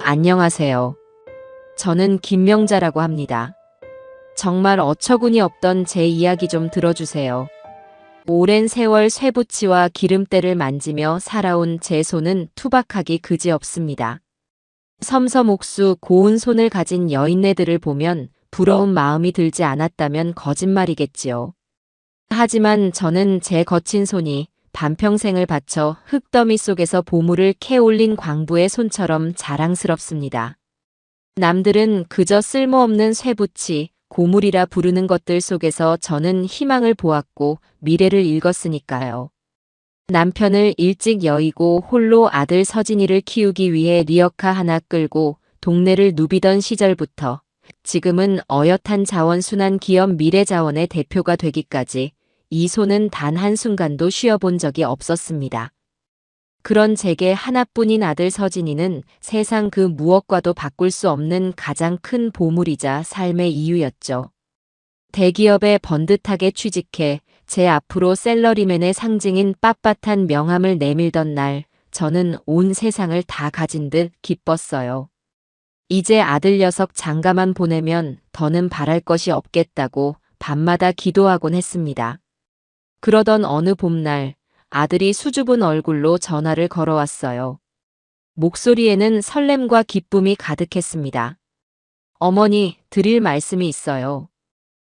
안녕하세요. 저는 김명자라고 합니다. 정말 어처구니 없던 제 이야기 좀 들어주세요. 오랜 세월 쇠붙이와 기름때를 만지며 살아온 제 손은 투박하기 그지없습니다. 섬섬옥수 고운 손을 가진 여인네들을 보면 부러운 마음이 들지 않았다면 거짓말이겠지요. 하지만 저는 제 거친 손이 반평생을 바쳐 흙더미 속에서 보물을 캐올린 광부의 손처럼 자랑스럽습니다. 남들은 그저 쓸모없는 쇠붙이, 고물이라 부르는 것들 속에서 저는 희망을 보았고 미래를 읽었으니까요. 남편을 일찍 여의고 홀로 아들 서진이를 키우기 위해 리어카 하나 끌고 동네를 누비던 시절부터 지금은 어엿한 자원순환 기업 미래자원의 대표가 되기까지 이 손은 단 한순간도 쉬어본 적이 없었습니다. 그런 제게 하나뿐인 아들 서진이는 세상 그 무엇과도 바꿀 수 없는 가장 큰 보물이자 삶의 이유였죠. 대기업에 번듯하게 취직해 제 앞으로 셀러리맨의 상징인 빳빳한 명함을 내밀던 날, 저는 온 세상을 다 가진 듯 기뻤어요. 이제 아들 녀석 장가만 보내면 더는 바랄 것이 없겠다고 밤마다 기도하곤 했습니다. 그러던 어느 봄날, 아들이 수줍은 얼굴로 전화를 걸어왔어요. 목소리에는 설렘과 기쁨이 가득했습니다. 어머니, 드릴 말씀이 있어요.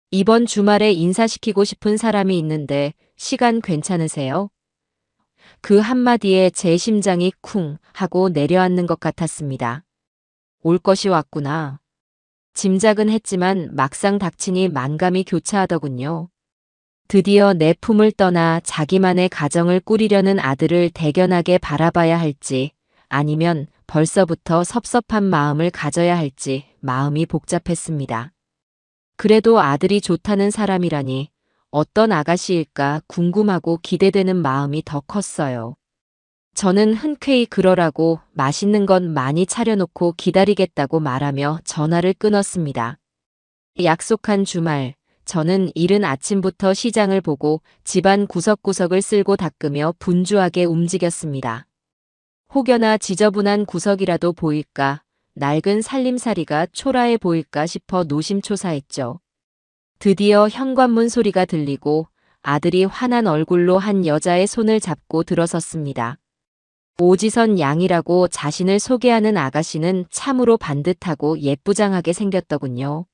이번 주말에 인사시키고 싶은 사람이 있는데 시간 괜찮으세요? 그 한마디에 제 심장이 쿵 하고 내려앉는 것 같았습니다. 올 것이 왔구나. 짐작은 했지만 막상 닥치니 만감이 교차하더군요. 드디어 내 품을 떠나 자기만의 가정을 꾸리려는 아들을 대견하게 바라봐야 할지 아니면 벌써부터 섭섭한 마음을 가져야 할지 마음이 복잡했습니다. 그래도 아들이 좋다는 사람이라니 어떤 아가씨일까 궁금하고 기대되는 마음이 더 컸어요. 저는 흔쾌히 그러라고 맛있는 건 많이 차려놓고 기다리겠다고 말하며 전화를 끊었습니다. 약속한 주말, 저는 이른 아침부터 시장을 보고 집안 구석구석을 쓸고 닦으며 분주하게 움직였습니다. 혹여나 지저분한 구석이라도 보일까, 낡은 살림살이가 초라해 보일까 싶어 노심초사했죠. 드디어 현관문 소리가 들리고 아들이 환한 얼굴로 한 여자의 손을 잡고 들어섰습니다. 오지선 양이라고 자신을 소개하는 아가씨는 참으로 반듯하고 예쁘장하게 생겼더군요.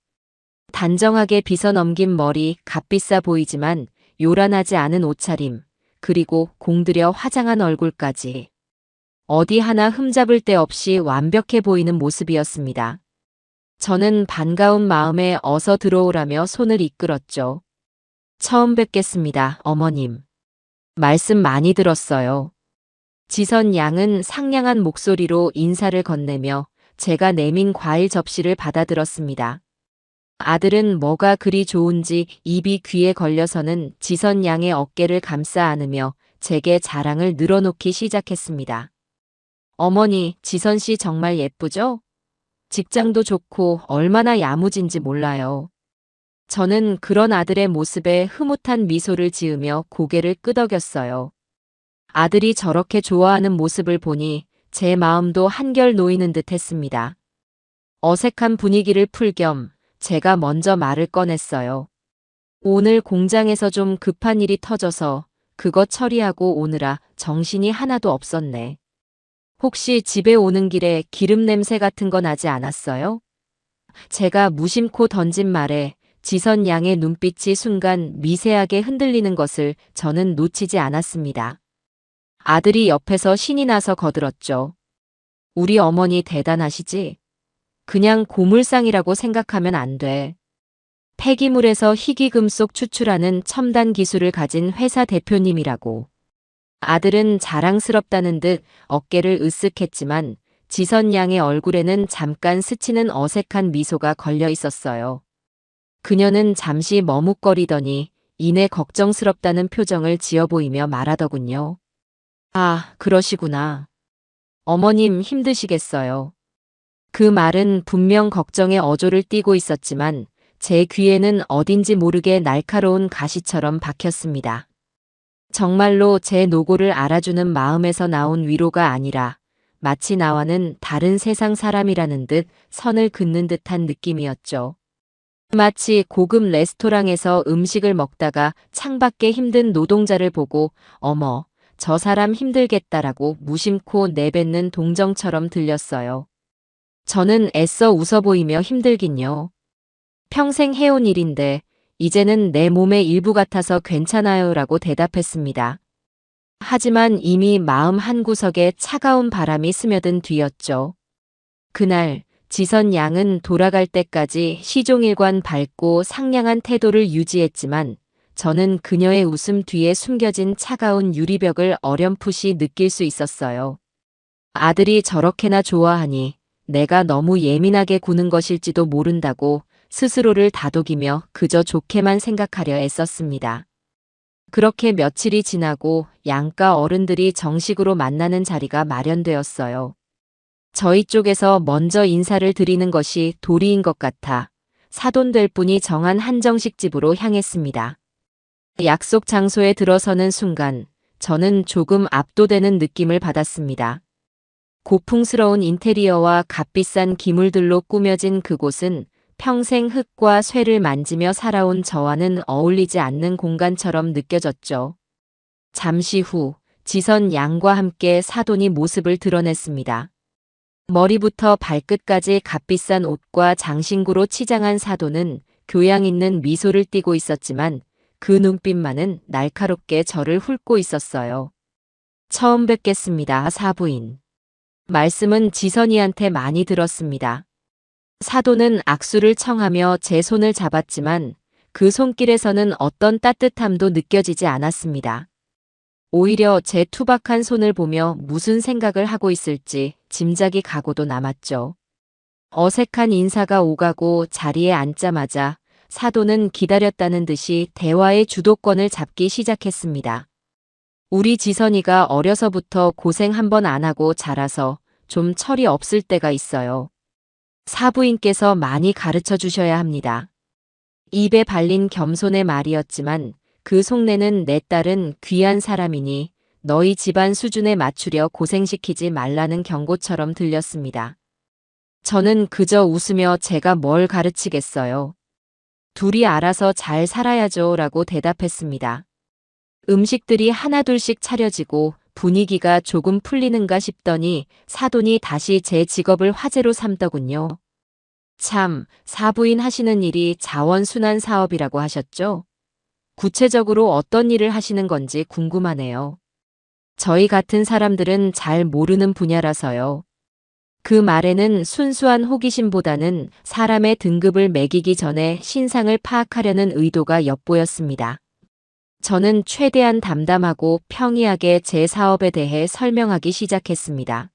단정하게 빗어넘긴 머리, 값비싸 보이지만 요란하지 않은 옷차림, 그리고 공들여 화장한 얼굴까지. 어디 하나 흠잡을 데 없이 완벽해 보이는 모습이었습니다. 저는 반가운 마음에 어서 들어오라며 손을 이끌었죠. 처음 뵙겠습니다, 어머님. 말씀 많이 들었어요. 지선 양은 상냥한 목소리로 인사를 건네며 제가 내민 과일 접시를 받아들었습니다. 아들은 뭐가 그리 좋은지 입이 귀에 걸려서는 지선 양의 어깨를 감싸 안으며 제게 자랑을 늘어놓기 시작했습니다. 어머니, 지선 씨 정말 예쁘죠? 직장도 좋고 얼마나 야무진지 몰라요. 저는 그런 아들의 모습에 흐뭇한 미소를 지으며 고개를 끄덕였어요. 아들이 저렇게 좋아하는 모습을 보니 제 마음도 한결 놓이는 듯 했습니다. 어색한 분위기를 풀 겸 제가 먼저 말을 꺼냈어요. 오늘 공장에서 좀 급한 일이 터져서 그거 처리하고 오느라 정신이 하나도 없었네. 혹시 집에 오는 길에 기름 냄새 같은 거 나지 않았어요? 제가 무심코 던진 말에 지선 양의 눈빛이 순간 미세하게 흔들리는 것을 저는 놓치지 않았습니다. 아들이 옆에서 신이 나서 거들었죠. 우리 어머니 대단하시지? 그냥 고물상이라고 생각하면 안 돼. 폐기물에서 희귀금속 추출하는 첨단 기술을 가진 회사 대표님이라고. 아들은 자랑스럽다는 듯 어깨를 으쓱했지만 지선 양의 얼굴에는 잠깐 스치는 어색한 미소가 걸려 있었어요. 그녀는 잠시 머뭇거리더니 이내 걱정스럽다는 표정을 지어 보이며 말하더군요. 아, 그러시구나. 어머님 힘드시겠어요. 그 말은 분명 걱정의 어조를 띠고 있었지만 제 귀에는 어딘지 모르게 날카로운 가시처럼 박혔습니다. 정말로 제 노고를 알아주는 마음에서 나온 위로가 아니라 마치 나와는 다른 세상 사람이라는 듯 선을 긋는 듯한 느낌이었죠. 마치 고급 레스토랑에서 음식을 먹다가 창밖에 힘든 노동자를 보고 어머, 저 사람 힘들겠다라고 무심코 내뱉는 동정처럼 들렸어요. 저는 애써 웃어 보이며 힘들긴요. 평생 해온 일인데 이제는 내 몸의 일부 같아서 괜찮아요 라고 대답했습니다. 하지만 이미 마음 한구석에 차가운 바람이 스며든 뒤였죠. 그날 지선 양은 돌아갈 때까지 시종일관 밝고 상냥한 태도를 유지했지만 저는 그녀의 웃음 뒤에 숨겨진 차가운 유리벽을 어렴풋이 느낄 수 있었어요. 아들이 저렇게나 좋아하니 내가 너무 예민하게 구는 것일지도 모른다고 스스로를 다독이며 그저 좋게만 생각하려 애썼습니다. 그렇게 며칠이 지나고 양가 어른들이 정식으로 만나는 자리가 마련되었어요. 저희 쪽에서 먼저 인사를 드리는 것이 도리인 것 같아 사돈될 분이 정한 한정식 집으로 향했습니다. 약속 장소에 들어서는 순간 저는 조금 압도되는 느낌을 받았습니다. 고풍스러운 인테리어와 값비싼 기물들로 꾸며진 그곳은 평생 흙과 쇠를 만지며 살아온 저와는 어울리지 않는 공간처럼 느껴졌죠. 잠시 후 지선 양과 함께 사돈이 모습을 드러냈습니다. 머리부터 발끝까지 값비싼 옷과 장신구로 치장한 사돈은 교양 있는 미소를 띠고 있었지만 그 눈빛만은 날카롭게 저를 훑고 있었어요. 처음 뵙겠습니다, 사부인. 말씀은 지선이한테 많이 들었습니다. 사돈은 악수를 청하며 제 손을 잡았지만 그 손길에서는 어떤 따뜻함도 느껴지지 않았습니다. 오히려 제 투박한 손을 보며 무슨 생각을 하고 있을지 짐작이 가고도 남았죠. 어색한 인사가 오가고 자리에 앉자마자 사돈은 기다렸다는 듯이 대화의 주도권을 잡기 시작했습니다. 우리 지선이가 어려서부터 고생 한번 안 하고 자라서 좀 철이 없을 때가 있어요. 사부인께서 많이 가르쳐 주셔야 합니다. 입에 발린 겸손의 말이었지만 그 속내는 내 딸은 귀한 사람이니 너희 집안 수준에 맞추려 고생시키지 말라는 경고처럼 들렸습니다. 저는 그저 웃으며 제가 뭘 가르치겠어요. 둘이 알아서 잘 살아야죠 라고 대답했습니다. 음식들이 하나둘씩 차려지고 분위기가 조금 풀리는가 싶더니 사돈이 다시 제 직업을 화제로 삼더군요. 참, 사부인 하시는 일이 자원순환 사업이라고 하셨죠? 구체적으로 어떤 일을 하시는 건지 궁금하네요. 저희 같은 사람들은 잘 모르는 분야라서요. 그 말에는 순수한 호기심보다는 사람의 등급을 매기기 전에 신상을 파악하려는 의도가 엿보였습니다. 저는 최대한 담담하고 평이하게 제 사업에 대해 설명하기 시작했습니다.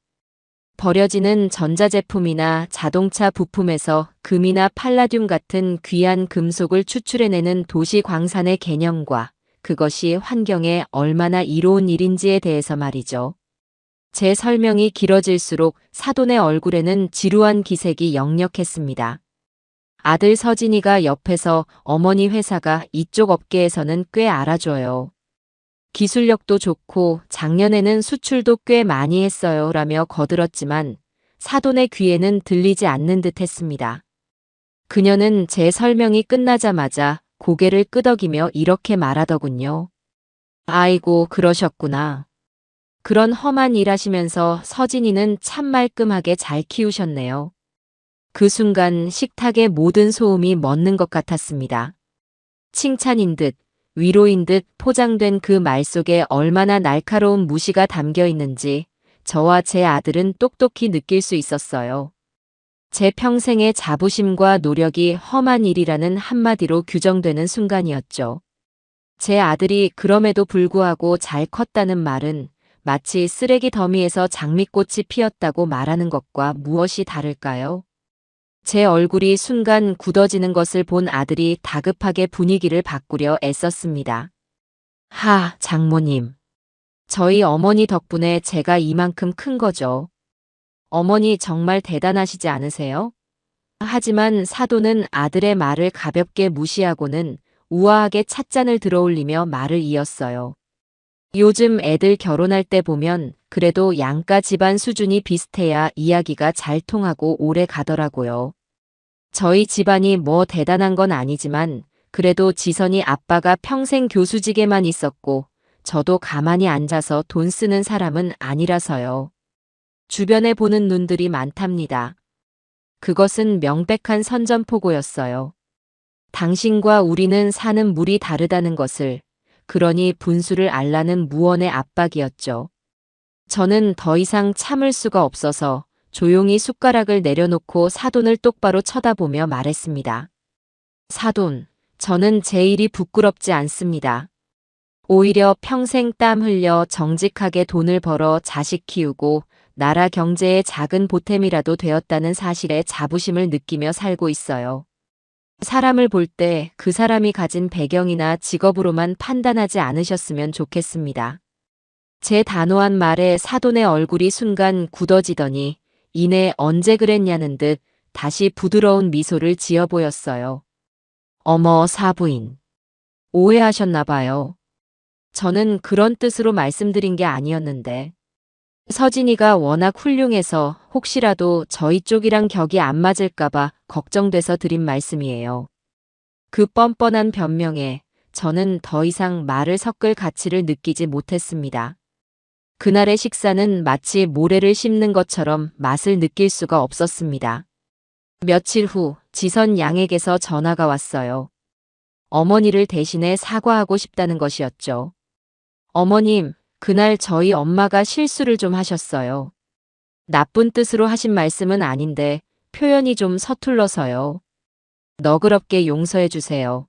버려지는 전자제품이나 자동차 부품에서 금이나 팔라듐 같은 귀한 금속을 추출해내는 도시 광산의 개념과 그것이 환경에 얼마나 이로운 일인지에 대해서 말이죠. 제 설명이 길어질수록 사돈의 얼굴에는 지루한 기색이 역력했습니다. 아들 서진이가 옆에서 어머니 회사가 이쪽 업계에서는 꽤 알아줘요. 기술력도 좋고 작년에는 수출도 꽤 많이 했어요 라며 거들었지만 사돈의 귀에는 들리지 않는 듯 했습니다. 그녀는 제 설명이 끝나자마자 고개를 끄덕이며 이렇게 말하더군요. 아이고 그러셨구나. 그런 험한 일 하시면서 서진이는 참 말끔하게 잘 키우셨네요. 그 순간 식탁의 모든 소음이 멎는 것 같았습니다. 칭찬인 듯 위로인 듯 포장된 그 말 속에 얼마나 날카로운 무시가 담겨 있는지 저와 제 아들은 똑똑히 느낄 수 있었어요. 제 평생의 자부심과 노력이 험한 일이라는 한마디로 규정되는 순간이었죠. 제 아들이 그럼에도 불구하고 잘 컸다는 말은 마치 쓰레기 더미에서 장미꽃이 피었다고 말하는 것과 무엇이 다를까요? 제 얼굴이 순간 굳어지는 것을 본 아들이 다급하게 분위기를 바꾸려 애썼습니다. 하, 장모님. 저희 어머니 덕분에 제가 이만큼 큰 거죠. 어머니 정말 대단하시지 않으세요? 하지만 사돈은 아들의 말을 가볍게 무시하고는 우아하게 찻잔을 들어올리며 말을 이었어요. 요즘 애들 결혼할 때 보면 그래도 양가 집안 수준이 비슷해야 이야기가 잘 통하고 오래 가더라고요. 저희 집안이 뭐 대단한 건 아니지만 그래도 지선이 아빠가 평생 교수직에만 있었고 저도 가만히 앉아서 돈 쓰는 사람은 아니라서요. 주변에 보는 눈들이 많답니다. 그것은 명백한 선전포고였어요. 당신과 우리는 사는 물이 다르다는 것을, 그러니 분수를 알라는 무언의 압박이었죠. 저는 더 이상 참을 수가 없어서 조용히 숟가락을 내려놓고 사돈을 똑바로 쳐다보며 말했습니다. 사돈, 저는 제 일이 부끄럽지 않습니다. 오히려 평생 땀 흘려 정직하게 돈을 벌어 자식 키우고 나라 경제에 작은 보탬이라도 되었다는 사실에 자부심을 느끼며 살고 있어요. 사람을 볼 때 그 사람이 가진 배경이나 직업으로만 판단하지 않으셨으면 좋겠습니다. 제 단호한 말에 사돈의 얼굴이 순간 굳어지더니 이내 언제 그랬냐는 듯 다시 부드러운 미소를 지어 보였어요. 어머 사부인. 오해하셨나 봐요. 저는 그런 뜻으로 말씀드린 게 아니었는데. 서진이가 워낙 훌륭해서 혹시라도 저희 쪽이랑 격이 안 맞을까봐 걱정돼서 드린 말씀이에요. 그 뻔뻔한 변명에 저는 더 이상 말을 섞을 가치를 느끼지 못했습니다. 그날의 식사는 마치 모래를 씹는 것처럼 맛을 느낄 수가 없었습니다. 며칠 후 지선 양에게서 전화가 왔어요. 어머니를 대신해 사과하고 싶다는 것이었죠. 어머님, 그날 저희 엄마가 실수를 좀 하셨어요. 나쁜 뜻으로 하신 말씀은 아닌데 표현이 좀 서툴러서요. 너그럽게 용서해 주세요.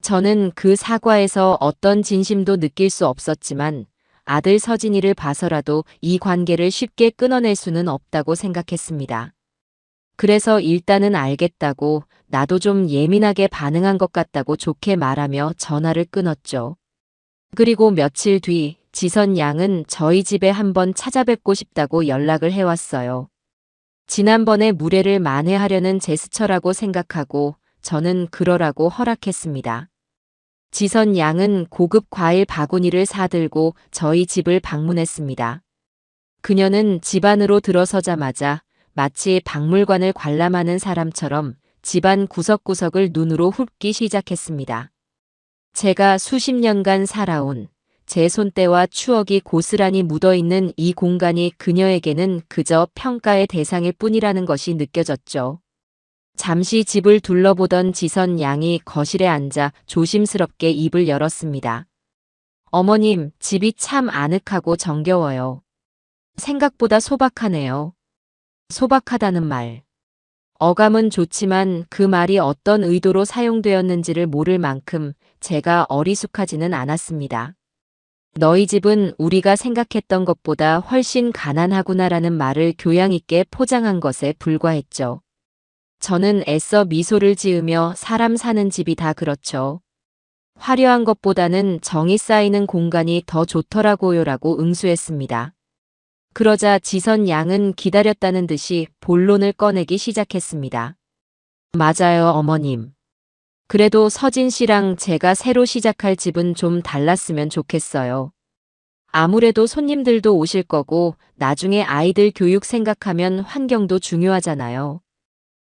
저는 그 사과에서 어떤 진심도 느낄 수 없었지만 아들 서진이를 봐서라도 이 관계를 쉽게 끊어낼 수는 없다고 생각했습니다. 그래서 일단은 알겠다고 나도 좀 예민하게 반응한 것 같다고 좋게 말하며 전화를 끊었죠. 그리고 며칠 뒤 지선 양은 저희 집에 한번 찾아뵙고 싶다고 연락을 해왔어요. 지난번에 무례를 만회하려는 제스처라고 생각하고 저는 그러라고 허락했습니다. 지선 양은 고급 과일 바구니를 사들고 저희 집을 방문했습니다. 그녀는 집 안으로 들어서자마자 마치 박물관을 관람하는 사람처럼 집안 구석구석을 눈으로 훑기 시작했습니다. 제가 수십 년간 살아온 제 손때와 추억이 고스란히 묻어있는 이 공간이 그녀에게는 그저 평가의 대상일 뿐이라는 것이 느껴졌죠. 잠시 집을 둘러보던 지선 양이 거실에 앉아 조심스럽게 입을 열었습니다. 어머님, 집이 참 아늑하고 정겨워요. 생각보다 소박하네요. 소박하다는 말. 어감은 좋지만 그 말이 어떤 의도로 사용되었는지를 모를 만큼 제가 어리숙하지는 않았습니다. 너희 집은 우리가 생각했던 것보다 훨씬 가난하구나라는 말을 교양 있게 포장한 것에 불과했죠. 저는 애써 미소를 지으며 사람 사는 집이 다 그렇죠. 화려한 것보다는 정이 쌓이는 공간이 더 좋더라고요라고 응수했습니다. 그러자 지선 양은 기다렸다는 듯이 본론을 꺼내기 시작했습니다. 맞아요, 어머님. 그래도 서진 씨랑 제가 새로 시작할 집은 좀 달랐으면 좋겠어요. 아무래도 손님들도 오실 거고 나중에 아이들 교육 생각하면 환경도 중요하잖아요.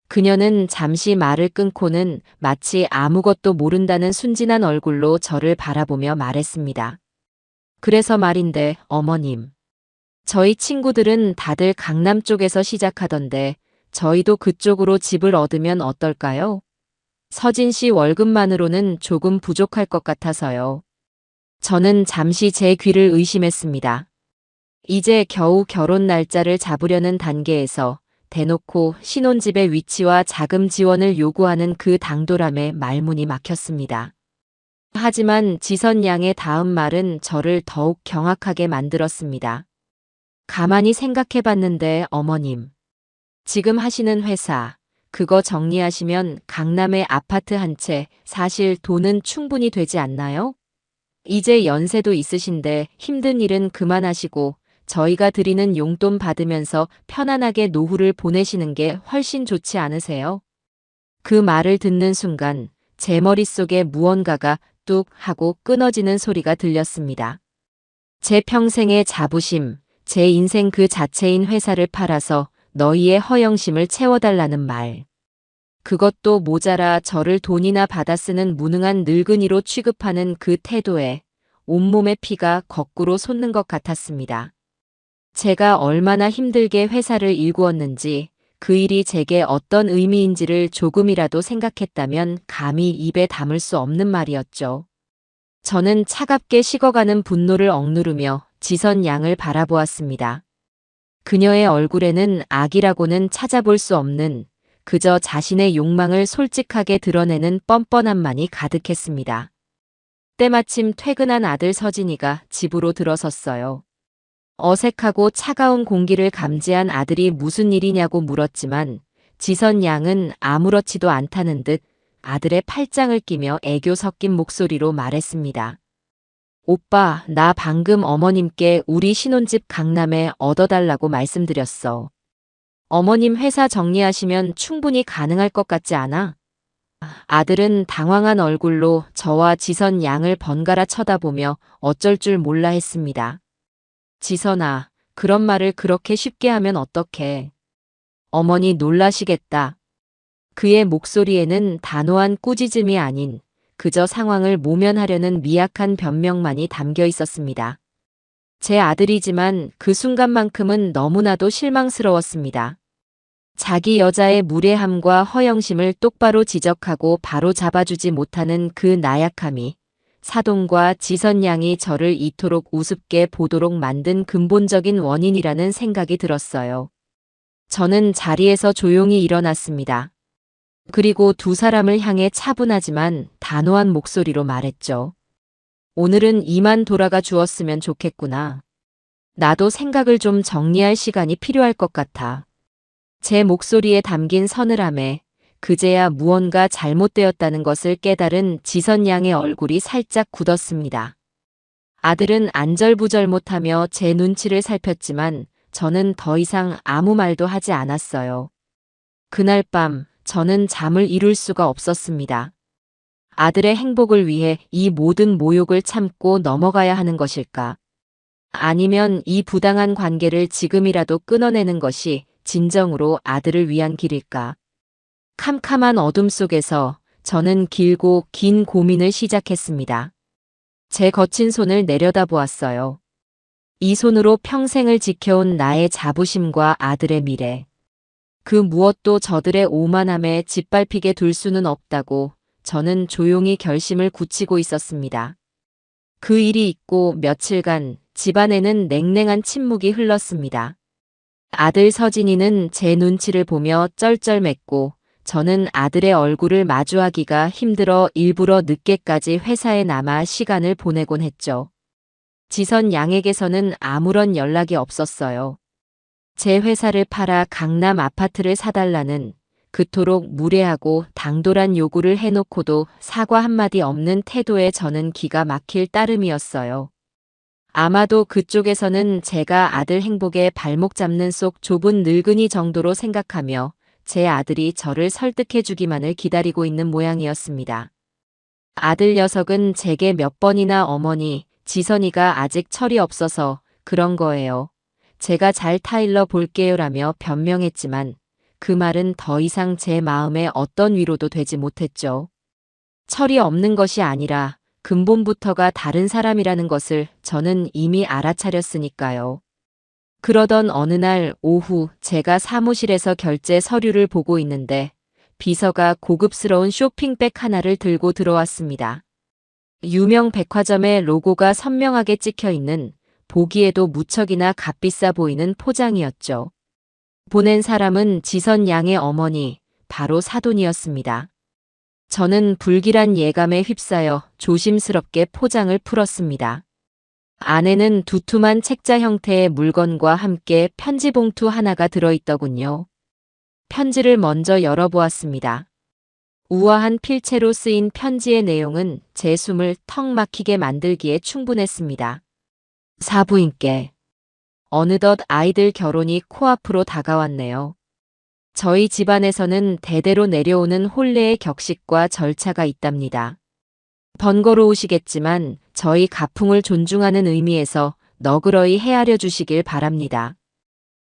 그녀는 잠시 말을 끊고는 마치 아무것도 모른다는 순진한 얼굴로 저를 바라보며 말했습니다. 그래서 말인데, 어머님. 저희 친구들은 다들 강남 쪽에서 시작하던데 저희도 그쪽으로 집을 얻으면 어떨까요? 서진 씨 월급만으로는 조금 부족할 것 같아서요. 저는 잠시 제 귀를 의심했습니다. 이제 겨우 결혼 날짜를 잡으려는 단계에서 대놓고 신혼집의 위치와 자금 지원을 요구하는 그 당돌함에 말문이 막혔습니다. 하지만 지선 양의 다음 말은 저를 더욱 경악하게 만들었습니다. 가만히 생각해봤는데 어머님. 지금 하시는 회사, 그거 정리하시면 강남에 아파트 한 채, 사실 돈은 충분히 되지 않나요? 이제 연세도 있으신데 힘든 일은 그만하시고 저희가 드리는 용돈 받으면서 편안하게 노후를 보내시는 게 훨씬 좋지 않으세요? 그 말을 듣는 순간 제 머릿속에 무언가가 뚝 하고 끊어지는 소리가 들렸습니다. 제 평생의 자부심, 제 인생 그 자체인 회사를 팔아서 너희의 허영심을 채워달라는 말. 그것도 모자라 저를 돈이나 받아 쓰는 무능한 늙은이로 취급하는 그 태도에 온몸의 피가 거꾸로 솟는 것 같았습니다. 제가 얼마나 힘들게 회사를 일구었는지, 그 일이 제게 어떤 의미인지를 조금이라도 생각했다면 감히 입에 담을 수 없는 말이었죠. 저는 차갑게 식어가는 분노를 억누르며 지선 양을 바라보았습니다. 그녀의 얼굴에는 악이라고는 찾아볼 수 없는, 그저 자신의 욕망을 솔직하게 드러내는 뻔뻔함만이 가득했습니다. 때마침 퇴근한 아들 서진이가 집으로 들어섰어요. 어색하고 차가운 공기를 감지한 아들이 무슨 일이냐고 물었지만 지선 양은 아무렇지도 않다는 듯 아들의 팔짱을 끼며 애교 섞인 목소리로 말했습니다. 오빠, 나 방금 어머님께 우리 신혼집 강남에 얻어달라고 말씀드렸어. 어머님 회사 정리하시면 충분히 가능할 것 같지 않아? 아들은 당황한 얼굴로 저와 지선 양을 번갈아 쳐다보며 어쩔 줄 몰라 했습니다. 지선아, 그런 말을 그렇게 쉽게 하면 어떡해. 어머니 놀라시겠다. 그의 목소리에는 단호한 꾸짖음이 아닌 그저 상황을 모면하려는 미약한 변명만이 담겨 있었습니다. 제 아들이지만 그 순간만큼은 너무나도 실망스러웠습니다. 자기 여자의 무례함과 허영심을 똑바로 지적하고 바로 잡아주지 못하는 그 나약함이 사돈과 지선 양이 저를 이토록 우습게 보도록 만든 근본적인 원인이라는 생각이 들었어요. 저는 자리에서 조용히 일어났습니다. 그리고 두 사람을 향해 차분하지만 단호한 목소리로 말했죠. 오늘은 이만 돌아가 주었으면 좋겠구나. 나도 생각을 좀 정리할 시간이 필요할 것 같아. 제 목소리에 담긴 서늘함에 그제야 무언가 잘못되었다는 것을 깨달은 지선 양의 얼굴이 살짝 굳었습니다. 아들은 안절부절 못하며 제 눈치를 살폈지만 저는 더 이상 아무 말도 하지 않았어요. 그날 밤 저는 잠을 이룰 수가 없었습니다. 아들의 행복을 위해 이 모든 모욕을 참고 넘어가야 하는 것일까? 아니면 이 부당한 관계를 지금이라도 끊어내는 것이 진정으로 아들을 위한 길일까? 캄캄한 어둠 속에서 저는 길고 긴 고민을 시작했습니다. 제 거친 손을 내려다보았어요. 이 손으로 평생을 지켜온 나의 자부심과 아들의 미래. 그 무엇도 저들의 오만함에 짓밟히게 둘 수는 없다고 저는 조용히 결심을 굳히고 있었습니다. 그 일이 있고 며칠간 집안에는 냉랭한 침묵이 흘렀습니다. 아들 서진이는 제 눈치를 보며 쩔쩔맸고 저는 아들의 얼굴을 마주하기가 힘들어 일부러 늦게까지 회사에 남아 시간을 보내곤 했죠. 지선 양에게서는 아무런 연락이 없었어요. 제 회사를 팔아 강남 아파트를 사달라는 그토록 무례하고 당돌한 요구를 해놓고도 사과 한마디 없는 태도에 저는 기가 막힐 따름이었어요. 아마도 그쪽에서는 제가 아들 행복에 발목 잡는 속 좁은 늙은이 정도로 생각하며 제 아들이 저를 설득해주기만을 기다리고 있는 모양이었습니다. 아들 녀석은 제게 몇 번이나 어머니, 지선이가 아직 철이 없어서 그런 거예요. 제가 잘 타일러 볼게요라며 변명했지만 그 말은 더 이상 제 마음에 어떤 위로도 되지 못했죠. 철이 없는 것이 아니라 근본부터가 다른 사람이라는 것을 저는 이미 알아차렸으니까요. 그러던 어느 날 오후 제가 사무실에서 결제 서류를 보고 있는데 비서가 고급스러운 쇼핑백 하나를 들고 들어왔습니다. 유명 백화점의 로고가 선명하게 찍혀 있는 보기에도 무척이나 값비싸 보이는 포장이었죠. 보낸 사람은 지선 양의 어머니, 바로 사돈이었습니다. 저는 불길한 예감에 휩싸여 조심스럽게 포장을 풀었습니다. 안에는 두툼한 책자 형태의 물건과 함께 편지 봉투 하나가 들어있더군요. 편지를 먼저 열어보았습니다. 우아한 필체로 쓰인 편지의 내용은 제 숨을 턱 막히게 만들기에 충분했습니다. 사부인께. 어느덧 아이들 결혼이 코앞으로 다가왔네요. 저희 집안에서는 대대로 내려오는 혼례의 격식과 절차가 있답니다. 번거로우시겠지만 저희 가풍을 존중하는 의미에서 너그러이 헤아려 주시길 바랍니다.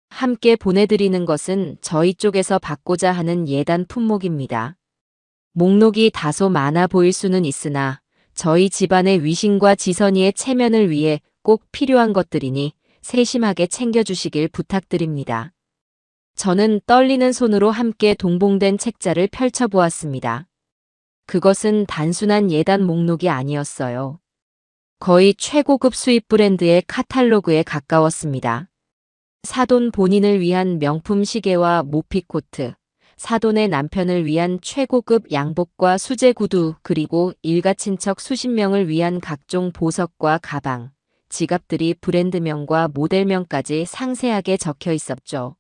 함께 보내드리는 것은 저희 쪽에서 받고자 하는 예단 품목입니다. 목록이 다소 많아 보일 수는 있으나 저희 집안의 위신과 지선이의 체면을 위해 꼭 필요한 것들이니 세심하게 챙겨주시길 부탁드립니다. 저는 떨리는 손으로 함께 동봉된 책자를 펼쳐보았습니다. 그것은 단순한 예단 목록이 아니었어요. 거의 최고급 수입 브랜드의 카탈로그에 가까웠습니다. 사돈 본인을 위한 명품 시계와 모피코트, 사돈의 남편을 위한 최고급 양복과 수제 구두, 그리고 일가 친척 수십 명을 위한 각종 보석과 가방, 지갑들이 브랜드명과 모델명까지 상세하게 적혀 있었죠.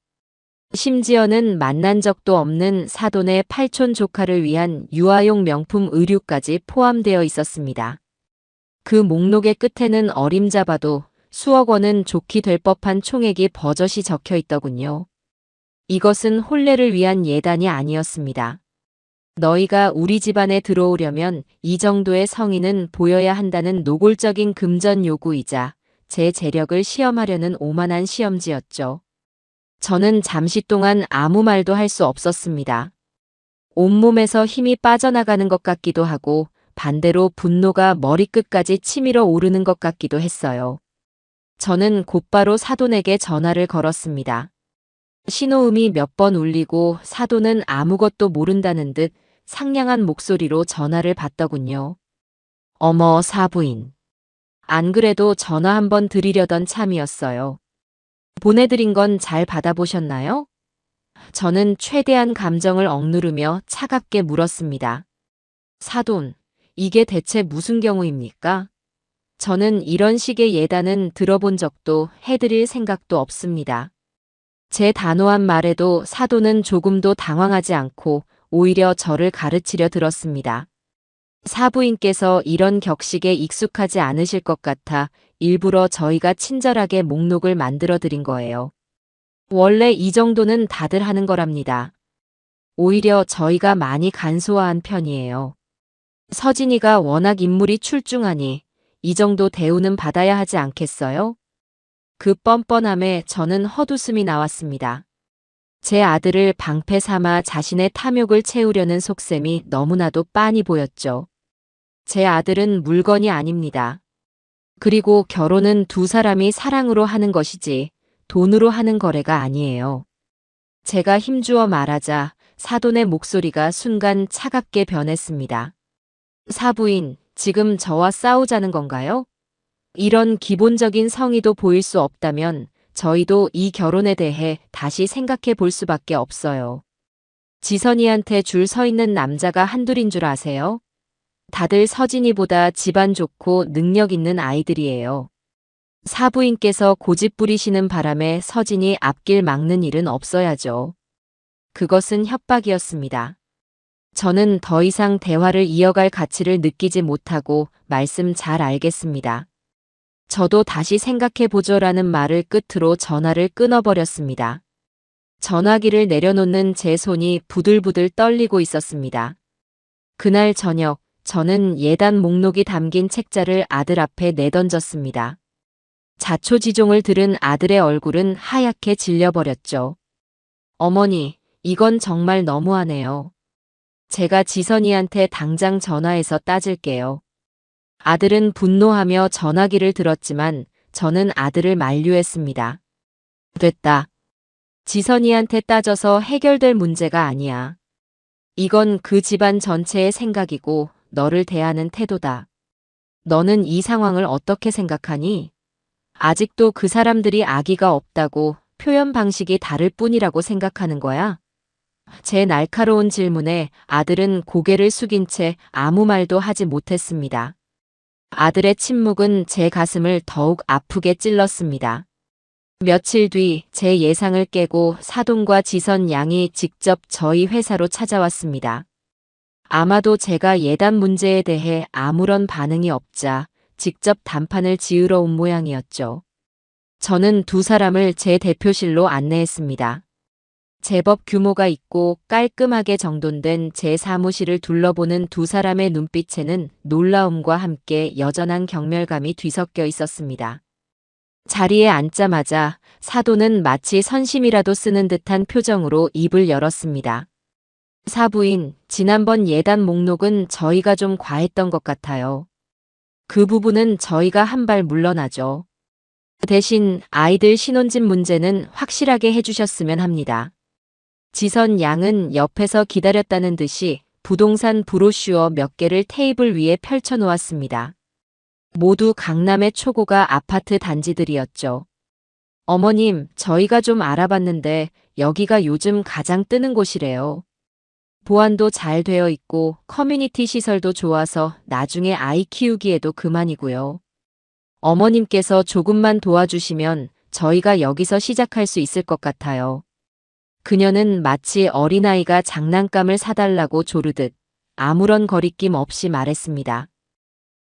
심지어는 만난 적도 없는 사돈의 팔촌 조카를 위한 유아용 명품 의류까지 포함되어 있었습니다. 그 목록의 끝에는 어림잡아도 수억 원은 좋게 될 법한 총액이 버젓이 적혀 있더군요. 이것은 혼례를 위한 예단이 아니었습니다. 너희가 우리 집안에 들어오려면 이 정도의 성의는 보여야 한다는 노골적인 금전 요구이자 제 재력을 시험하려는 오만한 시험지였죠. 저는 잠시 동안 아무 말도 할 수 없었습니다. 온몸에서 힘이 빠져나가는 것 같기도 하고 반대로 분노가 머리끝까지 치밀어 오르는 것 같기도 했어요. 저는 곧바로 사돈에게 전화를 걸었습니다. 신호음이 몇 번 울리고 사돈은 아무것도 모른다는 듯 상냥한 목소리로 전화를 받더군요. 어머, 사부인. 안 그래도 전화 한번 드리려던 참이었어요. 보내드린 건 잘 받아보셨나요? 저는 최대한 감정을 억누르며 차갑게 물었습니다. 사돈, 이게 대체 무슨 경우입니까? 저는 이런 식의 예단은 들어본 적도 해드릴 생각도 없습니다. 제 단호한 말에도 사돈은 조금도 당황하지 않고 오히려 저를 가르치려 들었습니다. 사부인께서 이런 격식에 익숙하지 않으실 것 같아 일부러 저희가 친절하게 목록을 만들어 드린 거예요. 원래 이 정도는 다들 하는 거랍니다. 오히려 저희가 많이 간소화한 편이에요. 서진이가 워낙 인물이 출중하니 이 정도 대우는 받아야 하지 않겠어요? 그 뻔뻔함에 저는 헛웃음이 나왔습니다. 제 아들을 방패 삼아 자신의 탐욕을 채우려는 속셈이 너무나도 빤히 보였죠. 제 아들은 물건이 아닙니다. 그리고 결혼은 두 사람이 사랑으로 하는 것이지 돈으로 하는 거래가 아니에요. 제가 힘주어 말하자 사돈의 목소리가 순간 차갑게 변했습니다. 사부인, 지금 저와 싸우자는 건가요? 이런 기본적인 성의도 보일 수 없다면 저희도 이 결혼에 대해 다시 생각해 볼 수밖에 없어요. 지선이한테 줄 서 있는 남자가 한둘인 줄 아세요? 다들 서진이보다 집안 좋고 능력 있는 아이들이에요. 사부인께서 고집 부리시는 바람에 서진이 앞길 막는 일은 없어야죠. 그것은 협박이었습니다. 저는 더 이상 대화를 이어갈 가치를 느끼지 못하고 말씀 잘 알겠습니다. 저도 다시 생각해보죠라는 말을 끝으로 전화를 끊어버렸습니다. 전화기를 내려놓는 제 손이 부들부들 떨리고 있었습니다. 그날 저녁, 저는 예단 목록이 담긴 책자를 아들 앞에 내던졌습니다. 자초지종을 들은 아들의 얼굴은 하얗게 질려버렸죠. 어머니, 이건 정말 너무하네요. 제가 지선이한테 당장 전화해서 따질게요. 아들은 분노하며 전화기를 들었지만 저는 아들을 만류했습니다. 됐다. 지선이한테 따져서 해결될 문제가 아니야. 이건 그 집안 전체의 생각이고 너를 대하는 태도다. 너는 이 상황을 어떻게 생각하니? 아직도 그 사람들이 아기가 없다고 표현 방식이 다를 뿐이라고 생각하는 거야? 제 날카로운 질문에 아들은 고개를 숙인 채 아무 말도 하지 못했습니다. 아들의 침묵은 제 가슴을 더욱 아프게 찔렀습니다. 며칠 뒤 제 예상을 깨고 사돈과 지선 양이 직접 저희 회사로 찾아왔습니다. 아마도 제가 예단 문제에 대해 아무런 반응이 없자 직접 담판을 지으러 온 모양이었죠. 저는 두 사람을 제 대표실로 안내했습니다. 제법 규모가 있고 깔끔하게 정돈된 제 사무실을 둘러보는 두 사람의 눈빛에는 놀라움과 함께 여전한 경멸감이 뒤섞여 있었습니다. 자리에 앉자마자 사도는 마치 선심이라도 쓰는 듯한 표정으로 입을 열었습니다. 사부인, 지난번 예단 목록은 저희가 좀 과했던 것 같아요. 그 부분은 저희가 한 발 물러나죠. 대신 아이들 신혼집 문제는 확실하게 해주셨으면 합니다. 지선 양은 옆에서 기다렸다는 듯이 부동산 브로슈어 몇 개를 테이블 위에 펼쳐놓았습니다. 모두 강남의 초고가 아파트 단지들이었죠. 어머님, 저희가 좀 알아봤는데 여기가 요즘 가장 뜨는 곳이래요. 보안도 잘 되어 있고 커뮤니티 시설도 좋아서 나중에 아이 키우기에도 그만이고요. 어머님께서 조금만 도와주시면 저희가 여기서 시작할 수 있을 것 같아요. 그녀는 마치 어린아이가 장난감을 사달라고 조르듯 아무런 거리낌 없이 말했습니다.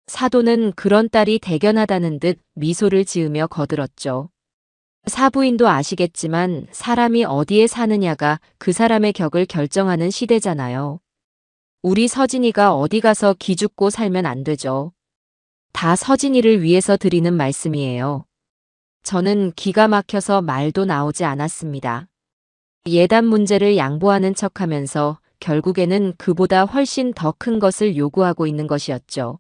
사도는 그런 딸이 대견하다는 듯 미소를 지으며 거들었죠. 사부인도 아시겠지만 사람이 어디에 사느냐가 그 사람의 격을 결정하는 시대잖아요. 우리 서진이가 어디 가서 기죽고 살면 안 되죠. 다 서진이를 위해서 드리는 말씀이에요. 저는 기가 막혀서 말도 나오지 않았습니다. 예단 문제를 양보하는 척하면서 결국에는 그보다 훨씬 더 큰 것을 요구하고 있는 것이었죠.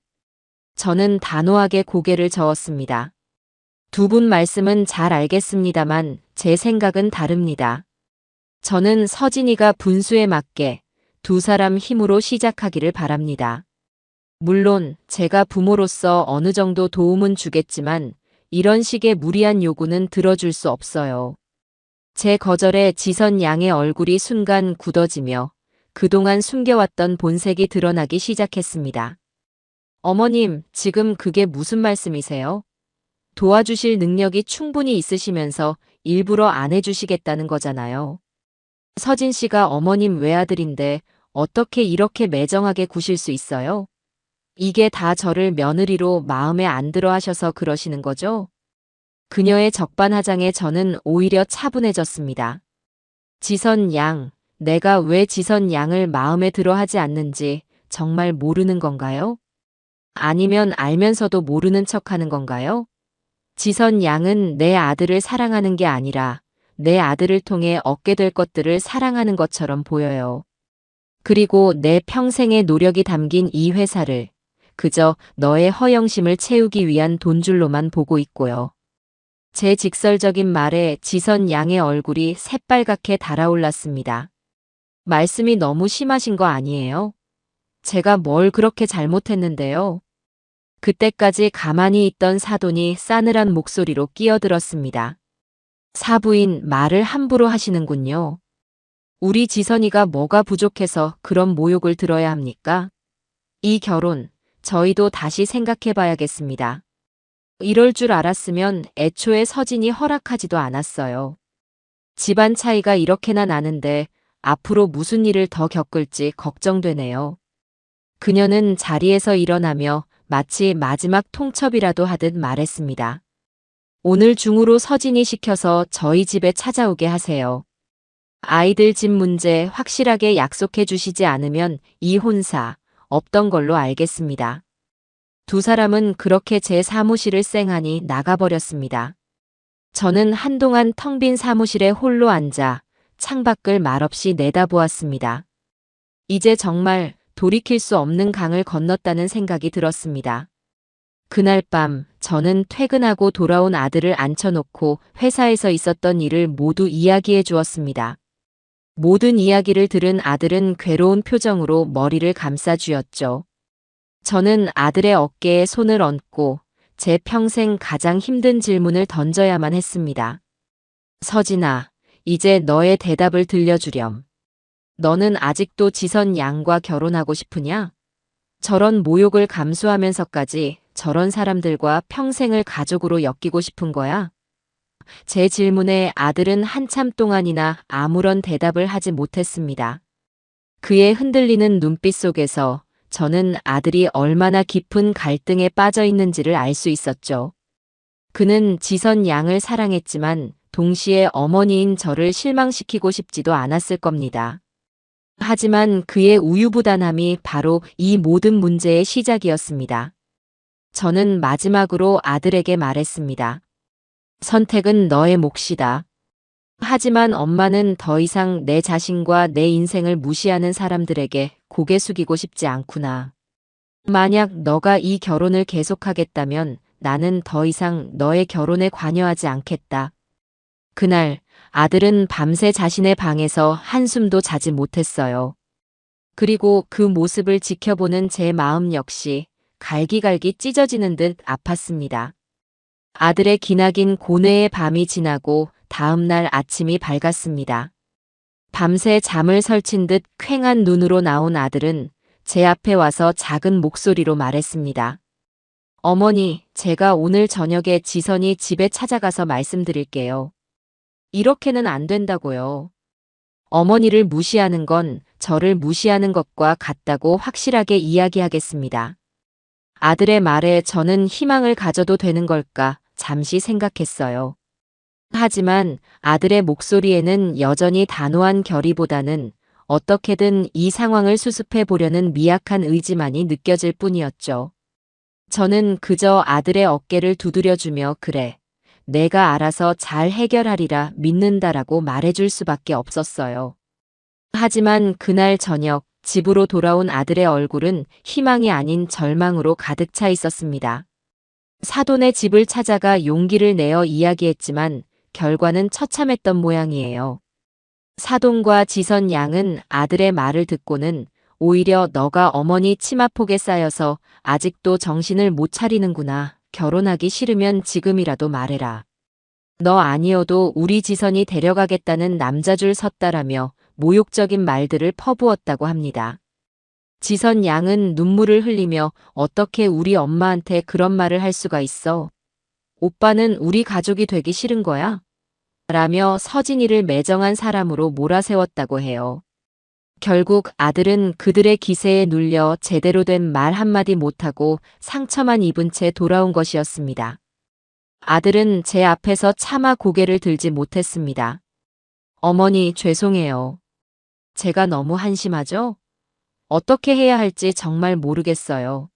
저는 단호하게 고개를 저었습니다. 두 분 말씀은 잘 알겠습니다만 제 생각은 다릅니다. 저는 서진이가 분수에 맞게 두 사람 힘으로 시작하기를 바랍니다. 물론 제가 부모로서 어느 정도 도움은 주겠지만 이런 식의 무리한 요구는 들어줄 수 없어요. 제 거절에 지선 양의 얼굴이 순간 굳어지며 그동안 숨겨왔던 본색이 드러나기 시작했습니다. 어머님, 지금 그게 무슨 말씀이세요? 도와주실 능력이 충분히 있으시면서 일부러 안 해주시겠다는 거잖아요. 서진 씨가 어머님 외아들인데 어떻게 이렇게 매정하게 구실 수 있어요? 이게 다 저를 며느리로 마음에 안 들어 하셔서 그러시는 거죠? 그녀의 적반하장에 저는 오히려 차분해졌습니다. 지선 양, 내가 왜 지선 양을 마음에 들어 하지 않는지 정말 모르는 건가요? 아니면 알면서도 모르는 척 하는 건가요? 지선 양은 내 아들을 사랑하는 게 아니라 내 아들을 통해 얻게 될 것들을 사랑하는 것처럼 보여요. 그리고 내 평생의 노력이 담긴 이 회사를 그저 너의 허영심을 채우기 위한 돈줄로만 보고 있고요. 제 직설적인 말에 지선 양의 얼굴이 새빨갛게 달아올랐습니다. 말씀이 너무 심하신 거 아니에요? 제가 뭘 그렇게 잘못했는데요? 그때까지 가만히 있던 사돈이 싸늘한 목소리로 끼어들었습니다. 사부인, 말을 함부로 하시는군요. 우리 지선이가 뭐가 부족해서 그런 모욕을 들어야 합니까? 이 결혼, 저희도 다시 생각해 봐야겠습니다. 이럴 줄 알았으면 애초에 서진이 허락하지도 않았어요. 집안 차이가 이렇게나 나는데 앞으로 무슨 일을 더 겪을지 걱정되네요. 그녀는 자리에서 일어나며 마치 마지막 통첩이라도 하듯 말했습니다. 오늘 중으로 서진이 시켜서 저희 집에 찾아오게 하세요. 아이들 집 문제 확실하게 약속해 주시지 않으면 이 혼사 없던 걸로 알겠습니다. 두 사람은 그렇게 제 사무실을 쌩하니 나가버렸습니다. 저는 한동안 텅 빈 사무실에 홀로 앉아 창밖을 말없이 내다보았습니다. 이제 정말 돌이킬 수 없는 강을 건넜다는 생각이 들었습니다. 그날 밤 저는 퇴근하고 돌아온 아들을 앉혀놓고 회사에서 있었던 일을 모두 이야기해 주었습니다. 모든 이야기를 들은 아들은 괴로운 표정으로 머리를 감싸 쥐었죠. 저는 아들의 어깨에 손을 얹고 제 평생 가장 힘든 질문을 던져야만 했습니다. 서진아, 이제 너의 대답을 들려주렴. 너는 아직도 지선 양과 결혼하고 싶으냐? 저런 모욕을 감수하면서까지 저런 사람들과 평생을 가족으로 엮이고 싶은 거야? 제 질문에 아들은 한참 동안이나 아무런 대답을 하지 못했습니다. 그의 흔들리는 눈빛 속에서 저는 아들이 얼마나 깊은 갈등에 빠져 있는지를 알 수 있었죠. 그는 지선 양을 사랑했지만 동시에 어머니인 저를 실망시키고 싶지도 않았을 겁니다. 하지만 그의 우유부단함이 바로 이 모든 문제의 시작이었습니다. 저는 마지막으로 아들에게 말했습니다. 선택은 너의 몫이다. 하지만 엄마는 더 이상 내 자신과 내 인생을 무시하는 사람들에게 고개 숙이고 싶지 않구나. 만약 너가 이 결혼을 계속하겠다면 나는 더 이상 너의 결혼에 관여하지 않겠다. 그날 아들은 밤새 자신의 방에서 한숨도 자지 못했어요. 그리고 그 모습을 지켜보는 제 마음 역시 갈기갈기 찢어지는 듯 아팠습니다. 아들의 기나긴 고뇌의 밤이 지나고 다음 날 아침이 밝았습니다. 밤새 잠을 설친 듯 퀭한 눈으로 나온 아들은 제 앞에 와서 작은 목소리로 말했습니다. 어머니, 제가 오늘 저녁에 지선이 집에 찾아가서 말씀드릴게요. 이렇게는 안 된다고요. 어머니를 무시하는 건 저를 무시하는 것과 같다고 확실하게 이야기하겠습니다. 아들의 말에 저는 희망을 가져도 되는 걸까 잠시 생각했어요. 하지만 아들의 목소리에는 여전히 단호한 결의보다는 어떻게든 이 상황을 수습해 보려는 미약한 의지만이 느껴질 뿐이었죠. 저는 그저 아들의 어깨를 두드려주며 그래, 내가 알아서 잘 해결하리라 믿는다라고 말해줄 수밖에 없었어요. 하지만 그날 저녁 집으로 돌아온 아들의 얼굴은 희망이 아닌 절망으로 가득 차 있었습니다. 사돈의 집을 찾아가 용기를 내어 이야기했지만 결과는 처참했던 모양이에요. 사돈과 지선 양은 아들의 말을 듣고는 오히려 너가 어머니 치마폭에 쌓여서 아직도 정신을 못 차리는구나. 결혼하기 싫으면 지금이라도 말해라. 너 아니어도 우리 지선이 데려가겠다는 남자 줄 섰다라며 모욕적인 말들을 퍼부었다고 합니다. 지선 양은 눈물을 흘리며 어떻게 우리 엄마한테 그런 말을 할 수가 있어? 오빠는 우리 가족이 되기 싫은 거야? 라며 서진이를 매정한 사람으로 몰아세웠다고 해요. 결국 아들은 그들의 기세에 눌려 제대로 된 말 한마디 못하고 상처만 입은 채 돌아온 것이었습니다. 아들은 제 앞에서 차마 고개를 들지 못했습니다. 어머니, 죄송해요. 제가 너무 한심하죠? 어떻게 해야 할지 정말 모르겠어요.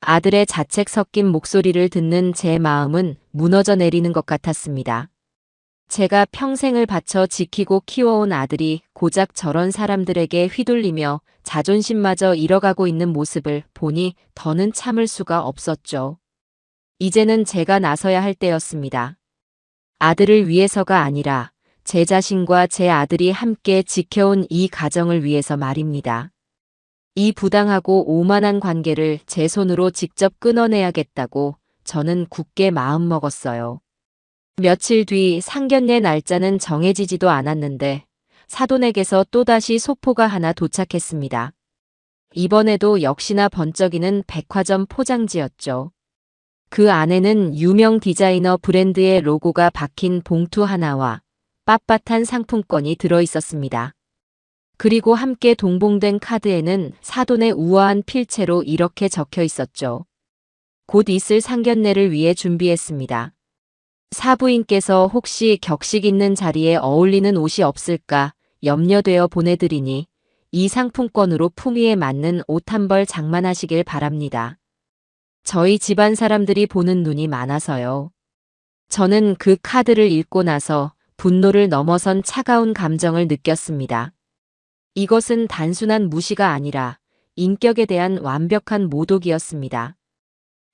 아들의 자책 섞인 목소리를 듣는 제 마음은 무너져 내리는 것 같았습니다. 제가 평생을 바쳐 지키고 키워온 아들이 고작 저런 사람들에게 휘둘리며 자존심마저 잃어가고 있는 모습을 보니 더는 참을 수가 없었죠. 이제는 제가 나서야 할 때였습니다. 아들을 위해서가 아니라 제 자신과 제 아들이 함께 지켜온 이 가정을 위해서 말입니다. 이 부당하고 오만한 관계를 제 손으로 직접 끊어내야겠다고 저는 굳게 마음먹었어요. 며칠 뒤 상견례 날짜는 정해지지도 않았는데 사돈에게서 또다시 소포가 하나 도착했습니다. 이번에도 역시나 번쩍이는 백화점 포장지였죠. 그 안에는 유명 디자이너 브랜드의 로고가 박힌 봉투 하나와 빳빳한 상품권이 들어있었습니다. 그리고 함께 동봉된 카드에는 사돈의 우아한 필체로 이렇게 적혀 있었죠. 곧 있을 상견례를 위해 준비했습니다. 사부인께서 혹시 격식 있는 자리에 어울리는 옷이 없을까 염려되어 보내드리니 이 상품권으로 품위에 맞는 옷 한 벌 장만하시길 바랍니다. 저희 집안 사람들이 보는 눈이 많아서요. 저는 그 카드를 읽고 나서 분노를 넘어선 차가운 감정을 느꼈습니다. 이것은 단순한 무시가 아니라 인격에 대한 완벽한 모독이었습니다.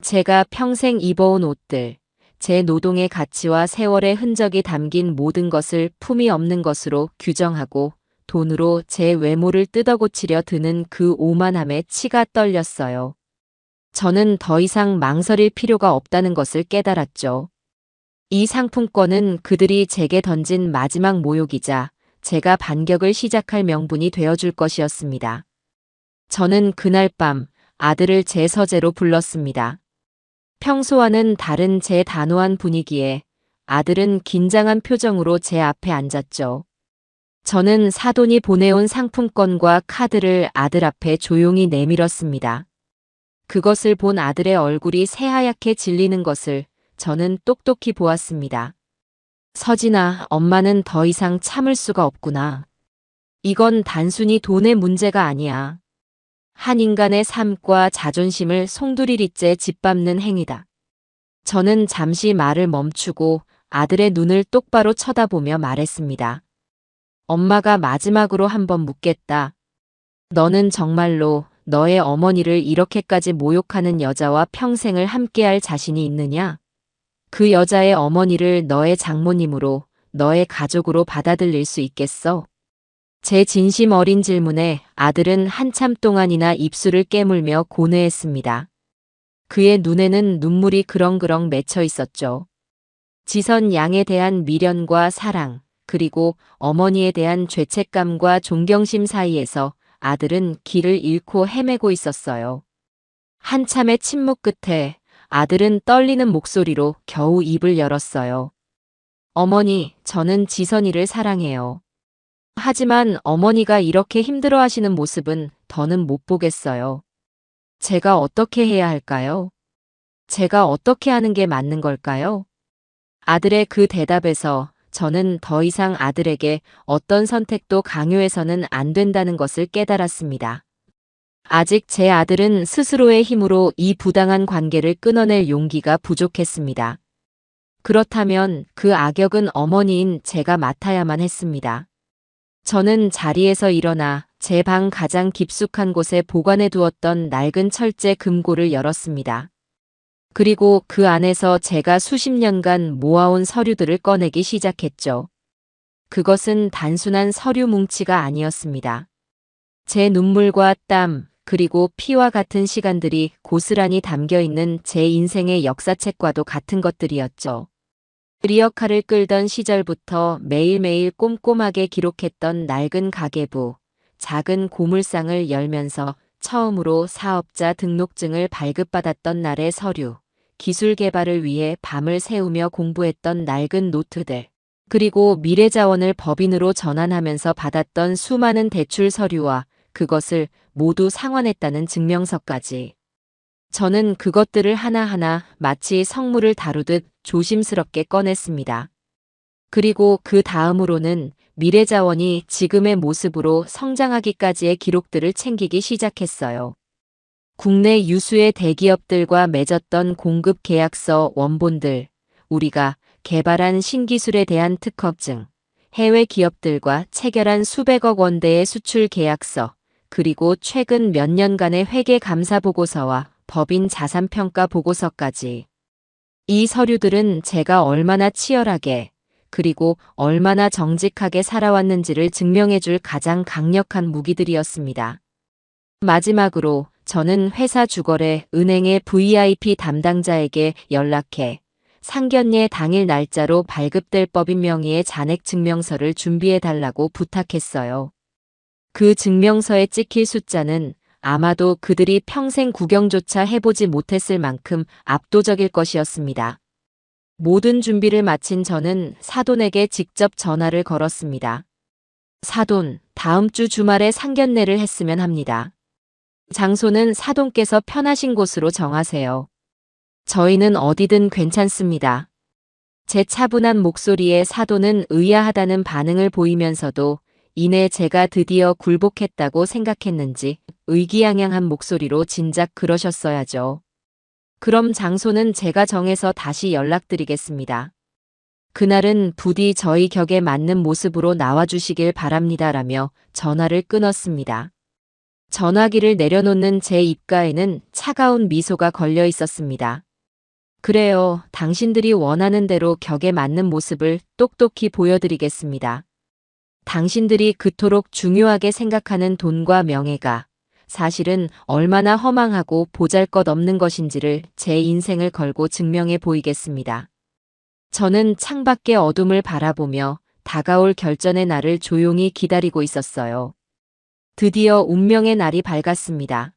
제가 평생 입어온 옷들, 제 노동의 가치와 세월의 흔적이 담긴 모든 것을 품위 없는 것으로 규정하고 돈으로 제 외모를 뜯어고치려 드는 그 오만함에 치가 떨렸어요. 저는 더 이상 망설일 필요가 없다는 것을 깨달았죠. 이 상품권은 그들이 제게 던진 마지막 모욕이자 제가 반격을 시작할 명분이 되어줄 것이었습니다. 저는 그날 밤 아들을 제 서재로 불렀습니다. 평소와는 다른 제 단호한 분위기에 아들은 긴장한 표정으로 제 앞에 앉았죠. 저는 사돈이 보내온 상품권과 카드를 아들 앞에 조용히 내밀었습니다. 그것을 본 아들의 얼굴이 새하얗게 질리는 것을 저는 똑똑히 보았습니다. 서진아, 엄마는 더 이상 참을 수가 없구나. 이건 단순히 돈의 문제가 아니야. 한 인간의 삶과 자존심을 송두리째 짓밟는 행위다. 저는 잠시 말을 멈추고 아들의 눈을 똑바로 쳐다보며 말했습니다. 엄마가 마지막으로 한번 묻겠다. 너는 정말로 너의 어머니를 이렇게까지 모욕하는 여자와 평생을 함께할 자신이 있느냐? 그 여자의 어머니를 너의 장모님으로, 너의 가족으로 받아들일 수 있겠어? 제 진심 어린 질문에 아들은 한참 동안이나 입술을 깨물며 고뇌했습니다. 그의 눈에는 눈물이 그렁그렁 맺혀 있었죠. 지선 양에 대한 미련과 사랑, 그리고 어머니에 대한 죄책감과 존경심 사이에서 아들은 길을 잃고 헤매고 있었어요. 한참의 침묵 끝에 아들은 떨리는 목소리로 겨우 입을 열었어요. 어머니, 저는 지선이를 사랑해요. 하지만 어머니가 이렇게 힘들어하시는 모습은 더는 못 보겠어요. 제가 어떻게 해야 할까요? 제가 어떻게 하는 게 맞는 걸까요? 아들의 그 대답에서 저는 더 이상 아들에게 어떤 선택도 강요해서는 안 된다는 것을 깨달았습니다. 아직 제 아들은 스스로의 힘으로 이 부당한 관계를 끊어낼 용기가 부족했습니다. 그렇다면 그 악역은 어머니인 제가 맡아야만 했습니다. 저는 자리에서 일어나 제 방 가장 깊숙한 곳에 보관해 두었던 낡은 철제 금고를 열었습니다. 그리고 그 안에서 제가 수십 년간 모아온 서류들을 꺼내기 시작했죠. 그것은 단순한 서류 뭉치가 아니었습니다. 제 눈물과 땀, 그리고 피와 같은 시간들이 고스란히 담겨 있는 제 인생의 역사책과도 같은 것들이었죠. 리어카를 끌던 시절부터 매일매일 꼼꼼하게 기록했던 낡은 가계부, 작은 고물상을 열면서 처음으로 사업자 등록증을 발급받았던 날의 서류, 기술 개발을 위해 밤을 새우며 공부했던 낡은 노트들, 그리고 미래자원을 법인으로 전환하면서 받았던 수많은 대출 서류와 그것을 모두 상환했다는 증명서까지. 저는 그것들을 하나하나 마치 성물을 다루듯 조심스럽게 꺼냈습니다. 그리고 그 다음으로는 미래자원이 지금의 모습으로 성장하기까지의 기록들을 챙기기 시작했어요. 국내 유수의 대기업들과 맺었던 공급 계약서 원본들, 우리가 개발한 신기술에 대한 특허증, 해외 기업들과 체결한 수백억 원대의 수출 계약서, 그리고 최근 몇 년간의 회계 감사 보고서와 법인 자산평가 보고서까지. 이 서류들은 제가 얼마나 치열하게, 그리고 얼마나 정직하게 살아왔는지를 증명해줄 가장 강력한 무기들이었습니다. 마지막으로 저는 회사 주거래 은행의 VIP 담당자에게 연락해 상견례 당일 날짜로 발급될 법인 명의의 잔액 증명서를 준비해달라고 부탁했어요. 그 증명서에 찍힐 숫자는 아마도 그들이 평생 구경조차 해보지 못했을 만큼 압도적일 것이었습니다. 모든 준비를 마친 저는 사돈에게 직접 전화를 걸었습니다. 사돈, 다음 주 주말에 상견례를 했으면 합니다. 장소는 사돈께서 편하신 곳으로 정하세요. 저희는 어디든 괜찮습니다. 제 차분한 목소리에 사돈은 의아하다는 반응을 보이면서도 이내 제가 드디어 굴복했다고 생각했는지 의기양양한 목소리로 진작 그러셨어야죠. 그럼 장소는 제가 정해서 다시 연락드리겠습니다. 그날은 부디 저희 격에 맞는 모습으로 나와주시길 바랍니다라며 전화를 끊었습니다. 전화기를 내려놓는 제 입가에는 차가운 미소가 걸려 있었습니다. 그래요, 당신들이 원하는 대로 격에 맞는 모습을 똑똑히 보여드리겠습니다. 당신들이 그토록 중요하게 생각하는 돈과 명예가 사실은 얼마나 허망하고 보잘것없는 것인지를 제 인생을 걸고 증명해 보이겠습니다. 저는 창밖의 어둠을 바라보며 다가올 결전의 날을 조용히 기다리고 있었어요. 드디어 운명의 날이 밝았습니다.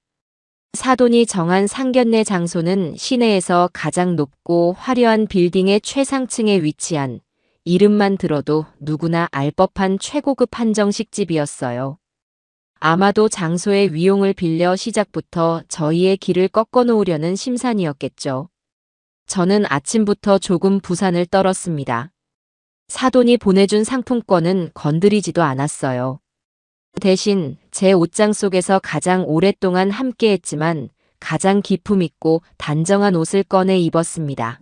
사돈이 정한 상견례 장소는 시내에서 가장 높고 화려한 빌딩의 최상층에 위치한 이름만 들어도 누구나 알 법한 최고급 한정식집이었어요. 아마도 장소의 위용을 빌려 시작부터 저희의 길을 꺾어 놓으려는 심산이었겠죠. 저는 아침부터 조금 부산을 떨었습니다. 사돈이 보내준 상품권은 건드리지도 않았어요. 대신 제 옷장 속에서 가장 오랫동안 함께했지만 가장 기품 있고 단정한 옷을 꺼내 입었습니다.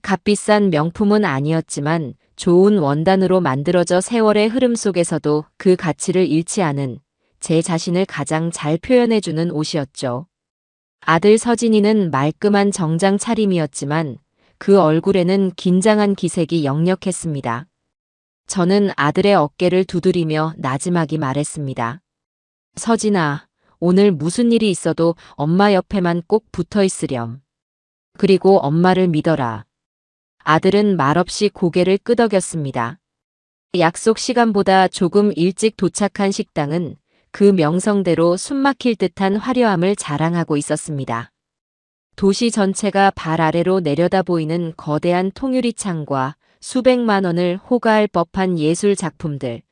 값비싼 명품은 아니었지만 좋은 원단으로 만들어져 세월의 흐름 속에서도 그 가치를 잃지 않은 제 자신을 가장 잘 표현해주는 옷이었죠. 아들 서진이는 말끔한 정장 차림이었지만 그 얼굴에는 긴장한 기색이 역력했습니다. 저는 아들의 어깨를 두드리며 나지막이 말했습니다. 서진아, 오늘 무슨 일이 있어도 엄마 옆에만 꼭 붙어 있으렴. 그리고 엄마를 믿어라. 아들은 말없이 고개를 끄덕였습니다. 약속 시간보다 조금 일찍 도착한 식당은 그 명성대로 숨막힐 듯한 화려함을 자랑하고 있었습니다. 도시 전체가 발 아래로 내려다 보이는 거대한 통유리창과 수백만 원을 호가할 법한 예술 작품들,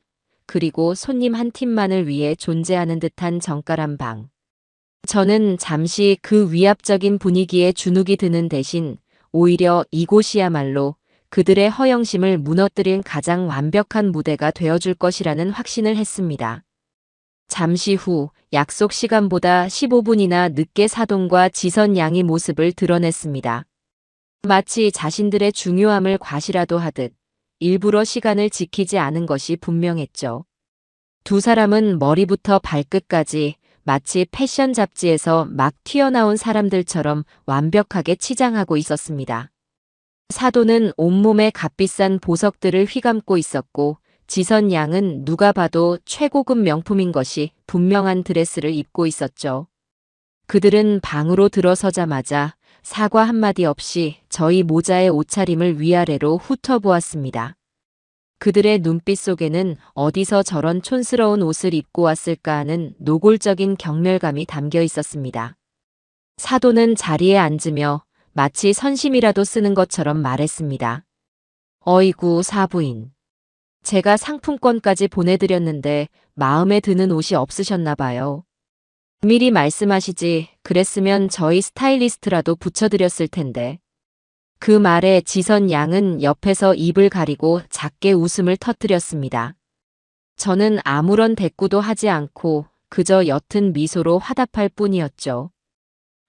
그리고 손님 한 팀만을 위해 존재하는 듯한 정갈한 방. 저는 잠시 그 위압적인 분위기에 주눅이 드는 대신 오히려 이곳이야말로 그들의 허영심을 무너뜨린 가장 완벽한 무대가 되어줄 것이라는 확신을 했습니다. 잠시 후 약속 시간보다 15분이나 늦게 사돈과 지선 양이 모습을 드러냈습니다. 마치 자신들의 중요함을 과시라도 하듯 일부러 시간을 지키지 않은 것이 분명했죠. 두 사람은 머리부터 발끝까지 마치 패션 잡지에서 막 튀어나온 사람들처럼 완벽하게 치장하고 있었습니다. 사돈은 온몸에 값비싼 보석들을 휘감고 있었고 지선 양은 누가 봐도 최고급 명품인 것이 분명한 드레스를 입고 있었죠. 그들은 방으로 들어서자마자 사과 한마디 없이 저희 모자의 옷차림을 위아래로 훑어보았습니다. 그들의 눈빛 속에는 어디서 저런 촌스러운 옷을 입고 왔을까 하는 노골적인 경멸감이 담겨 있었습니다. 사돈은 자리에 앉으며 마치 선심이라도 쓰는 것처럼 말했습니다. 어이구 사부인. 제가 상품권까지 보내드렸는데 마음에 드는 옷이 없으셨나 봐요. 미리 말씀하시지 그랬으면 저희 스타일리스트라도 붙여드렸을 텐데. 그 말에 지선 양은 옆에서 입을 가리고 작게 웃음을 터뜨렸습니다. 저는 아무런 대꾸도 하지 않고 그저 옅은 미소로 화답할 뿐이었죠.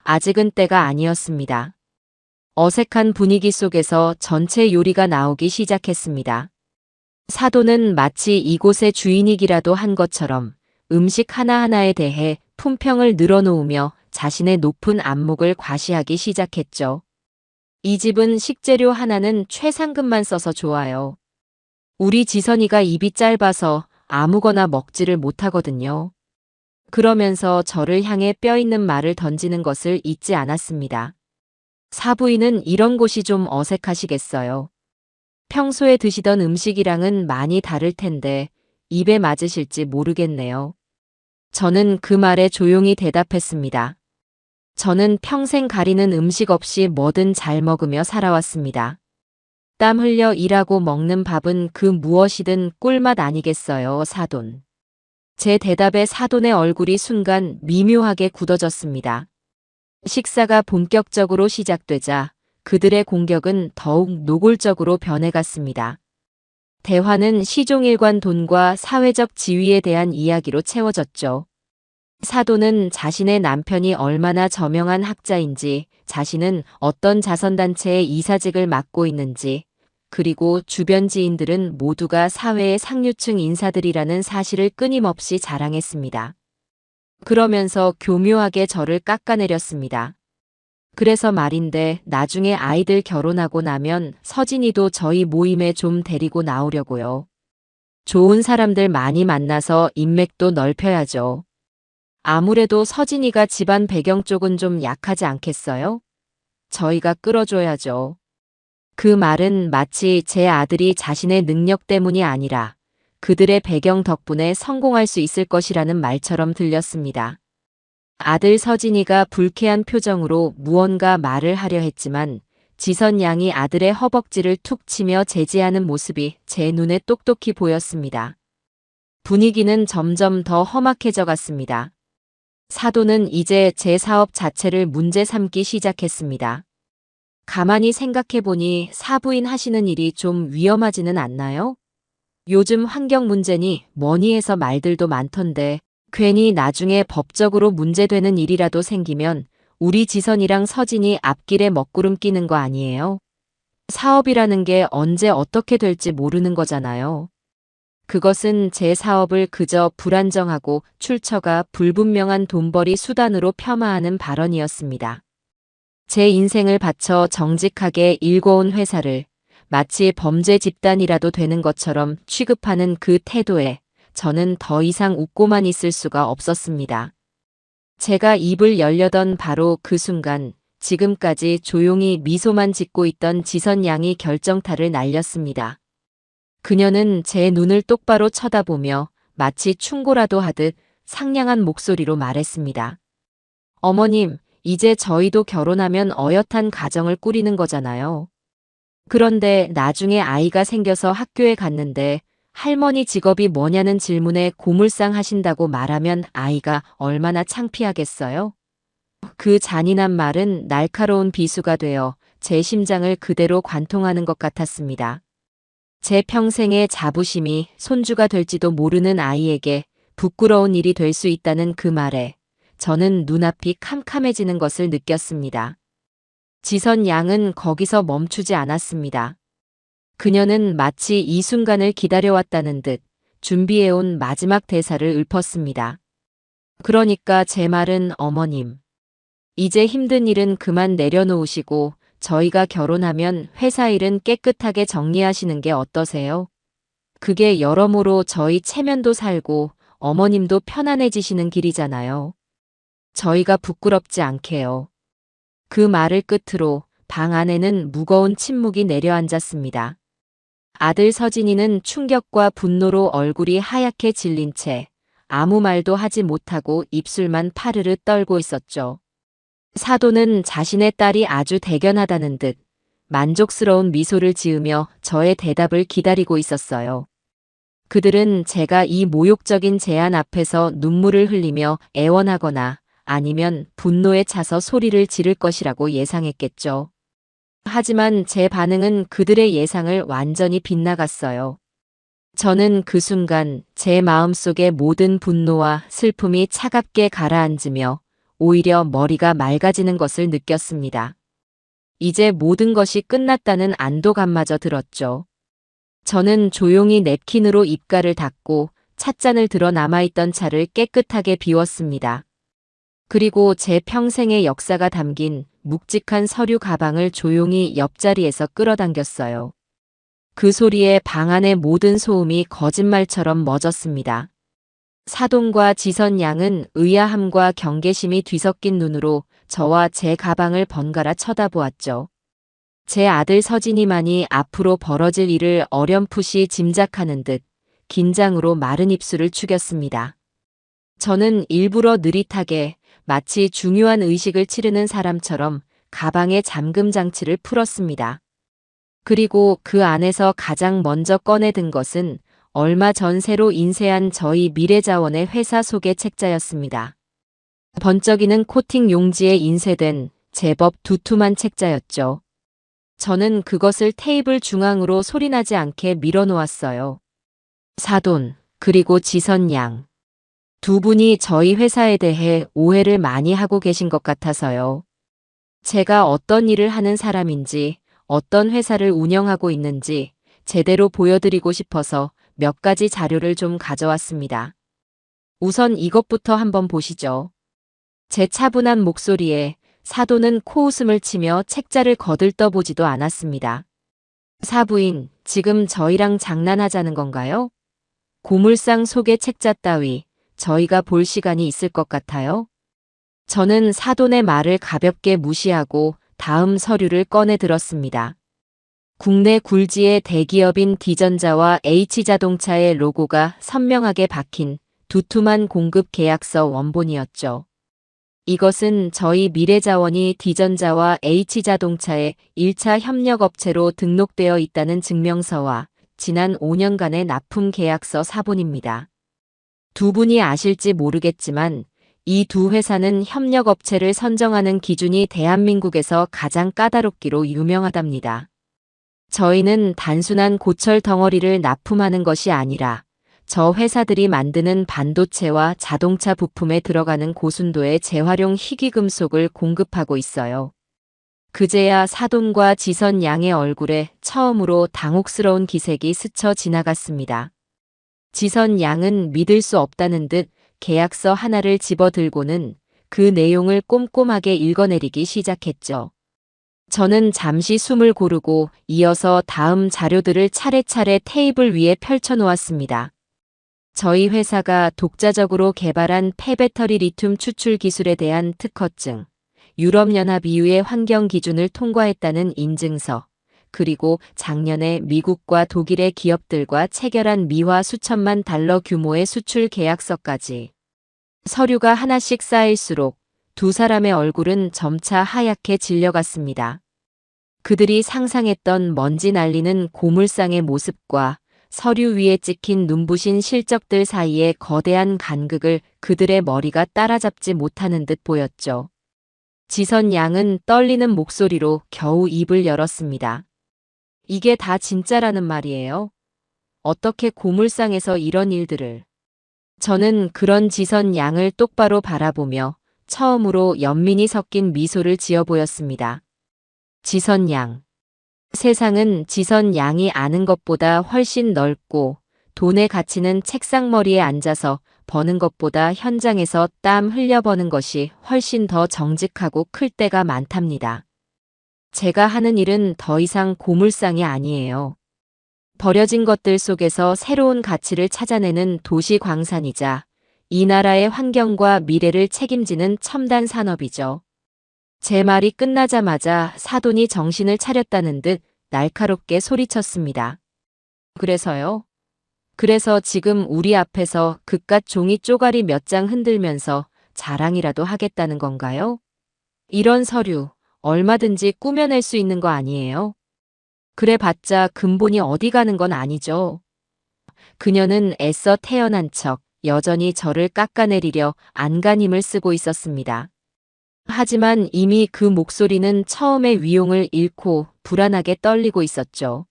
아직은 때가 아니었습니다. 어색한 분위기 속에서 전체 요리가 나오기 시작했습니다. 사돈은 마치 이곳의 주인이기라도 한 것처럼 음식 하나하나에 대해 품평을 늘어놓으며 자신의 높은 안목을 과시하기 시작했죠. 이 집은 식재료 하나는 최상급만 써서 좋아요. 우리 지선이가 입이 짧아서 아무거나 먹지를 못하거든요. 그러면서 저를 향해 뼈있는 말을 던지는 것을 잊지 않았습니다. 사부인은 이런 곳이 좀 어색하시겠어요. 평소에 드시던 음식이랑은 많이 다를 텐데 입에 맞으실지 모르겠네요. 저는 그 말에 조용히 대답했습니다. 저는 평생 가리는 음식 없이 뭐든 잘 먹으며 살아왔습니다. 땀 흘려 일하고 먹는 밥은 그 무엇이든 꿀맛 아니겠어요, 사돈. 제 대답에 사돈의 얼굴이 순간 미묘하게 굳어졌습니다. 식사가 본격적으로 시작되자 그들의 공격은 더욱 노골적으로 변해갔습니다. 대화는 시종일관 돈과 사회적 지위에 대한 이야기로 채워졌죠. 사돈은 자신의 남편이 얼마나 저명한 학자인지, 자신은 어떤 자선단체의 이사직을 맡고 있는지, 그리고 주변 지인들은 모두가 사회의 상류층 인사들이라는 사실을 끊임없이 자랑했습니다. 그러면서 교묘하게 저를 깎아내렸습니다. 그래서 말인데 나중에 아이들 결혼하고 나면 서진이도 저희 모임에 좀 데리고 나오려고요. 좋은 사람들 많이 만나서 인맥도 넓혀야죠. 아무래도 서진이가 집안 배경 쪽은 좀 약하지 않겠어요? 저희가 끌어줘야죠. 그 말은 마치 제 아들이 자신의 능력 때문이 아니라 그들의 배경 덕분에 성공할 수 있을 것이라는 말처럼 들렸습니다. 아들 서진이가 불쾌한 표정으로 무언가 말을 하려 했지만 지선 양이 아들의 허벅지를 툭 치며 제지하는 모습이 제 눈에 똑똑히 보였습니다. 분위기는 점점 더 험악해져 갔습니다. 사돈은 이제 제 사업 자체를 문제 삼기 시작했습니다. 가만히 생각해보니 사부인 하시는 일이 좀 위험하지는 않나요? 요즘 환경 문제니 뭐니 해서 말들도 많던데 괜히 나중에 법적으로 문제되는 일이라도 생기면 우리 지선이랑 서진이 앞길에 먹구름 끼는 거 아니에요? 사업이라는 게 언제 어떻게 될지 모르는 거잖아요. 그것은 제 사업을 그저 불안정하고 출처가 불분명한 돈벌이 수단으로 폄하하는 발언이었습니다. 제 인생을 바쳐 정직하게 일궈온 회사를 마치 범죄 집단이라도 되는 것처럼 취급하는 그 태도에 저는 더 이상 웃고만 있을 수가 없었습니다. 제가 입을 열려던 바로 그 순간 지금까지 조용히 미소만 짓고 있던 지선 양이 결정타를 날렸습니다. 그녀는 제 눈을 똑바로 쳐다보며 마치 충고라도 하듯 상냥한 목소리로 말했습니다. 어머님, 이제 저희도 결혼하면 어엿한 가정을 꾸리는 거잖아요. 그런데 나중에 아이가 생겨서 학교에 갔는데 할머니 직업이 뭐냐는 질문에 고물상 하신다고 말하면 아이가 얼마나 창피하겠어요? 그 잔인한 말은 날카로운 비수가 되어 제 심장을 그대로 관통하는 것 같았습니다. 제 평생의 자부심이 손주가 될지도 모르는 아이에게 부끄러운 일이 될 수 있다는 그 말에 저는 눈앞이 캄캄해지는 것을 느꼈습니다. 지선 양은 거기서 멈추지 않았습니다. 그녀는 마치 이 순간을 기다려왔다는 듯 준비해온 마지막 대사를 읊었습니다. 그러니까 제 말은 어머님, 이제 힘든 일은 그만 내려놓으시고 저희가 결혼하면 회사 일은 깨끗하게 정리하시는 게 어떠세요? 그게 여러모로 저희 체면도 살고 어머님도 편안해지시는 길이잖아요. 저희가 부끄럽지 않게요. 그 말을 끝으로 방 안에는 무거운 침묵이 내려앉았습니다. 아들 서진이는 충격과 분노로 얼굴이 하얗게 질린 채 아무 말도 하지 못하고 입술만 파르르 떨고 있었죠. 사돈은 자신의 딸이 아주 대견하다는 듯 만족스러운 미소를 지으며 저의 대답을 기다리고 있었어요. 그들은 제가 이 모욕적인 제안 앞에서 눈물을 흘리며 애원하거나 아니면 분노에 차서 소리를 지를 것이라고 예상했겠죠. 하지만 제 반응은 그들의 예상을 완전히 빗나갔어요. 저는 그 순간 제 마음속의 모든 분노와 슬픔이 차갑게 가라앉으며 오히려 머리가 맑아지는 것을 느꼈습니다. 이제 모든 것이 끝났다는 안도감마저 들었죠. 저는 조용히 냅킨으로 입가를 닦고 찻잔을 들어 남아있던 차를 깨끗하게 비웠습니다. 그리고 제 평생의 역사가 담긴 묵직한 서류 가방을 조용히 옆자리에서 끌어당겼어요. 그 소리에 방 안의 모든 소음이 거짓말처럼 멎었습니다. 사돈과 지선 양은 의아함과 경계심이 뒤섞인 눈으로 저와 제 가방을 번갈아 쳐다보았죠. 제 아들 서진이만이 앞으로 벌어질 일을 어렴풋이 짐작하는 듯 긴장으로 마른 입술을 축였습니다. 저는 일부러 느릿하게 마치 중요한 의식을 치르는 사람처럼 가방의 잠금 장치를 풀었습니다. 그리고 그 안에서 가장 먼저 꺼내든 것은 얼마 전 새로 인쇄한 저희 미래자원의 회사 소개 책자였습니다. 번쩍이는 코팅 용지에 인쇄된 제법 두툼한 책자였죠. 저는 그것을 테이블 중앙으로 소리나지 않게 밀어놓았어요. 사돈, 그리고 지선 양. 두 분이 저희 회사에 대해 오해를 많이 하고 계신 것 같아서요. 제가 어떤 일을 하는 사람인지, 어떤 회사를 운영하고 있는지 제대로 보여드리고 싶어서 몇 가지 자료를 좀 가져왔습니다. 우선 이것부터 한번 보시죠. 제 차분한 목소리에 사돈은 코웃음을 치며 책자를 거들떠보지도 않았습니다. 사부인, 지금 저희랑 장난하자는 건가요? 고물상 속의 책자 따위 저희가 볼 시간이 있을 것 같아요? 저는 사돈의 말을 가볍게 무시하고 다음 서류를 꺼내 들었습니다. 국내 굴지의 대기업인 D전자와 H자동차의 로고가 선명하게 박힌 두툼한 공급 계약서 원본이었죠. 이것은 저희 미래자원이 D전자와 H자동차의 1차 협력업체로 등록되어 있다는 증명서와 지난 5년간의 납품 계약서 사본입니다. 두 분이 아실지 모르겠지만 이 두 회사는 협력업체를 선정하는 기준이 대한민국에서 가장 까다롭기로 유명하답니다. 저희는 단순한 고철 덩어리를 납품하는 것이 아니라 저 회사들이 만드는 반도체와 자동차 부품에 들어가는 고순도의 재활용 희귀금속을 공급하고 있어요. 그제야 사돈과 지선 양의 얼굴에 처음으로 당혹스러운 기색이 스쳐 지나갔습니다. 지선 양은 믿을 수 없다는 듯 계약서 하나를 집어들고는 그 내용을 꼼꼼하게 읽어내리기 시작했죠. 저는 잠시 숨을 고르고 이어서 다음 자료들을 차례차례 테이블 위에 펼쳐놓았습니다. 저희 회사가 독자적으로 개발한 폐배터리 리튬 추출 기술에 대한 특허증, 유럽연합 EU의 환경 기준을 통과했다는 인증서, 그리고 작년에 미국과 독일의 기업들과 체결한 미화 수천만 달러 규모의 수출 계약서까지. 서류가 하나씩 쌓일수록 두 사람의 얼굴은 점차 하얗게 질려갔습니다. 그들이 상상했던 먼지 날리는 고물상의 모습과 서류 위에 찍힌 눈부신 실적들 사이의 거대한 간극을 그들의 머리가 따라잡지 못하는 듯 보였죠. 지선 양은 떨리는 목소리로 겨우 입을 열었습니다. 이게 다 진짜라는 말이에요? 어떻게 고물상에서 이런 일들을... 저는 그런 지선 양을 똑바로 바라보며 처음으로 연민이 섞인 미소를 지어 보였습니다. 지선 양. 세상은 지선 양이 아는 것보다 훨씬 넓고 돈의 가치는 책상머리에 앉아서 버는 것보다 현장에서 땀 흘려버는 것이 훨씬 더 정직하고 클 때가 많답니다. 제가 하는 일은 더 이상 고물상이 아니에요. 버려진 것들 속에서 새로운 가치를 찾아내는 도시 광산이자 이 나라의 환경과 미래를 책임지는 첨단 산업이죠. 제 말이 끝나자마자 사돈이 정신을 차렸다는 듯 날카롭게 소리쳤습니다. 그래서요? 그래서 지금 우리 앞에서 그깟 종이 쪼가리 몇 장 흔들면서 자랑이라도 하겠다는 건가요? 이런 서류 얼마든지 꾸며낼 수 있는 거 아니에요? 그래봤자 근본이 어디 가는 건 아니죠. 그녀는 애써 태어난 척 여전히 저를 깎아내리려 안간힘을 쓰고 있었습니다. 하지만 이미 그 목소리는 처음의 위용을 잃고 불안하게 떨리고 있었죠.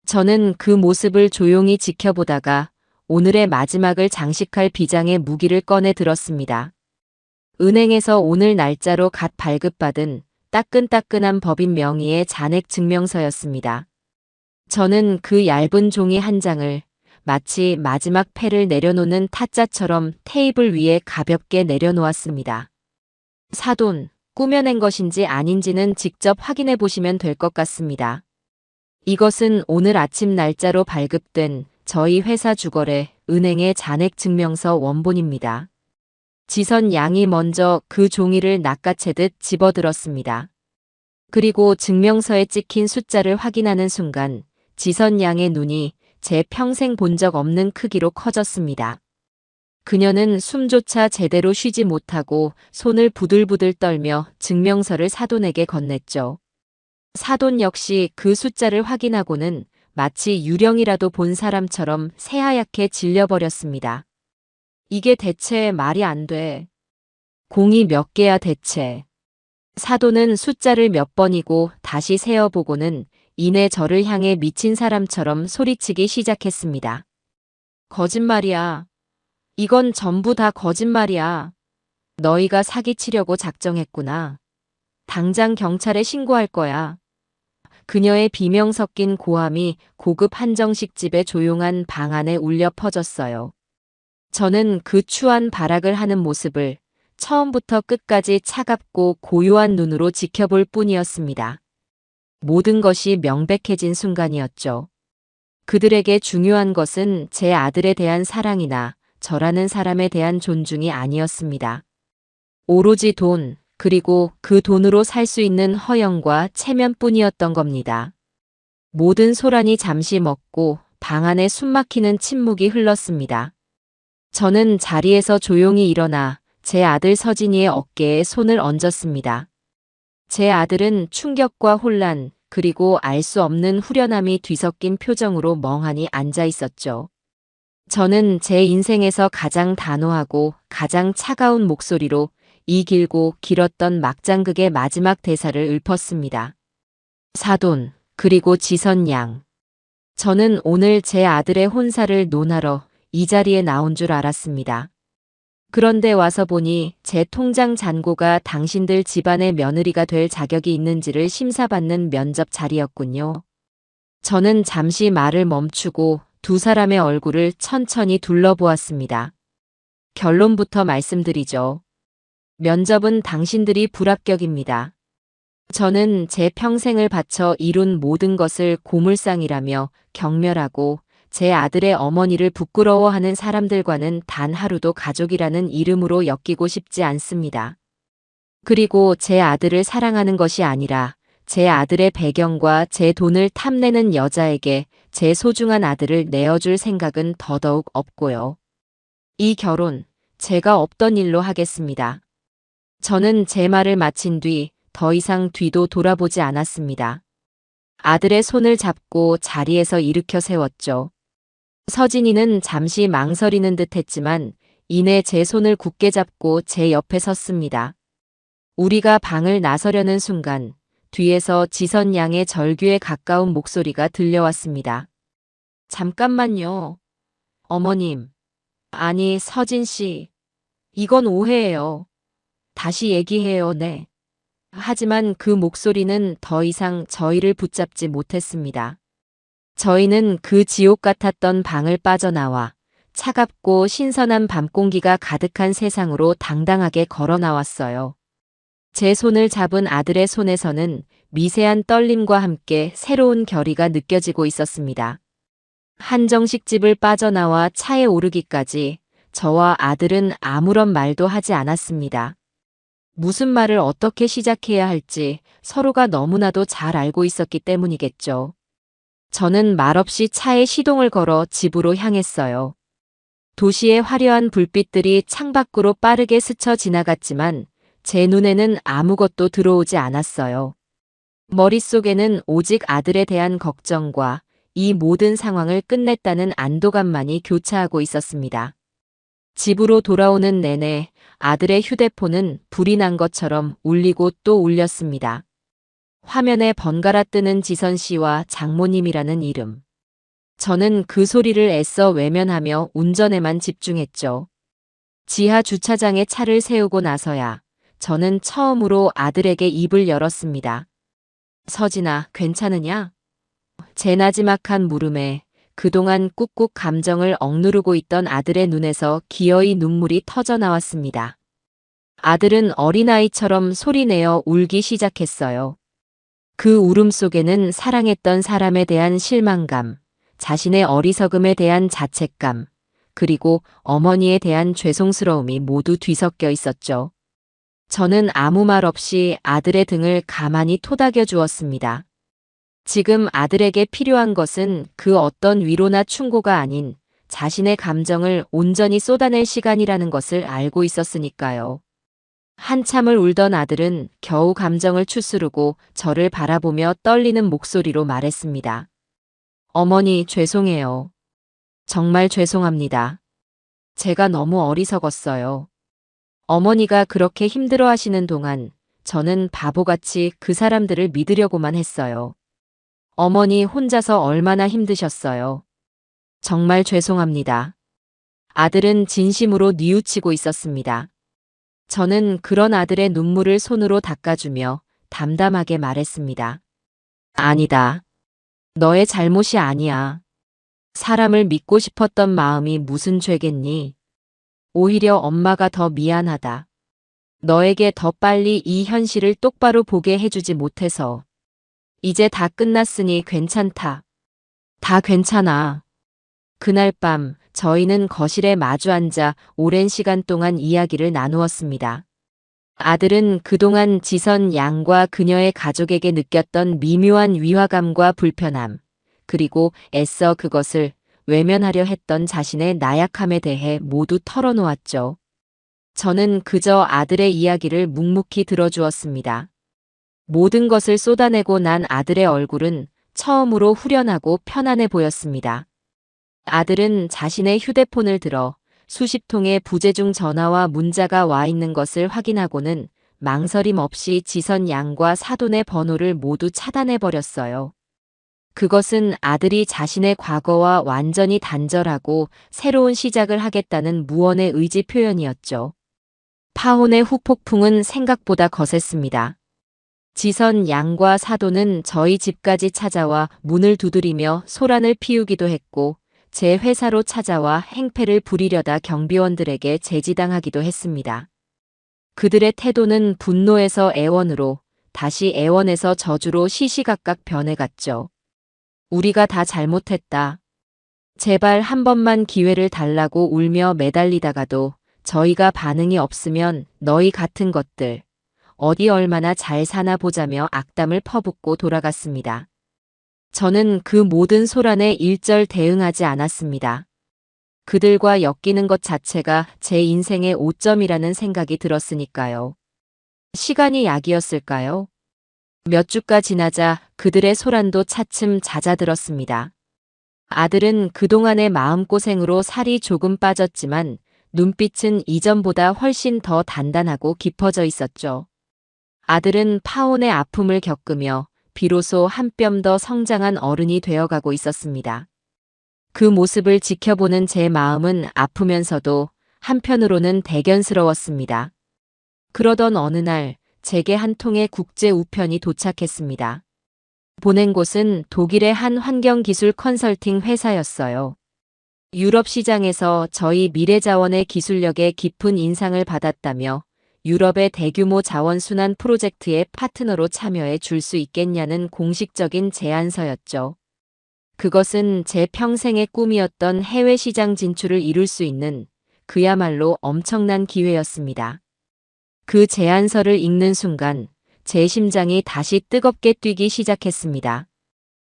저는 그 모습을 조용히 지켜보다가 오늘의 마지막을 장식할 비장의 무기를 꺼내 들었습니다. 은행에서 오늘 날짜로 갓 발급받은 따끈따끈한 법인 명의의 잔액 증명서였습니다. 저는 그 얇은 종이 한 장을 마치 마지막 패를 내려놓는 타짜처럼 테이블 위에 가볍게 내려놓았습니다. 사돈, 꾸며낸 것인지 아닌지는 직접 확인해 보시면 될 것 같습니다. 이것은 오늘 아침 날짜로 발급된 저희 회사 주거래 은행의 잔액 증명서 원본입니다. 지선 양이 먼저 그 종이를 낚아채듯 집어들었습니다. 그리고 증명서에 찍힌 숫자를 확인하는 순간 지선 양의 눈이 제 평생 본 적 없는 크기로 커졌습니다. 그녀는 숨조차 제대로 쉬지 못하고 손을 부들부들 떨며 증명서를 사돈에게 건넸죠. 사돈 역시 그 숫자를 확인하고는 마치 유령이라도 본 사람처럼 새하얗게 질려버렸습니다. 이게 대체 말이 안 돼. 공이 몇 개야 대체. 사돈은 숫자를 몇 번이고 다시 세어보고는 이내 저를 향해 미친 사람처럼 소리치기 시작했습니다. 거짓말이야. 이건 전부 다 거짓말이야. 너희가 사기치려고 작정했구나. 당장 경찰에 신고할 거야. 그녀의 비명 섞인 고함이 고급 한정식집의 조용한 방 안에 울려 퍼졌어요. 저는 그 추한 발악을 하는 모습을 처음부터 끝까지 차갑고 고요한 눈으로 지켜볼 뿐이었습니다. 모든 것이 명백해진 순간이었죠. 그들에게 중요한 것은 제 아들에 대한 사랑이나 저라는 사람에 대한 존중이 아니었습니다. 오로지 돈, 그리고 그 돈으로 살 수 있는 허영과 체면뿐이었던 겁니다. 모든 소란이 잠시 멎고 방 안에 숨막히는 침묵이 흘렀습니다. 저는 자리에서 조용히 일어나 제 아들 서진이의 어깨에 손을 얹었습니다. 제 아들은 충격과 혼란, 그리고 알 수 없는 후련함이 뒤섞인 표정으로 멍하니 앉아 있었죠. 저는 제 인생에서 가장 단호하고 가장 차가운 목소리로 이 길고 길었던 막장극의 마지막 대사를 읊었습니다. 사돈, 그리고 지선 양. 저는 오늘 제 아들의 혼사를 논하러 이 자리에 나온 줄 알았습니다. 그런데 와서 보니 제 통장 잔고가 당신들 집안의 며느리가 될 자격이 있는지를 심사받는 면접 자리였군요. 저는 잠시 말을 멈추고 두 사람의 얼굴을 천천히 둘러보았습니다. 결론부터 말씀드리죠. 면접은 당신들이 불합격입니다. 저는 제 평생을 바쳐 이룬 모든 것을 고물상이라며 경멸하고 제 아들의 어머니를 부끄러워하는 사람들과는 단 하루도 가족이라는 이름으로 엮이고 싶지 않습니다. 그리고 제 아들을 사랑하는 것이 아니라 제 아들의 배경과 제 돈을 탐내는 여자에게 제 소중한 아들을 내어줄 생각은 더더욱 없고요. 이 결혼, 제가 없던 일로 하겠습니다. 저는 제 말을 마친 뒤 더 이상 뒤도 돌아보지 않았습니다. 아들의 손을 잡고 자리에서 일으켜 세웠죠. 서진이는 잠시 망설이는 듯 했지만 이내 제 손을 굳게 잡고 제 옆에 섰습니다. 우리가 방을 나서려는 순간 뒤에서 지선 양의 절규에 가까운 목소리가 들려왔습니다. 잠깐만요. 어머님. 아니, 서진 씨. 이건 오해예요. 다시 얘기해요, 네. 하지만 그 목소리는 더 이상 저희를 붙잡지 못했습니다. 저희는 그 지옥 같았던 방을 빠져나와 차갑고 신선한 밤 공기가 가득한 세상으로 당당하게 걸어 나왔어요. 제 손을 잡은 아들의 손에서는 미세한 떨림과 함께 새로운 결의가 느껴지고 있었습니다. 한정식 집을 빠져나와 차에 오르기까지 저와 아들은 아무런 말도 하지 않았습니다. 무슨 말을 어떻게 시작해야 할지 서로가 너무나도 잘 알고 있었기 때문이겠죠. 저는 말없이 차에 시동을 걸어 집으로 향했어요. 도시의 화려한 불빛들이 창밖으로 빠르게 스쳐 지나갔지만 제 눈에는 아무것도 들어오지 않았어요. 머릿속에는 오직 아들에 대한 걱정과 이 모든 상황을 끝냈다는 안도감만이 교차하고 있었습니다. 집으로 돌아오는 내내 아들의 휴대폰은 불이 난 것처럼 울리고 또 울렸습니다. 화면에 번갈아 뜨는 지선 씨와 장모님이라는 이름. 저는 그 소리를 애써 외면하며 운전에만 집중했죠. 지하 주차장에 차를 세우고 나서야 저는 처음으로 아들에게 입을 열었습니다. 서진아, 괜찮으냐? 제 나지막한 물음에 그동안 꾹꾹 감정을 억누르고 있던 아들의 눈에서 기어이 눈물이 터져 나왔습니다. 아들은 어린아이처럼 소리내어 울기 시작했어요. 그 울음속에는 사랑했던 사람에 대한 실망감, 자신의 어리석음에 대한 자책감, 그리고 어머니에 대한 죄송스러움이 모두 뒤섞여 있었죠. 저는 아무 말 없이 아들의 등을 가만히 토닥여 주었습니다. 지금 아들에게 필요한 것은 그 어떤 위로나 충고가 아닌 자신의 감정을 온전히 쏟아낼 시간이라는 것을 알고 있었으니까요. 한참을 울던 아들은 겨우 감정을 추스르고 저를 바라보며 떨리는 목소리로 말했습니다. 어머니, 죄송해요. 정말 죄송합니다. 제가 너무 어리석었어요. 어머니가 그렇게 힘들어하시는 동안 저는 바보같이 그 사람들을 믿으려고만 했어요. 어머니 혼자서 얼마나 힘드셨어요. 정말 죄송합니다. 아들은 진심으로 뉘우치고 있었습니다. 저는 그런 아들의 눈물을 손으로 닦아주며 담담하게 말했습니다. 아니다. 너의 잘못이 아니야. 사람을 믿고 싶었던 마음이 무슨 죄겠니? 오히려 엄마가 더 미안하다. 너에게 더 빨리 이 현실을 똑바로 보게 해주지 못해서. 이제 다 끝났으니 괜찮다. 다 괜찮아. 그날 밤 저희는 거실에 마주 앉아 오랜 시간 동안 이야기를 나누었습니다. 아들은 그동안 지선 양과 그녀의 가족에게 느꼈던 미묘한 위화감과 불편함, 그리고 애써 그것을 외면하려 했던 자신의 나약함에 대해 모두 털어놓았죠. 저는 그저 아들의 이야기를 묵묵히 들어주었습니다. 모든 것을 쏟아내고 난 아들의 얼굴은 처음으로 후련하고 편안해 보였습니다. 아들은 자신의 휴대폰을 들어 수십 통의 부재중 전화와 문자가 와 있는 것을 확인하고는 망설임 없이 지선 양과 사돈의 번호를 모두 차단해 버렸어요. 그것은 아들이 자신의 과거와 완전히 단절하고 새로운 시작을 하겠다는 무언의 의지 표현이었죠. 파혼의 후폭풍은 생각보다 거셌습니다. 지선 양과 사돈은 저희 집까지 찾아와 문을 두드리며 소란을 피우기도 했고, 제 회사로 찾아와 행패를 부리려다 경비원들에게 제지당하기도 했습니다. 그들의 태도는 분노에서 애원으로, 다시 애원에서 저주로 시시각각 변해갔죠. 우리가 다 잘못했다. 제발 한 번만 기회를 달라고 울며 매달리다가도 저희가 반응이 없으면 너희 같은 것들, 어디 얼마나 잘 사나 보자며 악담을 퍼붓고 돌아갔습니다. 저는 그 모든 소란에 일절 대응하지 않았습니다. 그들과 엮이는 것 자체가 제 인생의 오점이라는 생각이 들었으니까요. 시간이 약이었을까요? 몇 주가 지나자 그들의 소란도 차츰 잦아들었습니다. 아들은 그동안의 마음고생으로 살이 조금 빠졌지만 눈빛은 이전보다 훨씬 더 단단하고 깊어져 있었죠. 아들은 파혼의 아픔을 겪으며 비로소 한 뼘 더 성장한 어른이 되어가고 있었습니다. 그 모습을 지켜보는 제 마음은 아프면서도 한편으로는 대견스러웠습니다. 그러던 어느 날 제게 한 통의 국제 우편이 도착했습니다. 보낸 곳은 독일의 한 환경기술 컨설팅 회사였어요. 유럽 시장에서 저희 미래자원의 기술력에 깊은 인상을 받았다며 유럽의 대규모 자원순환 프로젝트의 파트너로 참여해 줄 수 있겠냐는 공식적인 제안서였죠. 그것은 제 평생의 꿈이었던 해외 시장 진출을 이룰 수 있는 그야말로 엄청난 기회였습니다. 그 제안서를 읽는 순간 제 심장이 다시 뜨겁게 뛰기 시작했습니다.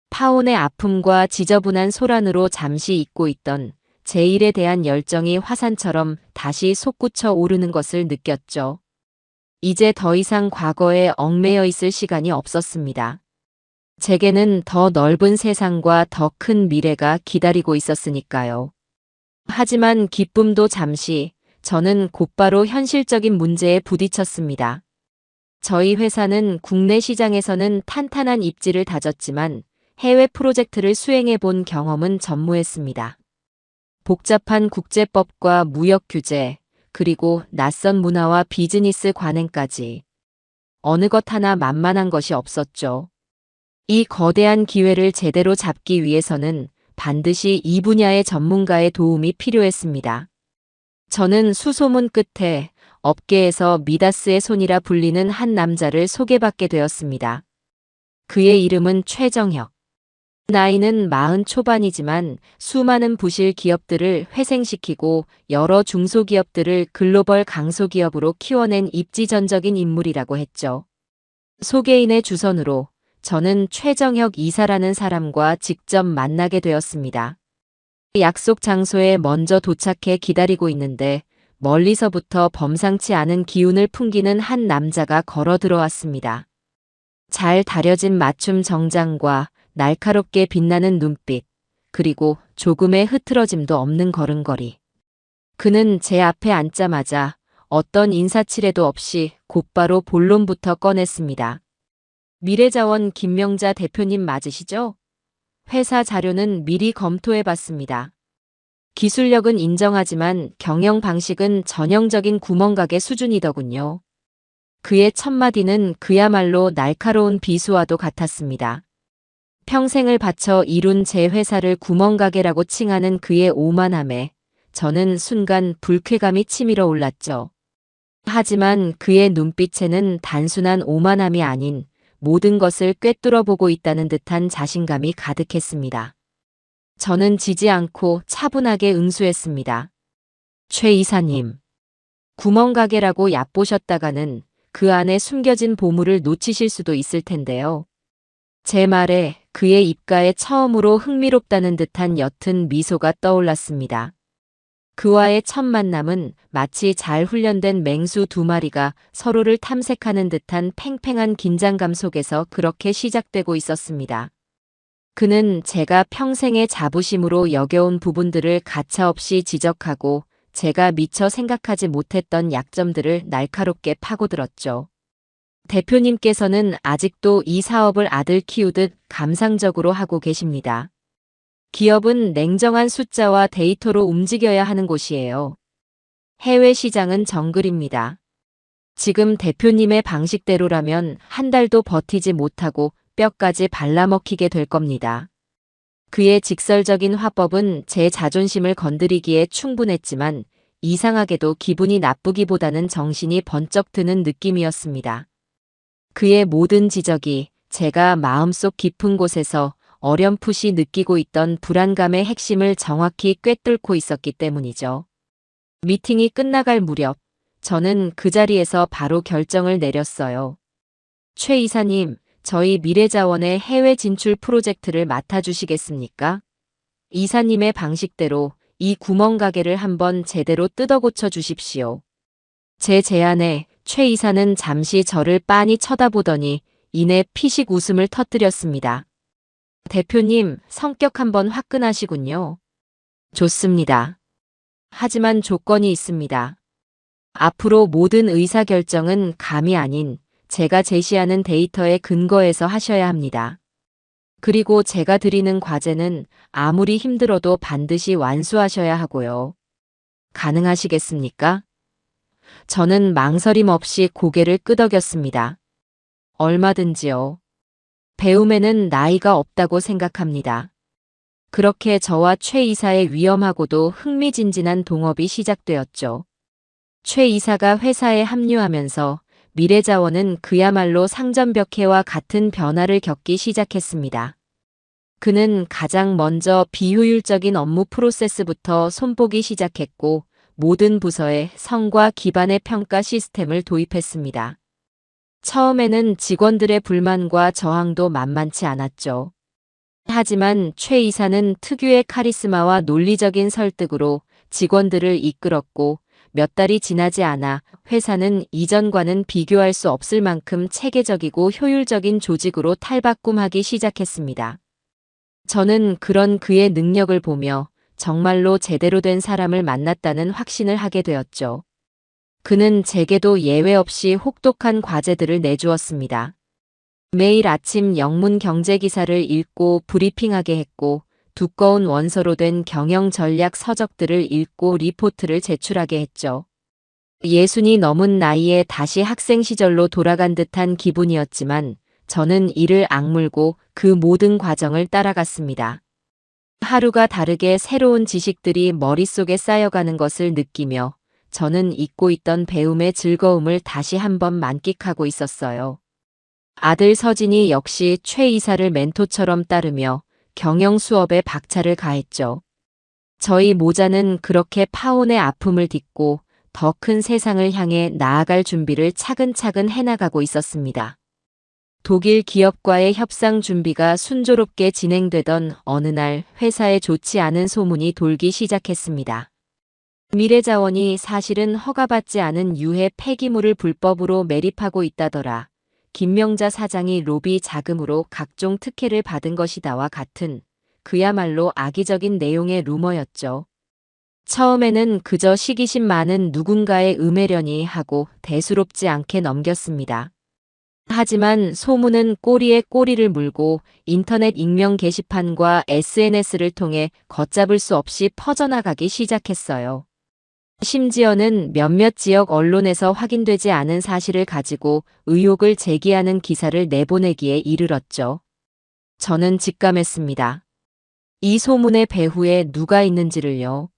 파혼의 아픔과 지저분한 소란으로 잠시 잊고 있던 제 일에 대한 열정이 화산처럼 다시 솟구쳐 오르는 것을 느꼈죠. 이제 더 이상 과거에 얽매여 있을 시간이 없었습니다. 제게는 더 넓은 세상과 더 큰 미래가 기다리고 있었으니까요. 하지만 기쁨도 잠시, 저는 곧바로 현실적인 문제에 부딪혔습니다. 저희 회사는 국내 시장에서는 탄탄한 입지를 다졌지만 해외 프로젝트를 수행해 본 경험은 전무했습니다. 복잡한 국제법과 무역 규제, 그리고 낯선 문화와 비즈니스 관행까지 어느 것 하나 만만한 것이 없었죠. 이 거대한 기회를 제대로 잡기 위해서는 반드시 이 분야의 전문가의 도움이 필요했습니다. 저는 수소문 끝에 업계에서 미다스의 손이라 불리는 한 남자를 소개받게 되었습니다. 그의 이름은 최정혁. 나이는 40 초반이지만 수많은 부실 기업들을 회생시키고 여러 중소기업들을 글로벌 강소기업으로 키워낸 입지전적인 인물이라고 했죠. 소개인의 주선으로 저는 최정혁 이사라는 사람과 직접 만나게 되었습니다. 약속 장소에 먼저 도착해 기다리고 있는데 멀리서부터 범상치 않은 기운을 풍기는 한 남자가 걸어 들어왔습니다. 잘 다려진 맞춤 정장과 날카롭게 빛나는 눈빛, 그리고 조금의 흐트러짐도 없는 걸음걸이. 그는 제 앞에 앉자마자 어떤 인사치레도 없이 곧바로 본론부터 꺼냈습니다. 미래자원 김명자 대표님 맞으시죠? 회사 자료는 미리 검토해봤습니다. 기술력은 인정하지만 경영 방식은 전형적인 구멍가게 수준이더군요. 그의 첫마디는 그야말로 날카로운 비수와도 같았습니다. 평생을 바쳐 이룬 제 회사를 구멍가게라고 칭하는 그의 오만함에 저는 순간 불쾌감이 치밀어 올랐죠. 하지만 그의 눈빛에는 단순한 오만함이 아닌 모든 것을 꿰뚫어 보고 있다는 듯한 자신감이 가득했습니다. 저는 지지 않고 차분하게 응수했습니다. 최 이사님, 구멍가게라고 얕보셨다가는 그 안에 숨겨진 보물을 놓치실 수도 있을 텐데요. 제 말에 그의 입가에 처음으로 흥미롭다는 듯한 옅은 미소가 떠올랐습니다. 그와의 첫 만남은 마치 잘 훈련된 맹수 두 마리가 서로를 탐색하는 듯한 팽팽한 긴장감 속에서 그렇게 시작되고 있었습니다. 그는 제가 평생의 자부심으로 여겨온 부분들을 가차없이 지적하고 제가 미처 생각하지 못했던 약점들을 날카롭게 파고들었죠. 대표님께서는 아직도 이 사업을 아들 키우듯 감상적으로 하고 계십니다. 기업은 냉정한 숫자와 데이터로 움직여야 하는 곳이에요. 해외 시장은 정글입니다. 지금 대표님의 방식대로라면 한 달도 버티지 못하고 뼈까지 발라먹히게 될 겁니다. 그의 직설적인 화법은 제 자존심을 건드리기에 충분했지만 이상하게도 기분이 나쁘기보다는 정신이 번쩍 드는 느낌이었습니다. 그의 모든 지적이 제가 마음속 깊은 곳에서 어렴풋이 느끼고 있던 불안감의 핵심을 정확히 꿰뚫고 있었기 때문이죠. 미팅이 끝나갈 무렵 저는 그 자리에서 바로 결정을 내렸어요. 최 이사님, 저희 미래자원의 해외 진출 프로젝트를 맡아주시겠습니까? 이사님의 방식대로 이 구멍가게를 한번 제대로 뜯어고쳐 주십시오. 제 제안에 최 이사는 잠시 저를 빤히 쳐다보더니 이내 피식 웃음을 터뜨렸습니다. 대표님, 성격 한번 화끈하시군요. 좋습니다. 하지만 조건이 있습니다. 앞으로 모든 의사결정은 감이 아닌 제가 제시하는 데이터에 근거해서 하셔야 합니다. 그리고 제가 드리는 과제는 아무리 힘들어도 반드시 완수하셔야 하고요. 가능하시겠습니까? 저는 망설임 없이 고개를 끄덕였습니다. 얼마든지요. 배움에는 나이가 없다고 생각합니다. 그렇게 저와 최 이사의 위험하고도 흥미진진한 동업이 시작되었죠. 최 이사가 회사에 합류하면서 미래자원은 그야말로 상전벽해와 같은 변화를 겪기 시작했습니다. 그는 가장 먼저 비효율적인 업무 프로세스부터 손보기 시작했고 모든 부서에 성과 기반의 평가 시스템을 도입했습니다. 처음에는 직원들의 불만과 저항도 만만치 않았죠. 하지만 최 이사는 특유의 카리스마와 논리적인 설득으로 직원들을 이끌었고 몇 달이 지나지 않아 회사는 이전과는 비교할 수 없을 만큼 체계적이고 효율적인 조직으로 탈바꿈하기 시작했습니다. 저는 그런 그의 능력을 보며 정말로 제대로 된 사람을 만났다는 확신을 하게 되었죠. 그는 제게도 예외 없이 혹독한 과제들을 내주었습니다. 매일 아침 영문 경제 기사를 읽고 브리핑하게 했고 두꺼운 원서로 된 경영 전략 서적들을 읽고 리포트를 제출하게 했죠. 60이 넘은 나이에 다시 학생 시절로 돌아간 듯한 기분이었지만 저는 이를 악물고 그 모든 과정을 따라갔습니다. 하루가 다르게 새로운 지식들이 머릿속에 쌓여가는 것을 느끼며 저는 잊고 있던 배움의 즐거움을 다시 한번 만끽하고 있었어요. 아들 서진이 역시 최 이사를 멘토처럼 따르며 경영 수업에 박차를 가했죠. 저희 모자는 그렇게 파혼의 아픔을 딛고 더 큰 세상을 향해 나아갈 준비를 차근차근 해나가고 있었습니다. 독일 기업과의 협상 준비가 순조롭게 진행되던 어느 날 회사에 좋지 않은 소문이 돌기 시작했습니다. 미래자원이 사실은 허가받지 않은 유해 폐기물을 불법으로 매립하고 있다더라. 김명자 사장이 로비 자금으로 각종 특혜를 받은 것이다와 같은 그야말로 악의적인 내용의 루머였죠. 처음에는 그저 시기심 많은 누군가의 음해려니 하고 대수롭지 않게 넘겼습니다. 하지만 소문은 꼬리에 꼬리를 물고 인터넷 익명 게시판과 SNS를 통해 걷잡을 수 없이 퍼져나가기 시작했어요. 심지어는 몇몇 지역 언론에서 확인되지 않은 사실을 가지고 의혹을 제기하는 기사를 내보내기에 이르렀죠. 저는 직감했습니다. 이 소문의 배후에 누가 있는지를요.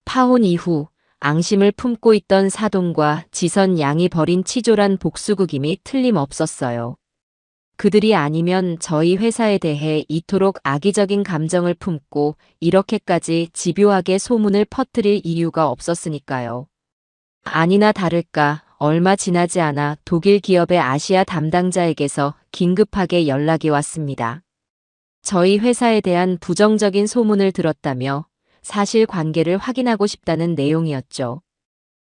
파혼 이후 앙심을 품고 있던 사돈과 지선 양이 벌인 치졸한 복수극임이 틀림없었어요. 그들이 아니면 저희 회사에 대해 이토록 악의적인 감정을 품고 이렇게까지 집요하게 소문을 퍼뜨릴 이유가 없었으니까요. 아니나 다를까 얼마 지나지 않아 독일 기업의 아시아 담당자에게서 긴급하게 연락이 왔습니다. 저희 회사에 대한 부정적인 소문을 들었다며 사실관계를 확인하고 싶다는 내용이었죠.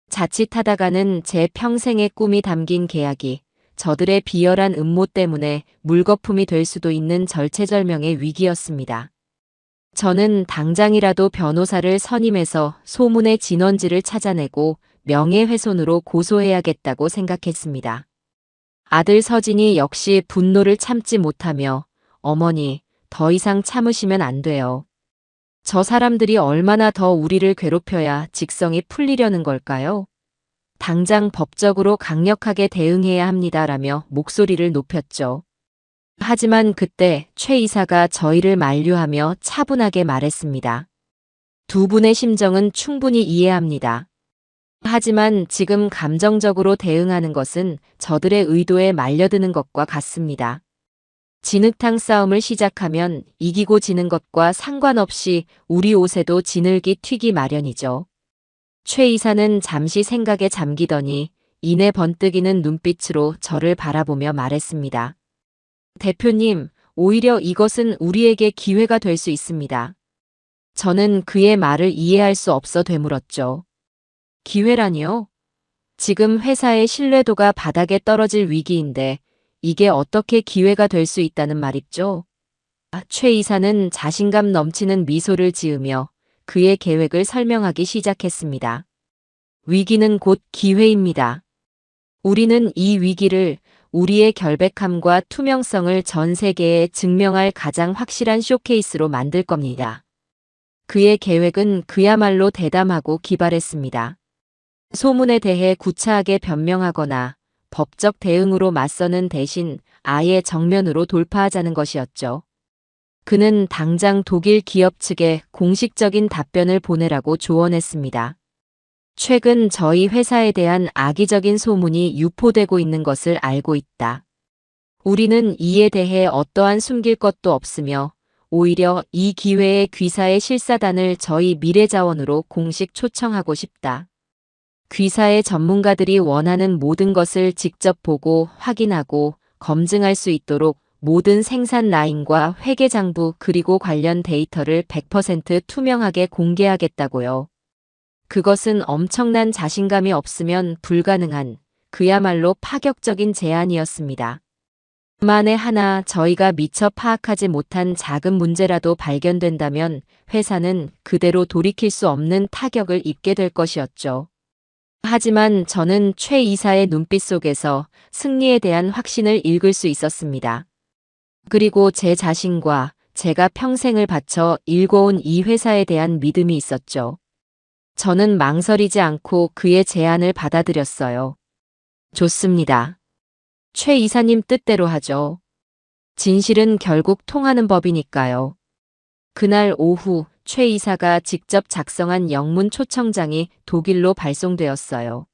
자칫하다가는 제 평생의 꿈이 담긴 계약이 저들의 비열한 음모 때문에 물거품이 될 수도 있는 절체절명의 위기였습니다. 저는 당장이라도 변호사를 선임해서 소문의 진원지를 찾아내고 명예훼손으로 고소해야겠다고 생각했습니다. 아들 서진이 역시 분노를 참지 못하며 어머니, 더 이상 참으시면 안 돼요. 저 사람들이 얼마나 더 우리를 괴롭혀야 직성이 풀리려는 걸까요? 당장 법적으로 강력하게 대응해야 합니다라며 목소리를 높였죠. 하지만 그때 최 이사가 저희를 만류하며 차분하게 말했습니다. 두 분의 심정은 충분히 이해합니다. 하지만 지금 감정적으로 대응하는 것은 저들의 의도에 말려드는 것과 같습니다. 진흙탕 싸움을 시작하면 이기고 지는 것과 상관없이 우리 옷에도 진흙이 튀기 마련이죠. 최 이사는 잠시 생각에 잠기더니 이내 번뜩이는 눈빛으로 저를 바라보며 말했습니다. 대표님, 오히려 이것은 우리에게 기회가 될 수 있습니다. 저는 그의 말을 이해할 수 없어 되물었죠. 기회라니요? 지금 회사의 신뢰도가 바닥에 떨어질 위기인데 이게 어떻게 기회가 될 수 있다는 말입죠? 최 이사는 자신감 넘치는 미소를 지으며 그의 계획을 설명하기 시작했습니다. 위기는 곧 기회입니다. 우리는 이 위기를 우리의 결백함과 투명성을 전 세계에 증명할 가장 확실한 쇼케이스로 만들 겁니다. 그의 계획은 그야말로 대담하고 기발했습니다. 소문에 대해 구차하게 변명하거나 법적 대응으로 맞서는 대신 아예 정면으로 돌파하자는 것이었죠. 그는 당장 독일 기업 측에 공식적인 답변을 보내라고 조언했습니다. 최근 저희 회사에 대한 악의적인 소문이 유포되고 있는 것을 알고 있다. 우리는 이에 대해 어떠한 숨길 것도 없으며 오히려 이 기회에 귀사의 실사단을 저희 미래자원으로 공식 초청하고 싶다. 귀사의 전문가들이 원하는 모든 것을 직접 보고 확인하고 검증할 수 있도록 모든 생산 라인과 회계장부 그리고 관련 데이터를 100% 투명하게 공개하겠다고요. 그것은 엄청난 자신감이 없으면 불가능한 그야말로 파격적인 제안이었습니다. 만에 하나 저희가 미처 파악하지 못한 작은 문제라도 발견된다면 회사는 그대로 돌이킬 수 없는 타격을 입게 될 것이었죠. 하지만 저는 최 이사의 눈빛 속에서 승리에 대한 확신을 읽을 수 있었습니다. 그리고 제 자신과 제가 평생을 바쳐 일궈온 이 회사에 대한 믿음이 있었죠. 저는 망설이지 않고 그의 제안을 받아들였어요. 좋습니다. 최 이사님 뜻대로 하죠. 진실은 결국 통하는 법이니까요. 그날 오후 최 이사가 직접 작성한 영문 초청장이 독일로 발송되었어요.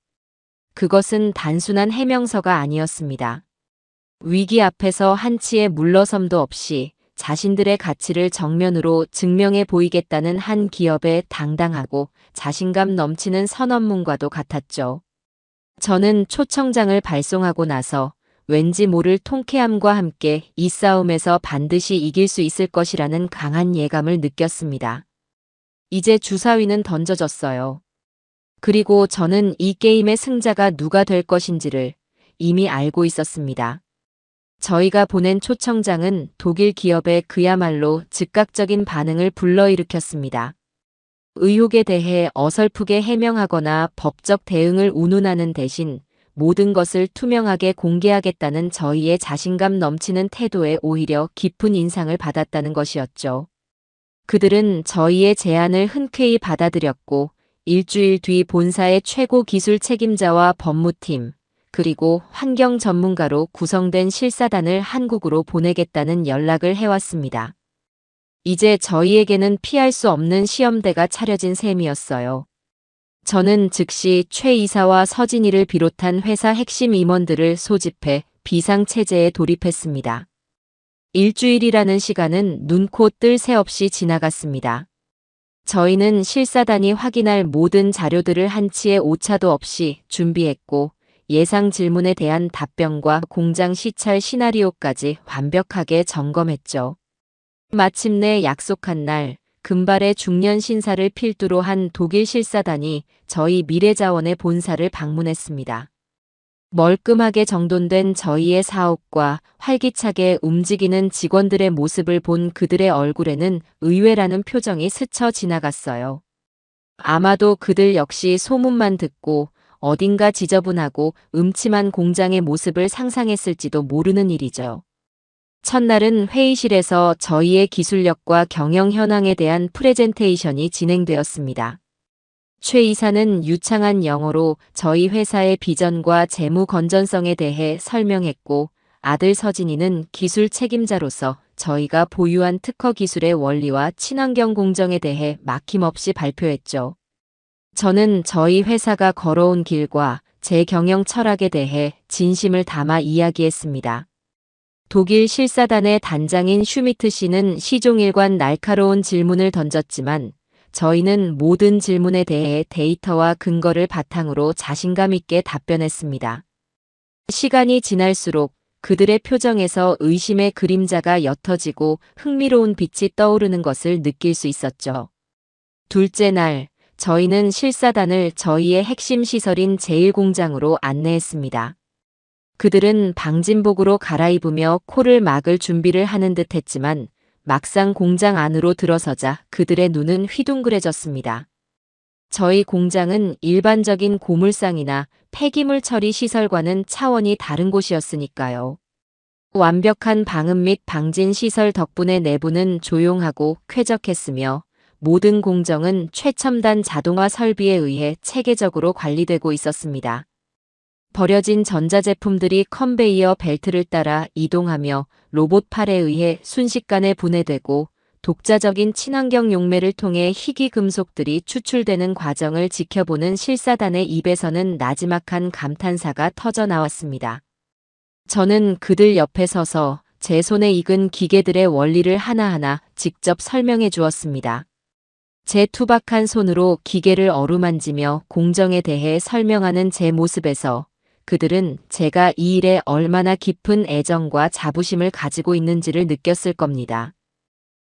그것은 단순한 해명서가 아니었습니다. 위기 앞에서 한치의 물러섬도 없이 자신들의 가치를 정면으로 증명해 보이겠다는 한 기업의 당당하고 자신감 넘치는 선언문과도 같았죠. 저는 초청장을 발송하고 나서 왠지 모를 통쾌함과 함께 이 싸움에서 반드시 이길 수 있을 것이라는 강한 예감을 느꼈습니다. 이제 주사위는 던져졌어요. 그리고 저는 이 게임의 승자가 누가 될 것인지를 이미 알고 있었습니다. 저희가 보낸 초청장은 독일 기업의 그야말로 즉각적인 반응을 불러일으켰습니다. 의혹에 대해 어설프게 해명하거나 법적 대응을 운운하는 대신 모든 것을 투명하게 공개하겠다는 저희의 자신감 넘치는 태도에 오히려 깊은 인상을 받았다는 것이었죠. 그들은 저희의 제안을 흔쾌히 받아들였고 일주일 뒤 본사의 최고 기술 책임자와 법무팀, 그리고 환경 전문가로 구성된 실사단을 한국으로 보내겠다는 연락을 해왔습니다. 이제 저희에게는 피할 수 없는 시험대가 차려진 셈이었어요. 저는 즉시 최 이사와 서진이를 비롯한 회사 핵심 임원들을 소집해 비상체제에 돌입했습니다. 일주일이라는 시간은 눈코 뜰 새 없이 지나갔습니다. 저희는 실사단이 확인할 모든 자료들을 한치의 오차도 없이 준비했고 예상 질문에 대한 답변과 공장 시찰 시나리오까지 완벽하게 점검했죠. 마침내 약속한 날 금발의 중년 신사를 필두로 한 독일 실사단이 저희 미래자원의 본사를 방문했습니다. 멀끔하게 정돈된 저희의 사업과 활기차게 움직이는 직원들의 모습을 본 그들의 얼굴에는 의외라는 표정이 스쳐 지나갔어요. 아마도 그들 역시 소문만 듣고 어딘가 지저분하고 음침한 공장의 모습을 상상했을지도 모르는 일이죠. 첫날은 회의실에서 저희의 기술력과 경영 현황에 대한 프레젠테이션이 진행되었습니다. 최 이사는 유창한 영어로 저희 회사의 비전과 재무 건전성에 대해 설명했고, 아들 서진이는 기술 책임자로서 저희가 보유한 특허 기술의 원리와 친환경 공정에 대해 막힘없이 발표했죠. 저는 저희 회사가 걸어온 길과 제 경영 철학에 대해 진심을 담아 이야기했습니다. 독일 실사단의 단장인 슈미트 씨는 시종일관 날카로운 질문을 던졌지만 저희는 모든 질문에 대해 데이터와 근거를 바탕으로 자신감 있게 답변했습니다. 시간이 지날수록 그들의 표정에서 의심의 그림자가 옅어지고 흥미로운 빛이 떠오르는 것을 느낄 수 있었죠. 둘째 날, 저희는 실사단을 저희의 핵심 시설인 제1공장으로 안내했습니다. 그들은 방진복으로 갈아입으며 코를 막을 준비를 하는 듯 했지만 막상 공장 안으로 들어서자 그들의 눈은 휘둥그레졌습니다. 저희 공장은 일반적인 고물상이나 폐기물 처리 시설과는 차원이 다른 곳이었으니까요. 완벽한 방음 및 방진 시설 덕분에 내부는 조용하고 쾌적했으며 모든 공정은 최첨단 자동화 설비에 의해 체계적으로 관리되고 있었습니다. 버려진 전자제품들이 컨베이어 벨트를 따라 이동하며 로봇 팔에 의해 순식간에 분해되고 독자적인 친환경 용매를 통해 희귀 금속들이 추출되는 과정을 지켜보는 실사단의 입에서는 나지막한 감탄사가 터져 나왔습니다. 저는 그들 옆에 서서 제 손에 익은 기계들의 원리를 하나하나 직접 설명해 주었습니다. 제 투박한 손으로 기계를 어루만지며 공정에 대해 설명하는 제 모습에서 그들은 제가 이 일에 얼마나 깊은 애정과 자부심을 가지고 있는지를 느꼈을 겁니다.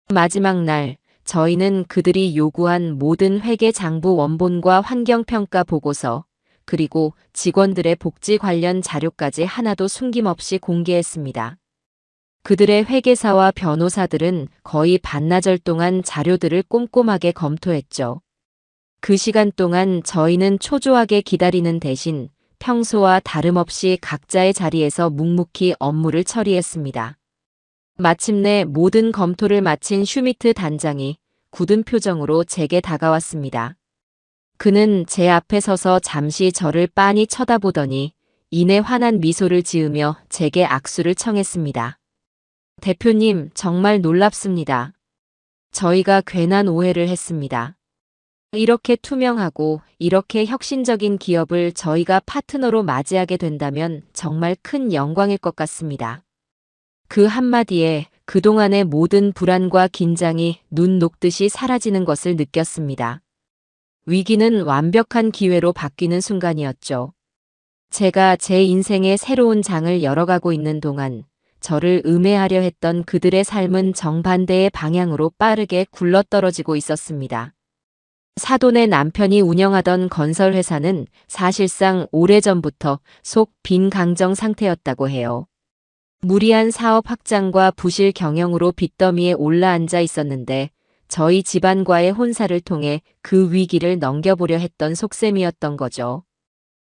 마지막 날, 저희는 그들이 요구한 모든 회계 장부 원본과 환경평가 보고서, 그리고 직원들의 복지 관련 자료까지 하나도 숨김없이 공개했습니다. 그들의 회계사와 변호사들은 거의 반나절 동안 자료들을 꼼꼼하게 검토했죠. 그 시간 동안 저희는 초조하게 기다리는 대신 평소와 다름없이 각자의 자리에서 묵묵히 업무를 처리했습니다. 마침내 모든 검토를 마친 슈미트 단장이 굳은 표정으로 제게 다가왔습니다. 그는 제 앞에 서서 잠시 저를 빤히 쳐다보더니 이내 환한 미소를 지으며 제게 악수를 청했습니다. 대표님, 정말 놀랍습니다. 저희가 괜한 오해를 했습니다. 이렇게 투명하고 이렇게 혁신적인 기업을 저희가 파트너로 맞이하게 된다면 정말 큰 영광일 것 같습니다. 그 한마디에 그동안의 모든 불안과 긴장이 눈 녹듯이 사라지는 것을 느꼈습니다. 위기는 완벽한 기회로 바뀌는 순간이었죠. 제가 제 인생의 새로운 장을 열어가고 있는 동안 저를 음해하려 했던 그들의 삶은 정반대의 방향으로 빠르게 굴러떨어지고 있었습니다. 사돈의 남편이 운영하던 건설회사는 사실상 오래전부터 속 빈 강정 상태였다고 해요. 무리한 사업 확장과 부실 경영으로 빚더미에 올라앉아 있었는데 저희 집안과의 혼사를 통해 그 위기를 넘겨보려 했던 속셈이었던 거죠.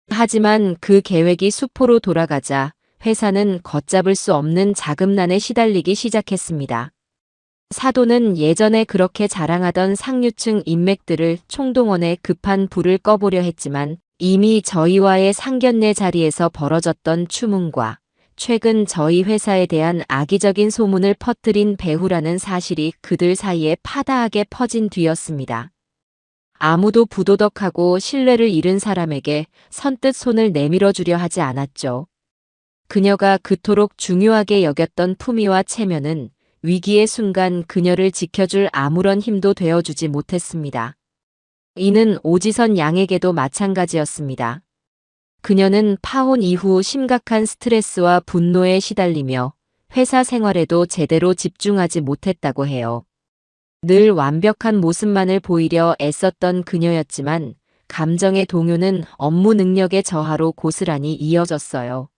하지만 그 계획이 수포로 돌아가자 회사는 걷잡을 수 없는 자금난에 시달리기 시작했습니다. 사돈은 예전에 그렇게 자랑하던 상류층 인맥들을 총동원해 급한 불을 꺼보려 했지만 이미 저희와의 상견례 자리에서 벌어졌던 추문과 최근 저희 회사에 대한 악의적인 소문을 퍼뜨린 배후라는 사실이 그들 사이에 파다하게 퍼진 뒤였습니다. 아무도 부도덕하고 신뢰를 잃은 사람에게 선뜻 손을 내밀어 주려 하지 않았죠. 그녀가 그토록 중요하게 여겼던 품위와 체면은 위기의 순간 그녀를 지켜줄 아무런 힘도 되어주지 못했습니다. 이는 오지선 양에게도 마찬가지였습니다. 그녀는 파혼 이후 심각한 스트레스와 분노에 시달리며 회사 생활에도 제대로 집중하지 못했다고 해요. 늘 완벽한 모습만을 보이려 애썼던 그녀였지만 감정의 동요는 업무 능력의 저하로 고스란히 이어졌어요.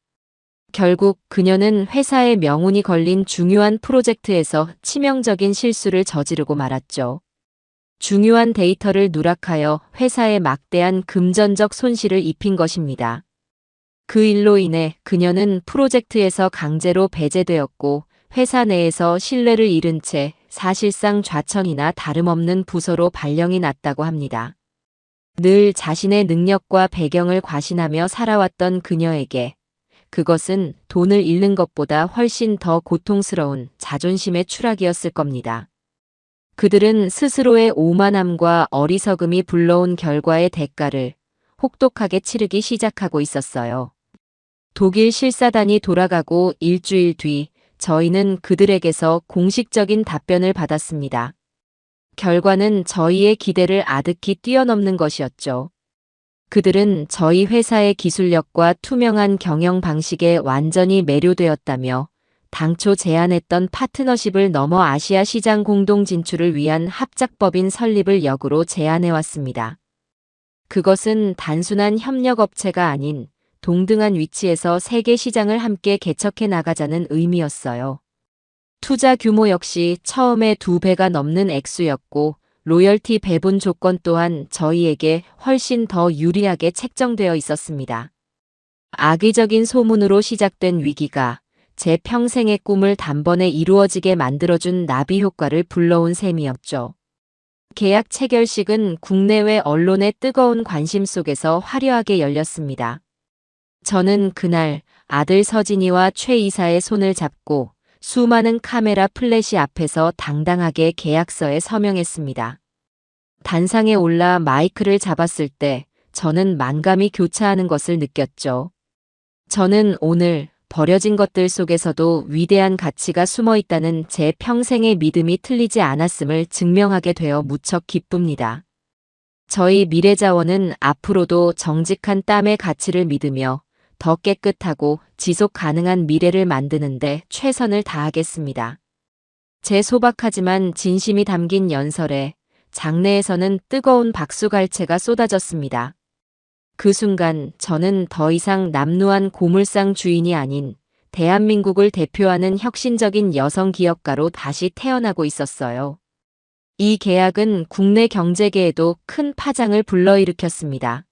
결국 그녀는 회사의 명운이 걸린 중요한 프로젝트에서 치명적인 실수를 저지르고 말았죠. 중요한 데이터를 누락하여 회사에 막대한 금전적 손실을 입힌 것입니다. 그 일로 인해 그녀는 프로젝트에서 강제로 배제되었고 회사 내에서 신뢰를 잃은 채 사실상 좌천이나 다름없는 부서로 발령이 났다고 합니다. 늘 자신의 능력과 배경을 과신하며 살아왔던 그녀에게 그것은 돈을 잃는 것보다 훨씬 더 고통스러운 자존심의 추락이었을 겁니다. 그들은 스스로의 오만함과 어리석음이 불러온 결과의 대가를 혹독하게 치르기 시작하고 있었어요. 독일 실사단이 돌아가고 일주일 뒤 저희는 그들에게서 공식적인 답변을 받았습니다. 결과는 저희의 기대를 아득히 뛰어넘는 것이었죠. 그들은 저희 회사의 기술력과 투명한 경영 방식에 완전히 매료되었다며 당초 제안했던 파트너십을 넘어 아시아 시장 공동 진출을 위한 합작법인 설립을 역으로 제안해왔습니다. 그것은 단순한 협력업체가 아닌 동등한 위치에서 세계 시장을 함께 개척해 나가자는 의미였어요. 투자 규모 역시 처음에 2배가 넘는 액수였고 로열티 배분 조건 또한 저희에게 훨씬 더 유리하게 책정되어 있었습니다. 악의적인 소문으로 시작된 위기가 제 평생의 꿈을 단번에 이루어지게 만들어준 나비 효과를 불러온 셈이었죠. 계약 체결식은 국내외 언론의 뜨거운 관심 속에서 화려하게 열렸습니다. 저는 그날 아들 서진이와 최 이사의 손을 잡고 수많은 카메라 플래시 앞에서 당당하게 계약서에 서명했습니다. 단상에 올라 마이크를 잡았을 때 저는 만감이 교차하는 것을 느꼈죠. 저는 오늘 버려진 것들 속에서도 위대한 가치가 숨어 있다는 제 평생의 믿음이 틀리지 않았음을 증명하게 되어 무척 기쁩니다. 저희 미래자원은 앞으로도 정직한 땀의 가치를 믿으며 더 깨끗하고 지속 가능한 미래를 만드는데 최선을 다하겠습니다. 제 소박하지만 진심이 담긴 연설에 장내에서는 뜨거운 박수갈채가 쏟아졌습니다. 그 순간 저는 더 이상 남루한 고물상 주인이 아닌 대한민국을 대표하는 혁신적인 여성 기업가로 다시 태어나고 있었어요. 이 계약은 국내 경제계에도 큰 파장을 불러일으켰습니다.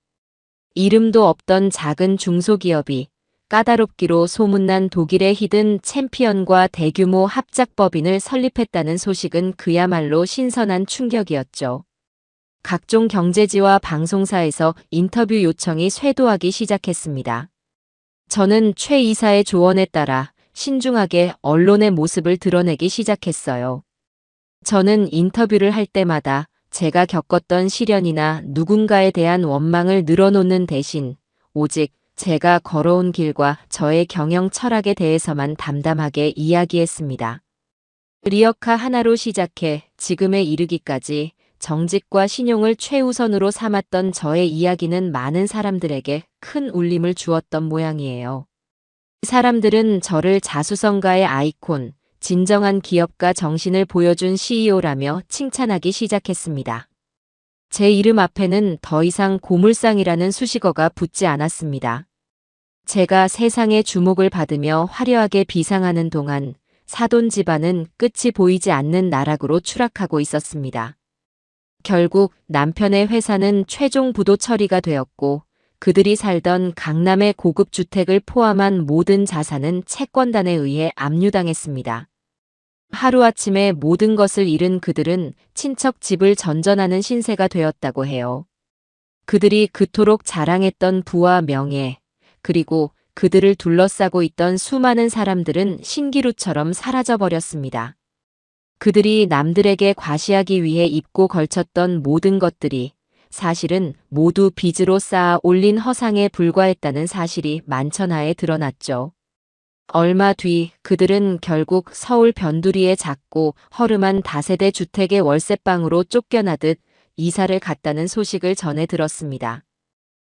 이름도 없던 작은 중소기업이 까다롭기로 소문난 독일의 히든 챔피언과 대규모 합작법인을 설립했다는 소식은 그야말로 신선한 충격이었죠. 각종 경제지와 방송사에서 인터뷰 요청이 쇄도하기 시작했습니다. 저는 최 이사의 조언에 따라 신중하게 언론의 모습을 드러내기 시작했어요. 저는 인터뷰를 할 때마다 제가 겪었던 시련이나 누군가에 대한 원망을 늘어놓는 대신 오직 제가 걸어온 길과 저의 경영 철학에 대해서만 담담하게 이야기했습니다. 리어카 하나로 시작해 지금에 이르기까지 정직과 신용을 최우선으로 삼았던 저의 이야기는 많은 사람들에게 큰 울림을 주었던 모양이에요. 사람들은 저를 자수성가의 아이콘, 진정한 기업가 정신을 보여준 CEO라며 칭찬하기 시작했습니다. 제 이름 앞에는 더 이상 고물상이라는 수식어가 붙지 않았습니다. 제가 세상의 주목을 받으며 화려하게 비상하는 동안 사돈 집안은 끝이 보이지 않는 나락으로 추락하고 있었습니다. 결국 남편의 회사는 최종 부도 처리가 되었고 그들이 살던 강남의 고급 주택을 포함한 모든 자산은 채권단에 의해 압류당했습니다. 하루아침에 모든 것을 잃은 그들은 친척 집을 전전하는 신세가 되었다고 해요. 그들이 그토록 자랑했던 부와 명예, 그리고 그들을 둘러싸고 있던 수많은 사람들은 신기루처럼 사라져버렸습니다. 그들이 남들에게 과시하기 위해 입고 걸쳤던 모든 것들이 사실은 모두 빚으로 쌓아 올린 허상에 불과했다는 사실이 만천하에 드러났죠. 얼마 뒤 그들은 결국 서울 변두리의 작고 허름한 다세대 주택의 월세방으로 쫓겨나듯 이사를 갔다는 소식을 전해 들었습니다.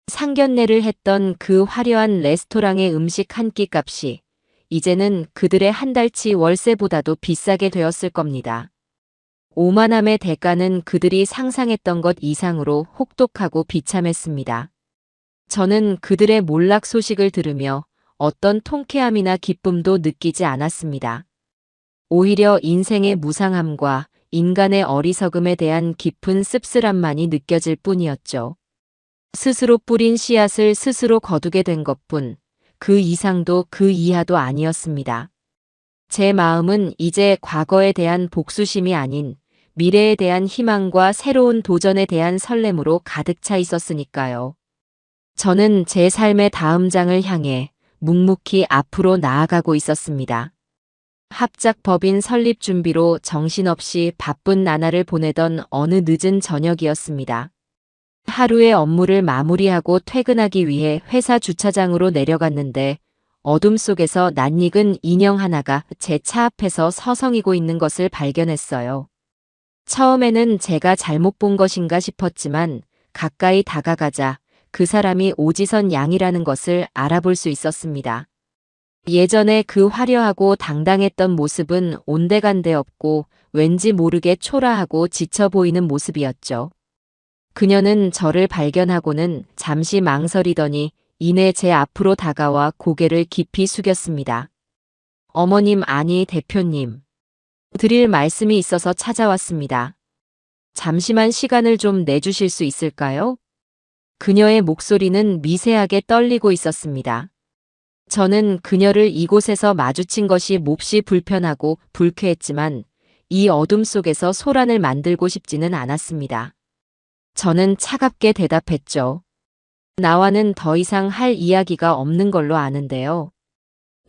상견례를 했던 그 화려한 레스토랑의 음식 한 끼 값이 이제는 그들의 한 달치 월세보다도 비싸게 되었을 겁니다. 오만함의 대가는 그들이 상상했던 것 이상으로 혹독하고 비참했습니다. 저는 그들의 몰락 소식을 들으며 어떤 통쾌함이나 기쁨도 느끼지 않았습니다. 오히려 인생의 무상함과 인간의 어리석음에 대한 깊은 씁쓸함만이 느껴질 뿐이었죠. 스스로 뿌린 씨앗을 스스로 거두게 된 것뿐, 그 이상도 그 이하도 아니었습니다. 제 마음은 이제 과거에 대한 복수심이 아닌 미래에 대한 희망과 새로운 도전에 대한 설렘으로 가득 차 있었으니까요. 저는 제 삶의 다음 장을 향해 묵묵히 앞으로 나아가고 있었습니다. 합작 법인 설립 준비로 정신없이 바쁜 나날을 보내던 어느 늦은 저녁이었습니다. 하루의 업무를 마무리하고 퇴근하기 위해 회사 주차장으로 내려갔는데 어둠 속에서 낯익은 인형 하나가 제 차 앞에서 서성이고 있는 것을 발견했어요. 처음에는 제가 잘못 본 것인가 싶었지만 가까이 다가가자 그 사람이 오지선 양이라는 것을 알아볼 수 있었습니다. 예전에 그 화려하고 당당했던 모습은 온데간데 없고 왠지 모르게 초라하고 지쳐 보이는 모습이었죠. 그녀는 저를 발견하고는 잠시 망설이더니 이내 제 앞으로 다가와 고개를 깊이 숙였습니다. 어머님, 아니 대표님. 드릴 말씀이 있어서 찾아왔습니다. 잠시만 시간을 좀 내주실 수 있을까요? 그녀의 목소리는 미세하게 떨리고 있었습니다. 저는 그녀를 이곳에서 마주친 것이 몹시 불편하고 불쾌했지만 이 어둠 속에서 소란을 만들고 싶지는 않았습니다. 저는 차갑게 대답했죠. 나와는 더 이상 할 이야기가 없는 걸로 아는데요.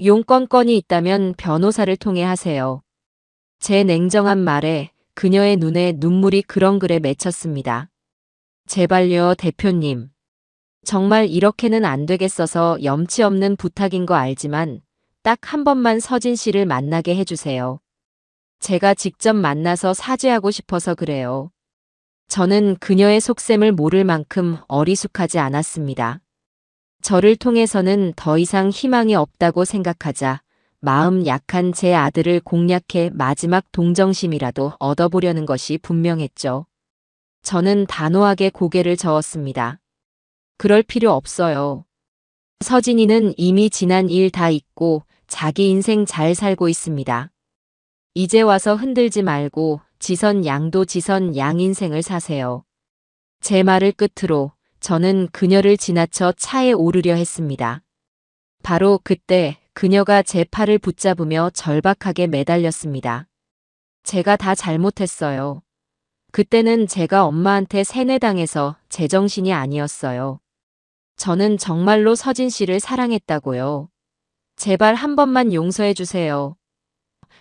용건건이 있다면 변호사를 통해 하세요. 제 냉정한 말에 그녀의 눈에 눈물이 그렁그레 맺혔습니다. 제발요, 대표님. 정말 이렇게는 안 되겠어서 염치 없는 부탁인 거 알지만 딱 한 번만 서진 씨를 만나게 해주세요. 제가 직접 만나서 사죄하고 싶어서 그래요. 저는 그녀의 속셈을 모를 만큼 어리숙하지 않았습니다. 저를 통해서는 더 이상 희망이 없다고 생각하자 마음 약한 제 아들을 공략해 마지막 동정심이라도 얻어보려는 것이 분명했죠. 저는 단호하게 고개를 저었습니다. 그럴 필요 없어요. 서진이는 이미 지난 일 다 잊고 자기 인생 잘 살고 있습니다. 이제 와서 흔들지 말고 지선 양도 지선 양 인생을 사세요. 제 말을 끝으로 저는 그녀를 지나쳐 차에 오르려 했습니다. 바로 그때 그녀가 제 팔을 붙잡으며 절박하게 매달렸습니다. 제가 다 잘못했어요. 그때는 제가 엄마한테 세뇌당해서 제정신이 아니었어요. 저는 정말로 서진 씨를 사랑했다고요. 제발 한 번만 용서해 주세요.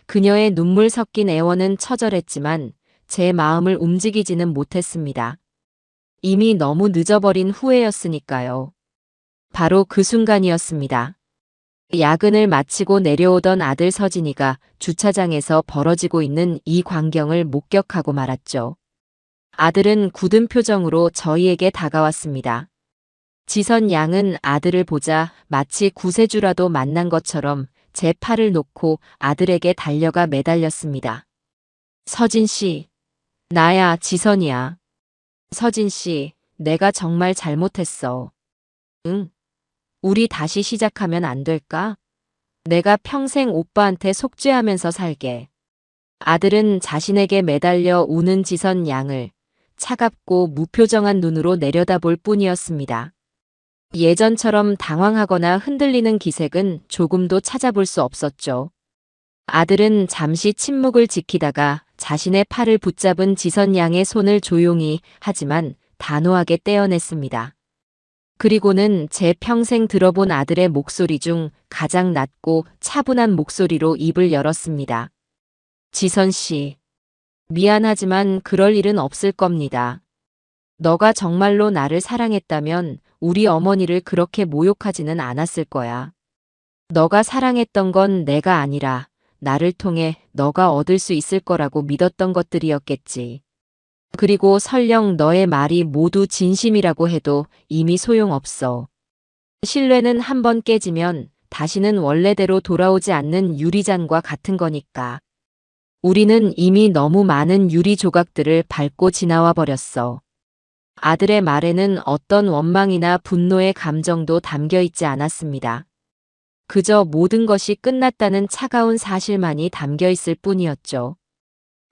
그녀의 눈물 섞인 애원은 처절했지만 제 마음을 움직이지는 못했습니다. 이미 너무 늦어버린 후회였으니까요. 바로 그 순간이었습니다. 야근을 마치고 내려오던 아들 서진이가 주차장에서 벌어지고 있는 이 광경을 목격하고 말았죠. 아들은 굳은 표정으로 저희에게 다가왔습니다. 지선 양은 아들을 보자 마치 구세주라도 만난 것처럼 제 팔을 놓고 아들에게 달려가 매달렸습니다. 서진 씨. 나야, 지선이야. 서진 씨, 내가 정말 잘못했어. 응. 우리 다시 시작하면 안 될까? 내가 평생 오빠한테 속죄하면서 살게. 아들은 자신에게 매달려 우는 지선 양을 차갑고 무표정한 눈으로 내려다볼 뿐이었습니다. 예전처럼 당황하거나 흔들리는 기색은 조금도 찾아볼 수 없었죠. 아들은 잠시 침묵을 지키다가 자신의 팔을 붙잡은 지선 양의 손을 조용히 하지만 단호하게 떼어냈습니다. 그리고는 제 평생 들어본 아들의 목소리 중 가장 낮고 차분한 목소리로 입을 열었습니다. 지선 씨, 미안하지만 그럴 일은 없을 겁니다. 너가 정말로 나를 사랑했다면 우리 어머니를 그렇게 모욕하지는 않았을 거야. 너가 사랑했던 건 내가 아니라 나를 통해 너가 얻을 수 있을 거라고 믿었던 것들이었겠지. 그리고 설령 너의 말이 모두 진심이라고 해도 이미 소용없어. 신뢰는 한번 깨지면 다시는 원래대로 돌아오지 않는 유리잔과 같은 거니까. 우리는 이미 너무 많은 유리 조각들을 밟고 지나와 버렸어. 아들의 말에는 어떤 원망이나 분노의 감정도 담겨 있지 않았습니다. 그저 모든 것이 끝났다는 차가운 사실만이 담겨 있을 뿐이었죠.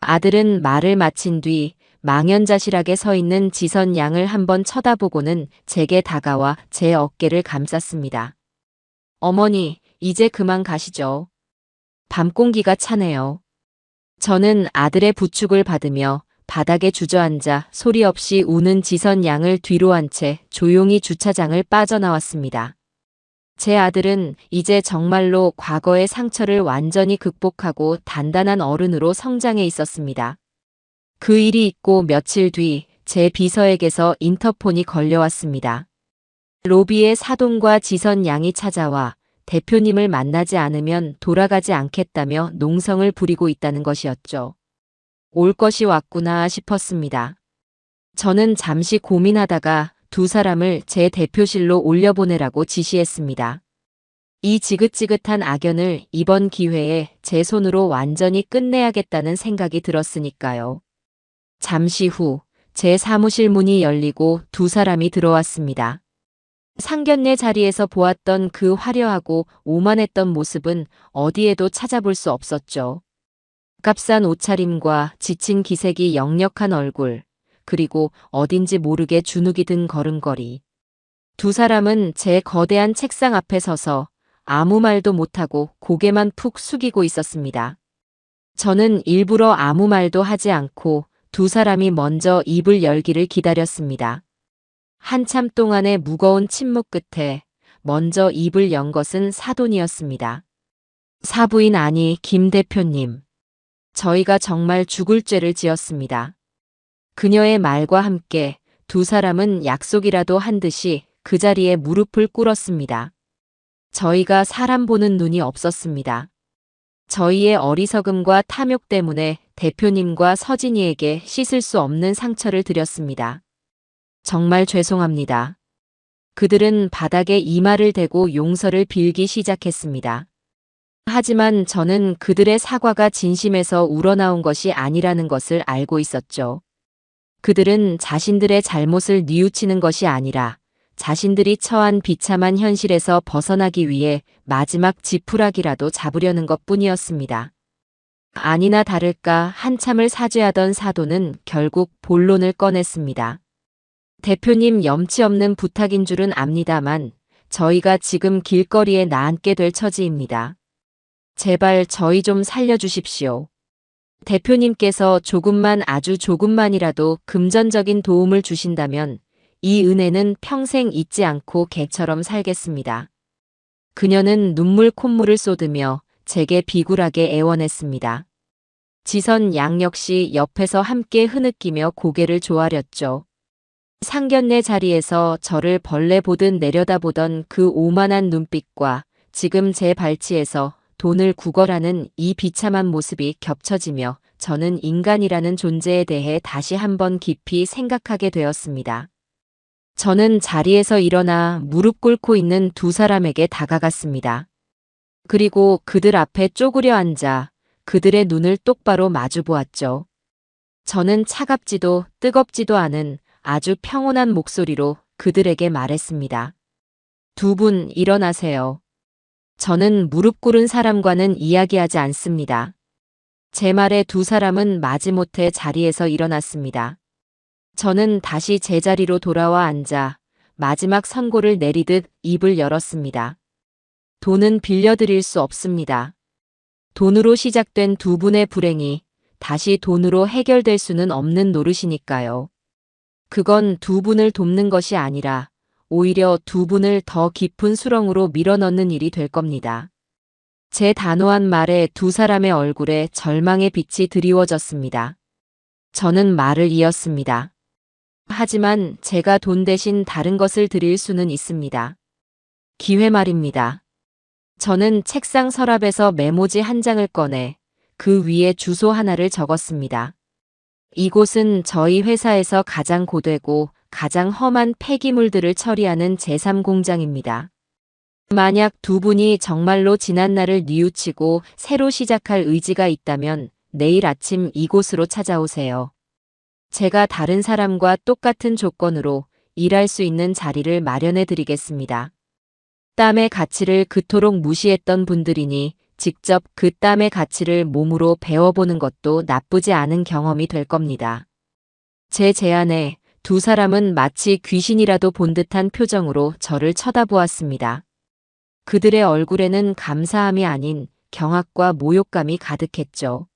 아들은 말을 마친 뒤 망연자실하게 서 있는 지선 양을 한번 쳐다보고는 제게 다가와 제 어깨를 감쌌습니다. 어머니, 이제 그만 가시죠. 밤 공기가 차네요. 저는 아들의 부축을 받으며 바닥에 주저앉아 소리 없이 우는 지선 양을 뒤로 한 채 조용히 주차장을 빠져나왔습니다. 제 아들은 이제 정말로 과거의 상처를 완전히 극복하고 단단한 어른으로 성장해 있었습니다. 그 일이 있고 며칠 뒤 제 비서에게서 인터폰이 걸려왔습니다. 로비에 사돈과 지선 양이 찾아와 대표님을 만나지 않으면 돌아가지 않겠다며 농성을 부리고 있다는 것이었죠. 올 것이 왔구나 싶었습니다. 저는 잠시 고민하다가 두 사람을 제 대표실로 올려보내라고 지시했습니다. 이 지긋지긋한 악연을 이번 기회에 제 손으로 완전히 끝내야겠다는 생각이 들었으니까요. 잠시 후 제 사무실 문이 열리고 두 사람이 들어왔습니다. 상견례 자리에서 보았던 그 화려하고 오만했던 모습은 어디에도 찾아볼 수 없었죠. 값싼 옷차림과 지친 기색이 역력한 얼굴, 그리고 어딘지 모르게 주눅이 든 걸음걸이. 두 사람은 제 거대한 책상 앞에 서서 아무 말도 못하고 고개만 푹 숙이고 있었습니다. 저는 일부러 아무 말도 하지 않고 두 사람이 먼저 입을 열기를 기다렸습니다. 한참 동안의 무거운 침묵 끝에 먼저 입을 연 것은 사돈이었습니다. 사부인 아니 김 대표님. 저희가 정말 죽을 죄를 지었습니다. 그녀의 말과 함께 두 사람은 약속이라도 한 듯이 그 자리에 무릎을 꿇었습니다. 저희가 사람 보는 눈이 없었습니다. 저희의 어리석음과 탐욕 때문에 대표님과 서진이에게 씻을 수 없는 상처를 드렸습니다. 정말 죄송합니다. 그들은 바닥에 이마를 대고 용서를 빌기 시작했습니다. 하지만 저는 그들의 사과가 진심에서 우러나온 것이 아니라는 것을 알고 있었죠. 그들은 자신들의 잘못을 뉘우치는 것이 아니라 자신들이 처한 비참한 현실에서 벗어나기 위해 마지막 지푸라기라도 잡으려는 것뿐이었습니다. 아니나 다를까 한참을 사죄하던 사돈은 결국 본론을 꺼냈습니다. 대표님 염치 없는 부탁인 줄은 압니다만 저희가 지금 길거리에 나앉게 될 처지입니다. 제발 저희 좀 살려주십시오. 대표님께서 조금만 아주 조금만이라도 금전적인 도움을 주신다면 이 은혜는 평생 잊지 않고 개처럼 살겠습니다. 그녀는 눈물 콧물을 쏟으며 제게 비굴하게 애원했습니다. 지선 양 역시 옆에서 함께 흐느끼며 고개를 조아렸죠. 상견례 자리에서 저를 벌레 보듯 내려다보던 그 오만한 눈빛과 지금 제 발치에서 돈을 구걸하는 이 비참한 모습이 겹쳐지며 저는 인간이라는 존재에 대해 다시 한번 깊이 생각하게 되었습니다. 저는 자리에서 일어나 무릎 꿇고 있는 두 사람에게 다가갔습니다. 그리고 그들 앞에 쪼그려 앉아 그들의 눈을 똑바로 마주 보았죠. 저는 차갑지도 뜨겁지도 않은 아주 평온한 목소리로 그들에게 말했습니다. 두 분 일어나세요. 저는 무릎 꿇은 사람과는 이야기하지 않습니다. 제 말에 두 사람은 마지못해 자리에서 일어났습니다. 저는 다시 제자리로 돌아와 앉아 마지막 선고를 내리듯 입을 열었습니다. 돈은 빌려드릴 수 없습니다. 돈으로 시작된 두 분의 불행이 다시 돈으로 해결될 수는 없는 노릇이니까요. 그건 두 분을 돕는 것이 아니라 오히려 두 분을 더 깊은 수렁으로 밀어넣는 일이 될 겁니다. 제 단호한 말에 두 사람의 얼굴에 절망의 빛이 드리워졌습니다. 저는 말을 이었습니다. 하지만 제가 돈 대신 다른 것을 드릴 수는 있습니다. 기회 말입니다. 저는 책상 서랍에서 메모지 한 장을 꺼내 그 위에 주소 하나를 적었습니다. 이곳은 저희 회사에서 가장 고되고 가장 험한 폐기물들을 처리하는 제3공장입니다. 만약 두 분이 정말로 지난날을 뉘우치고 새로 시작할 의지가 있다면 내일 아침 이곳으로 찾아오세요. 제가 다른 사람과 똑같은 조건으로 일할 수 있는 자리를 마련해 드리겠습니다. 땀의 가치를 그토록 무시했던 분들이니 직접 그 땀의 가치를 몸으로 배워보는 것도 나쁘지 않은 경험이 될 겁니다. 제 제안에 두 사람은 마치 귀신이라도 본 듯한 표정으로 저를 쳐다보았습니다. 그들의 얼굴에는 감사함이 아닌 경악과 모욕감이 가득했죠.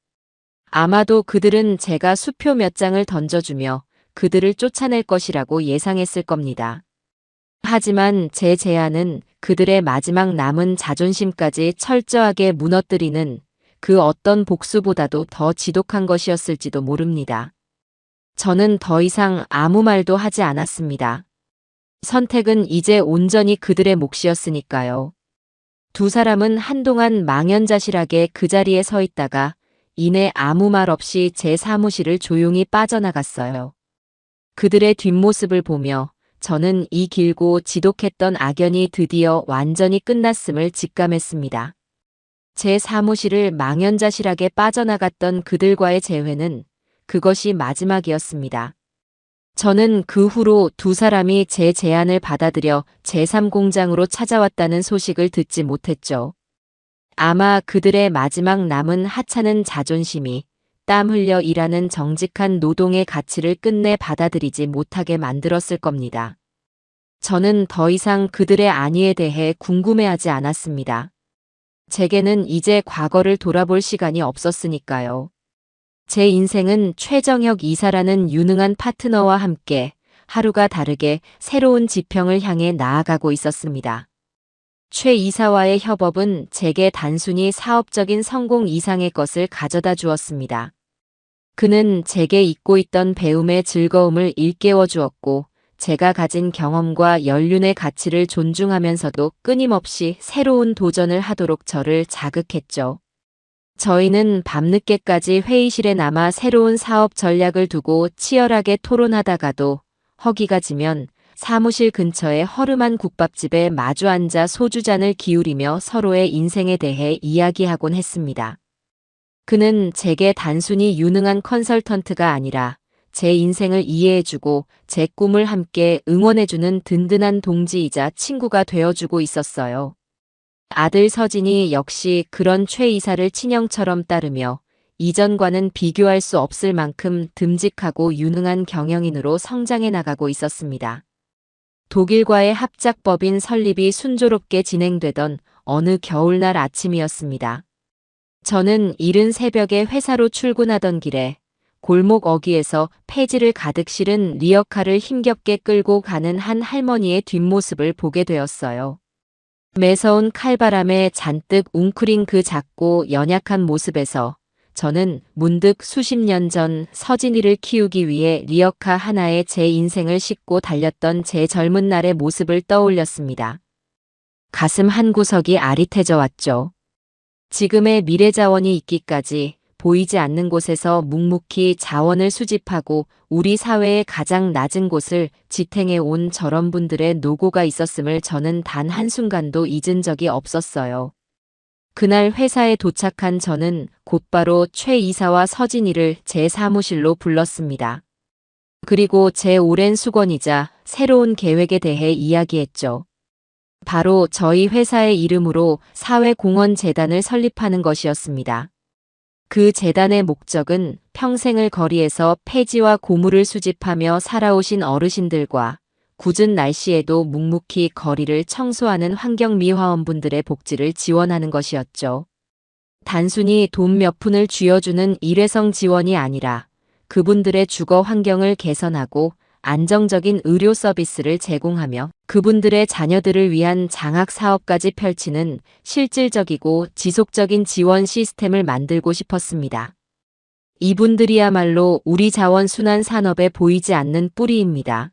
아마도 그들은 제가 수표 몇 장을 던져주며 그들을 쫓아낼 것이라고 예상했을 겁니다. 하지만 제 제안은 그들의 마지막 남은 자존심까지 철저하게 무너뜨리는 그 어떤 복수보다도 더 지독한 것이었을지도 모릅니다. 저는 더 이상 아무 말도 하지 않았습니다. 선택은 이제 온전히 그들의 몫이었으니까요. 두 사람은 한동안 망연자실하게 그 자리에 서 있다가 이내 아무 말 없이 제 사무실을 조용히 빠져나갔어요. 그들의 뒷모습을 보며 저는 이 길고 지독했던 악연이 드디어 완전히 끝났음을 직감했습니다. 제 사무실을 망연자실하게 빠져나갔던 그들과의 재회는 그것이 마지막이었습니다. 저는 그 후로 두 사람이 제 제안을 받아들여 제3공장으로 찾아왔다는 소식을 듣지 못했죠. 아마 그들의 마지막 남은 하찮은 자존심이 땀 흘려 일하는 정직한 노동의 가치를 끝내 받아들이지 못하게 만들었을 겁니다. 저는 더 이상 그들의 안위에 대해 궁금해하지 않았습니다. 제게는 이제 과거를 돌아볼 시간이 없었으니까요. 제 인생은 최정혁 이사라는 유능한 파트너와 함께 하루가 다르게 새로운 지평을 향해 나아가고 있었습니다. 최 이사와의 협업은 제게 단순히 사업적인 성공 이상의 것을 가져다 주었습니다. 그는 제게 잊고 있던 배움의 즐거움을 일깨워 주었고 제가 가진 경험과 연륜의 가치를 존중하면서도 끊임없이 새로운 도전을 하도록 저를 자극했죠. 저희는 밤늦게까지 회의실에 남아 새로운 사업 전략을 두고 치열하게 토론하다가도 허기가 지면 사무실 근처의 허름한 국밥집에 마주 앉아 소주잔을 기울이며 서로의 인생에 대해 이야기하곤 했습니다. 그는 제게 단순히 유능한 컨설턴트가 아니라 제 인생을 이해해주고 제 꿈을 함께 응원해주는 든든한 동지이자 친구가 되어주고 있었어요. 아들 서진이 역시 그런 최 이사를 친형처럼 따르며 이전과는 비교할 수 없을 만큼 듬직하고 유능한 경영인으로 성장해 나가고 있었습니다. 독일과의 합작법인 설립이 순조롭게 진행되던 어느 겨울날 아침이었습니다. 저는 이른 새벽에 회사로 출근하던 길에 골목 어귀에서 폐지를 가득 실은 리어카를 힘겹게 끌고 가는 한 할머니의 뒷모습을 보게 되었어요. 매서운 칼바람에 잔뜩 웅크린 그 작고 연약한 모습에서 저는 문득 수십 년 전 서진이를 키우기 위해 리어카 하나에 제 인생을 싣고 달렸던 제 젊은 날의 모습을 떠올렸습니다. 가슴 한구석이 아릿해져 왔죠. 지금의 미래자원이 있기까지 보이지 않는 곳에서 묵묵히 자원을 수집하고 우리 사회의 가장 낮은 곳을 지탱해 온 저런 분들의 노고가 있었음을 저는 단 한순간도 잊은 적이 없었어요. 그날 회사에 도착한 저는 곧바로 최 이사와 서진이를 제 사무실로 불렀습니다. 그리고 제 오랜 수건이자 새로운 계획에 대해 이야기했죠. 바로 저희 회사의 이름으로 사회공헌재단을 설립하는 것이었습니다. 그 재단의 목적은 평생을 거리에서 폐지와 고물을 수집하며 살아오신 어르신들과 굳은 날씨에도 묵묵히 거리를 청소하는 환경미화원분들의 복지를 지원하는 것이었죠. 단순히 돈 몇 푼을 쥐어주는 일회성 지원이 아니라 그분들의 주거 환경을 개선하고 안정적인 의료 서비스를 제공하며 그분들의 자녀들을 위한 장학 사업까지 펼치는 실질적이고 지속적인 지원 시스템을 만들고 싶었습니다. 이분들이야말로 우리 자원순환 산업에 보이지 않는 뿌리입니다.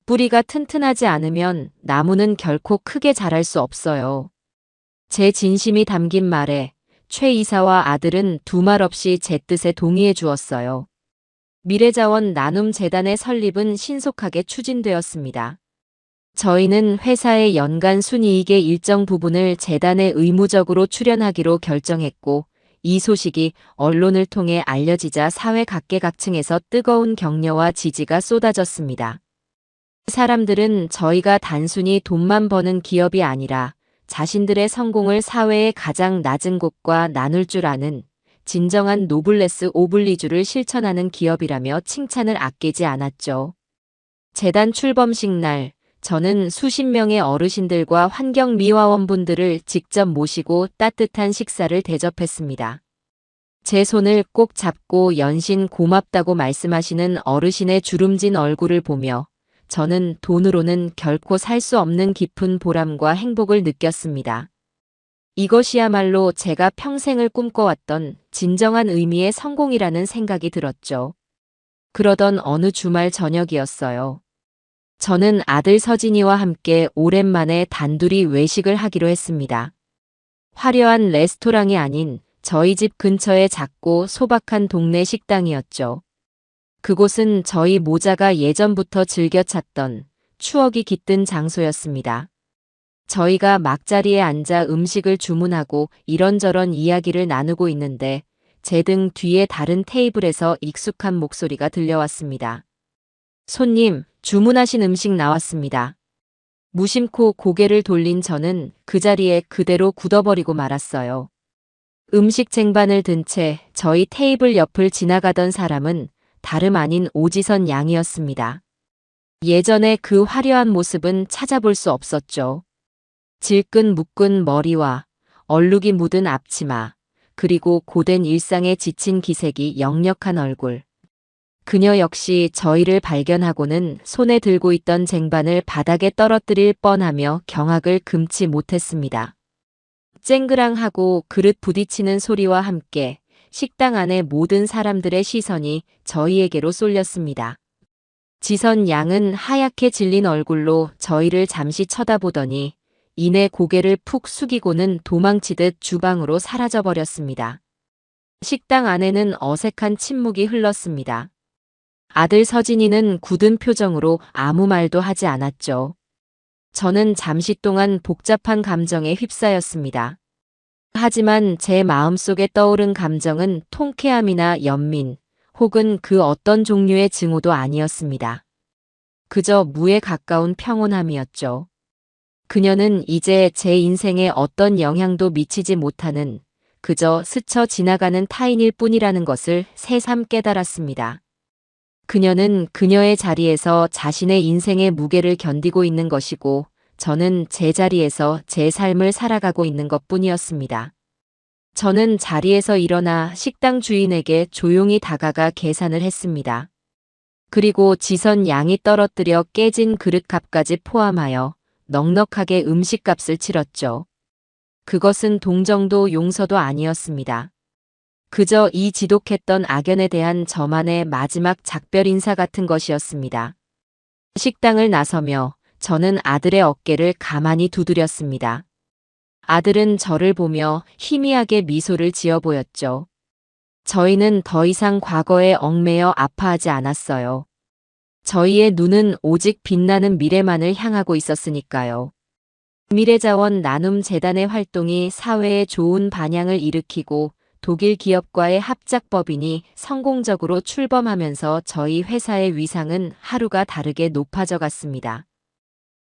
뿌리가 튼튼하지 않으면 나무는 결코 크게 자랄 수 없어요. 제 진심이 담긴 말에 최 이사와 아들은 두말 없이 제 뜻에 동의해 주었어요. 미래자원 나눔재단의 설립은 신속하게 추진되었습니다. 저희는 회사의 연간 순이익의 일정 부분을 재단에 의무적으로 출연하기로 결정했고 이 소식이 언론을 통해 알려지자 사회 각계각층에서 뜨거운 격려와 지지가 쏟아졌습니다. 사람들은 저희가 단순히 돈만 버는 기업이 아니라 자신들의 성공을 사회의 가장 낮은 곳과 나눌 줄 아는 진정한 노블레스 오블리주를 실천하는 기업이라며 칭찬을 아끼지 않았죠. 재단 출범식 날, 저는 수십 명의 어르신들과 환경미화원분들을 직접 모시고 따뜻한 식사를 대접했습니다. 제 손을 꼭 잡고 연신 고맙다고 말씀하시는 어르신의 주름진 얼굴을 보며 저는 돈으로는 결코 살 수 없는 깊은 보람과 행복을 느꼈습니다. 이것이야말로 제가 평생을 꿈꿔왔던 진정한 의미의 성공이라는 생각이 들었죠. 그러던 어느 주말 저녁이었어요. 저는 아들 서진이와 함께 오랜만에 단둘이 외식을 하기로 했습니다. 화려한 레스토랑이 아닌 저희 집 근처의 작고 소박한 동네 식당이었죠. 그곳은 저희 모자가 예전부터 즐겨 찾던 추억이 깃든 장소였습니다. 저희가 막자리에 앉아 음식을 주문하고 이런저런 이야기를 나누고 있는데 제 등 뒤에 다른 테이블에서 익숙한 목소리가 들려왔습니다. 손님, 주문하신 음식 나왔습니다. 무심코 고개를 돌린 저는 그 자리에 그대로 굳어버리고 말았어요. 음식 쟁반을 든 채 저희 테이블 옆을 지나가던 사람은 다름 아닌 오지선 양이었습니다. 예전의 그 화려한 모습은 찾아볼 수 없었죠. 질끈 묶은 머리와 얼룩이 묻은 앞치마, 그리고 고된 일상에 지친 기색이 역력한 얼굴. 그녀 역시 저희를 발견하고는 손에 들고 있던 쟁반을 바닥에 떨어뜨릴 뻔하며 경악을 금치 못했습니다. 쨍그랑하고 그릇 부딪히는 소리와 함께 식당 안의 모든 사람들의 시선이 저희에게로 쏠렸습니다. 지선 양은 하얗게 질린 얼굴로 저희를 잠시 쳐다보더니 이내 고개를 푹 숙이고는 도망치듯 주방으로 사라져버렸습니다. 식당 안에는 어색한 침묵이 흘렀습니다. 아들 서진이는 굳은 표정으로 아무 말도 하지 않았죠. 저는 잠시 동안 복잡한 감정에 휩싸였습니다. 하지만 제 마음속에 떠오른 감정은 통쾌함이나 연민, 혹은 그 어떤 종류의 증오도 아니었습니다. 그저 무에 가까운 평온함이었죠. 그녀는 이제 제 인생에 어떤 영향도 미치지 못하는 그저 스쳐 지나가는 타인일 뿐이라는 것을 새삼 깨달았습니다. 그녀는 그녀의 자리에서 자신의 인생의 무게를 견디고 있는 것이고 저는 제 자리에서 제 삶을 살아가고 있는 것뿐이었습니다. 저는 자리에서 일어나 식당 주인에게 조용히 다가가 계산을 했습니다. 그리고 지선 양이 떨어뜨려 깨진 그릇값까지 포함하여 넉넉하게 음식값을 치렀죠. 그것은 동정도 용서도 아니었습니다. 그저 이 지독했던 악연에 대한 저만의 마지막 작별 인사 같은 것이었습니다. 식당을 나서며 저는 아들의 어깨를 가만히 두드렸습니다. 아들은 저를 보며 희미하게 미소를 지어 보였죠. 저희는 더 이상 과거에 얽매여 아파하지 않았어요. 저희의 눈은 오직 빛나는 미래만을 향하고 있었으니까요. 미래자원 나눔 재단의 활동이 사회에 좋은 반향을 일으키고 독일 기업과의 합작법인이 성공적으로 출범하면서 저희 회사의 위상은 하루가 다르게 높아져 갔습니다.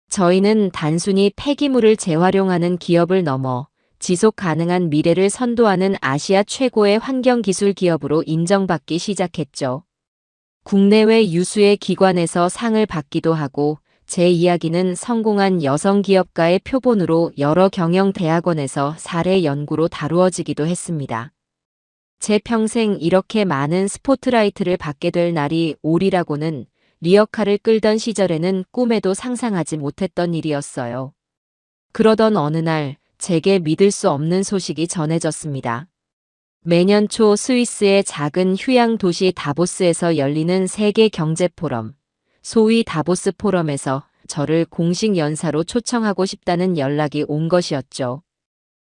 저희는 단순히 폐기물을 재활용하는 기업을 넘어 지속 가능한 미래를 선도하는 아시아 최고의 환경기술 기업으로 인정받기 시작했죠. 국내외 유수의 기관에서 상을 받기도 하고 제 이야기는 성공한 여성 기업가의 표본으로 여러 경영대학원에서 사례 연구로 다루어지기도 했습니다. 제 평생 이렇게 많은 스포트라이트를 받게 될 날이 오리라고는 리어카를 끌던 시절에는 꿈에도 상상하지 못했던 일이었어요. 그러던 어느 날 제게 믿을 수 없는 소식이 전해졌습니다. 매년 초 스위스의 작은 휴양 도시 다보스에서 열리는 세계 경제 포럼, 소위 다보스 포럼에서 저를 공식 연사로 초청하고 싶다는 연락이 온 것이었죠.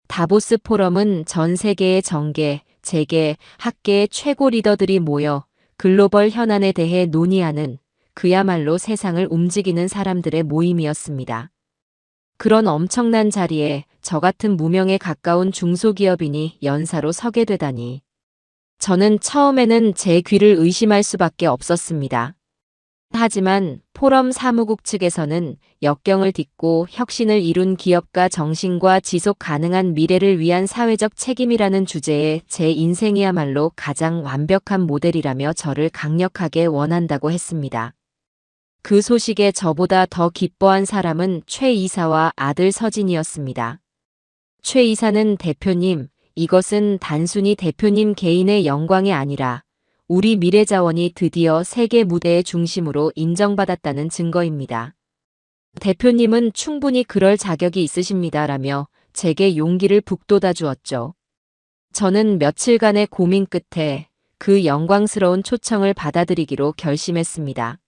다보스 포럼은 전 세계의 정계, 재계, 학계의 최고 리더들이 모여 글로벌 현안에 대해 논의하는 그야말로 세상을 움직이는 사람들의 모임이었습니다. 그런 엄청난 자리에 저 같은 무명에 가까운 중소기업인이 연사로 서게 되다니. 저는 처음에는 제 귀를 의심할 수밖에 없었습니다. 하지만 포럼 사무국 측에서는 역경을 딛고 혁신을 이룬 기업가 정신과 지속 가능한 미래를 위한 사회적 책임이라는 주제에 제 인생이야말로 가장 완벽한 모델이라며 저를 강력하게 원한다고 했습니다. 그 소식에 저보다 더 기뻐한 사람은 최 이사와 아들 서진이었습니다. 최 이사는 대표님, 이것은 단순히 대표님 개인의 영광이 아니라 우리 미래자원이 드디어 세계 무대의 중심으로 인정받았다는 증거입니다. 대표님은 충분히 그럴 자격이 있으십니다라며 제게 용기를 북돋아 주었죠. 저는 며칠간의 고민 끝에 그 영광스러운 초청을 받아들이기로 결심했습니다.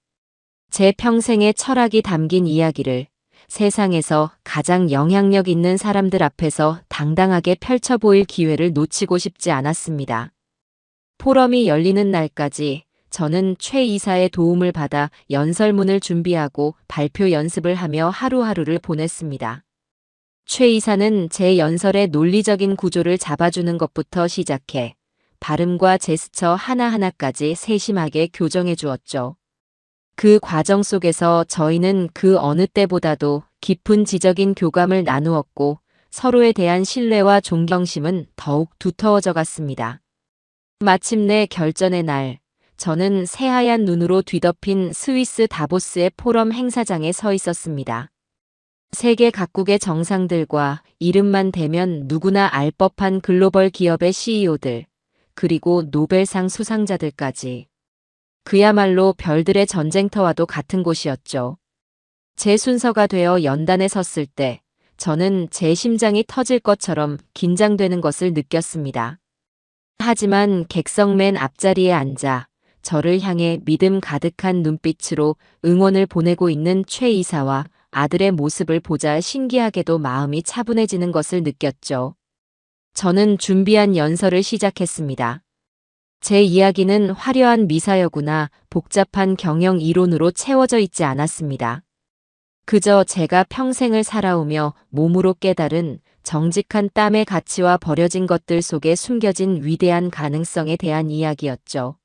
제 평생의 철학이 담긴 이야기를 세상에서 가장 영향력 있는 사람들 앞에서 당당하게 펼쳐 보일 기회를 놓치고 싶지 않았습니다. 포럼이 열리는 날까지 저는 최 이사의 도움을 받아 연설문을 준비하고 발표 연습을 하며 하루하루를 보냈습니다. 최 이사는 제 연설의 논리적인 구조를 잡아주는 것부터 시작해 발음과 제스처 하나하나까지 세심하게 교정해 주었죠. 그 과정 속에서 저희는 그 어느 때보다도 깊은 지적인 교감을 나누었고 서로에 대한 신뢰와 존경심은 더욱 두터워져 갔습니다. 마침내 결전의 날, 저는 새하얀 눈으로 뒤덮인 스위스 다보스의 포럼 행사장에 서 있었습니다. 세계 각국의 정상들과 이름만 대면 누구나 알 법한 글로벌 기업의 CEO들, 그리고 노벨상 수상자들까지. 그야말로 별들의 전쟁터와도 같은 곳이었죠. 제 순서가 되어 연단에 섰을 때 저는 제 심장이 터질 것처럼 긴장되는 것을 느꼈습니다. 하지만 객석 맨 앞자리에 앉아 저를 향해 믿음 가득한 눈빛으로 응원을 보내고 있는 최 이사와 아들의 모습을 보자 신기하게도 마음이 차분해지는 것을 느꼈죠. 저는 준비한 연설을 시작했습니다. 제 이야기는 화려한 미사여구나 복잡한 경영 이론으로 채워져 있지 않았습니다. 그저 제가 평생을 살아오며 몸으로 깨달은 정직한 땀의 가치와 버려진 것들 속에 숨겨진 위대한 가능성에 대한 이야기였죠.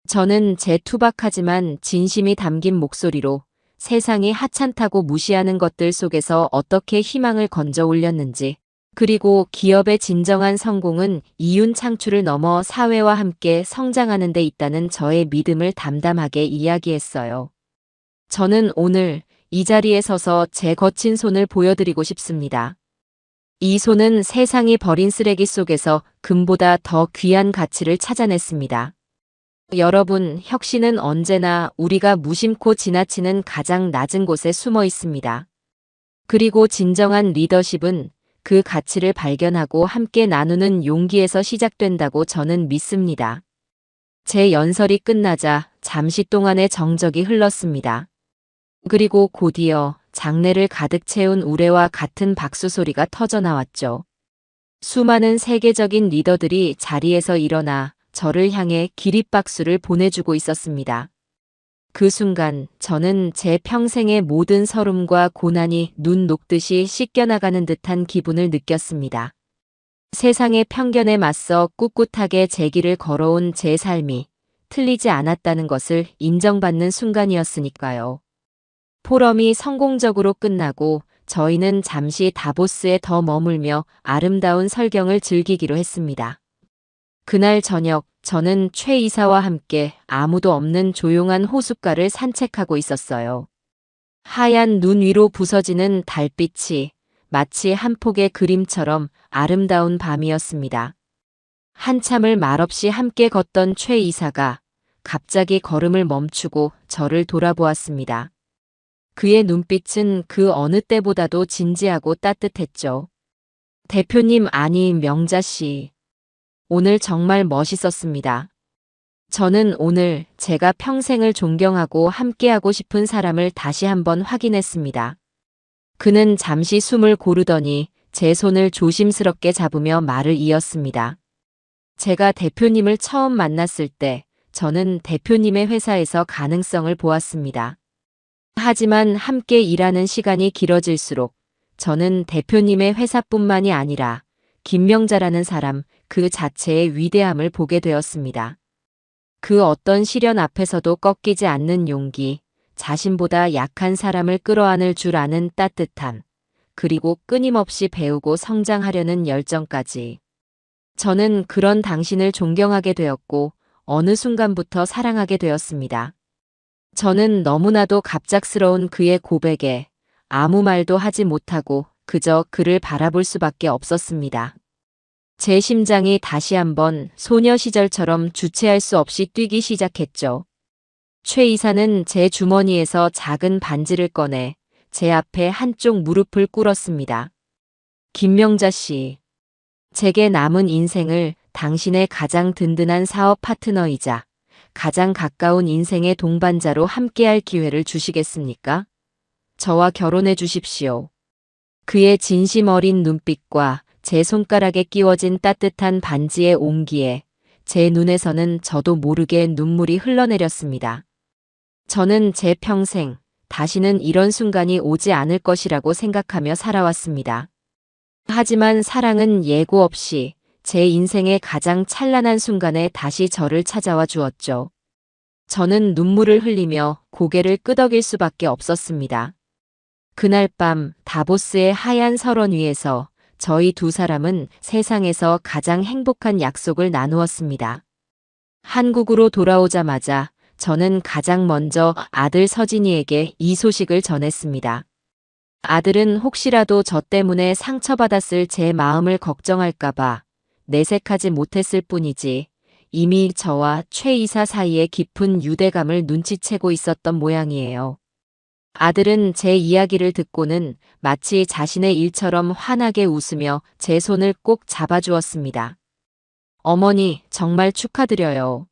저는 제 투박하지만 진심이 담긴 목소리로 세상이 하찮다고 무시하는 것들 속에서 어떻게 희망을 건져 올렸는지, 그리고 기업의 진정한 성공은 이윤 창출을 넘어 사회와 함께 성장하는 데 있다는 저의 믿음을 담담하게 이야기했어요. 저는 오늘 이 자리에 서서 제 거친 손을 보여드리고 싶습니다. 이 손은 세상이 버린 쓰레기 속에서 금보다 더 귀한 가치를 찾아냈습니다. 여러분, 혁신은 언제나 우리가 무심코 지나치는 가장 낮은 곳에 숨어 있습니다. 그리고 진정한 리더십은 그 가치를 발견하고 함께 나누는 용기에서 시작된다고 저는 믿습니다. 제 연설이 끝나자 잠시 동안의 정적이 흘렀습니다. 그리고 곧이어 장내를 가득 채운 우레와 같은 박수 소리가 터져나왔죠. 수많은 세계적인 리더들이 자리에서 일어나 저를 향해 기립박수를 보내주고 있었습니다. 그 순간 저는 제 평생의 모든 서름과 고난이 눈 녹듯이 씻겨나가는 듯한 기분을 느꼈습니다. 세상의 편견에 맞서 꿋꿋하게 제 길을 걸어온 제 삶이 틀리지 않았다는 것을 인정받는 순간이었으니까요. 포럼이 성공적으로 끝나고 저희는 잠시 다보스에 더 머물며 아름다운 설경을 즐기기로 했습니다. 그날 저녁 저는 최 이사와 함께 아무도 없는 조용한 호숫가를 산책하고 있었어요. 하얀 눈 위로 부서지는 달빛이 마치 한 폭의 그림처럼 아름다운 밤이었습니다. 한참을 말없이 함께 걷던 최 이사가 갑자기 걸음을 멈추고 저를 돌아보았습니다. 그의 눈빛은 그 어느 때보다도 진지하고 따뜻했죠. 대표님, 아니 명자 씨. 오늘 정말 멋있었습니다. 저는 오늘 제가 평생을 존경하고 함께하고 싶은 사람을 다시 한번 확인했습니다. 그는 잠시 숨을 고르더니 제 손을 조심스럽게 잡으며 말을 이었습니다. 제가 대표님을 처음 만났을 때 저는 대표님의 회사에서 가능성을 보았습니다. 하지만 함께 일하는 시간이 길어질수록 저는 대표님의 회사뿐만이 아니라 김명자라는 사람 그 자체의 위대함을 보게 되었습니다. 그 어떤 시련 앞에서도 꺾이지 않는 용기, 자신보다 약한 사람을 끌어안을 줄 아는 따뜻함, 그리고 끊임없이 배우고 성장하려는 열정까지. 저는 그런 당신을 존경하게 되었고, 어느 순간부터 사랑하게 되었습니다. 저는 너무나도 갑작스러운 그의 고백에 아무 말도 하지 못하고 그저 그를 바라볼 수밖에 없었습니다. 제 심장이 다시 한번 소녀 시절처럼 주체할 수 없이 뛰기 시작했죠. 최 이사는 제 주머니에서 작은 반지를 꺼내 제 앞에 한쪽 무릎을 꿇었습니다. 김명자 씨, 제게 남은 인생을 당신의 가장 든든한 사업 파트너이자 가장 가까운 인생의 동반자로 함께할 기회를 주시겠습니까? 저와 결혼해 주십시오. 그의 진심 어린 눈빛과 제 손가락에 끼워진 따뜻한 반지의 온기에 제 눈에서는 저도 모르게 눈물이 흘러내렸습니다. 저는 제 평생 다시는 이런 순간이 오지 않을 것이라고 생각하며 살아왔습니다. 하지만 사랑은 예고 없이 제 인생의 가장 찬란한 순간에 다시 저를 찾아와 주었죠. 저는 눈물을 흘리며 고개를 끄덕일 수밖에 없었습니다. 그날 밤 다보스의 하얀 설원 위에서 저희 두 사람은 세상에서 가장 행복한 약속을 나누었습니다. 한국으로 돌아오자마자 저는 가장 먼저 아들 서진이에게 이 소식을 전했습니다. 아들은 혹시라도 저 때문에 상처받았을 제 마음을 걱정할까봐 내색하지 못했을 뿐이지 이미 저와 최 이사 사이에 깊은 유대감을 눈치채고 있었던 모양이에요. 아들은 제 이야기를 듣고는 마치 자신의 일처럼 환하게 웃으며 제 손을 꼭 잡아주었습니다. 어머니, 정말 축하드려요.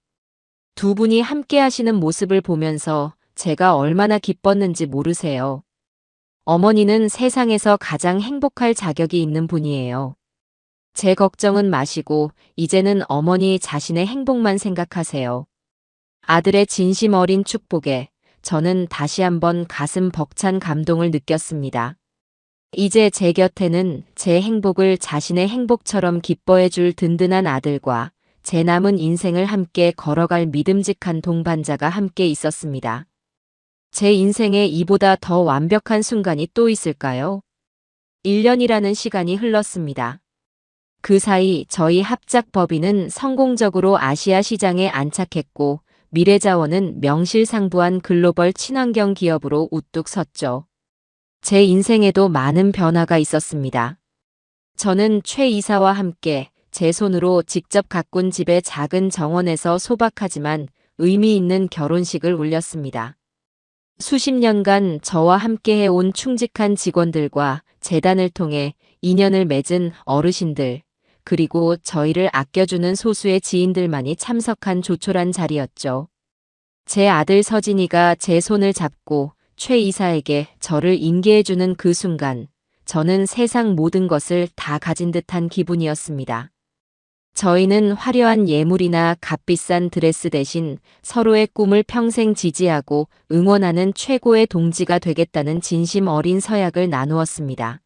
두 분이 함께 하시는 모습을 보면서 제가 얼마나 기뻤는지 모르세요. 어머니는 세상에서 가장 행복할 자격이 있는 분이에요. 제 걱정은 마시고 이제는 어머니 자신의 행복만 생각하세요. 아들의 진심 어린 축복에 저는 다시 한번 가슴 벅찬 감동을 느꼈습니다. 이제 제 곁에는 제 행복을 자신의 행복처럼 기뻐해 줄 든든한 아들과 제 남은 인생을 함께 걸어갈 믿음직한 동반자가 함께 있었습니다. 제 인생에 이보다 더 완벽한 순간이 또 있을까요? 1년이라는 시간이 흘렀습니다. 그 사이 저희 합작 법인은 성공적으로 아시아 시장에 안착했고 미래자원은 명실상부한 글로벌 친환경 기업으로 우뚝 섰죠. 제 인생에도 많은 변화가 있었습니다. 저는 최 이사와 함께 제 손으로 직접 가꾼 집의 작은 정원에서 소박하지만 의미 있는 결혼식을 올렸습니다. 수십 년간 저와 함께 해온 충직한 직원들과 재단을 통해 인연을 맺은 어르신들, 그리고 저희를 아껴주는 소수의 지인들만이 참석한 조촐한 자리였죠. 제 아들 서진이가 제 손을 잡고 최 이사에게 저를 인계해주는 그 순간, 저는 세상 모든 것을 다 가진 듯한 기분이었습니다. 저희는 화려한 예물이나 값비싼 드레스 대신 서로의 꿈을 평생 지지하고 응원하는 최고의 동지가 되겠다는 진심 어린 서약을 나누었습니다.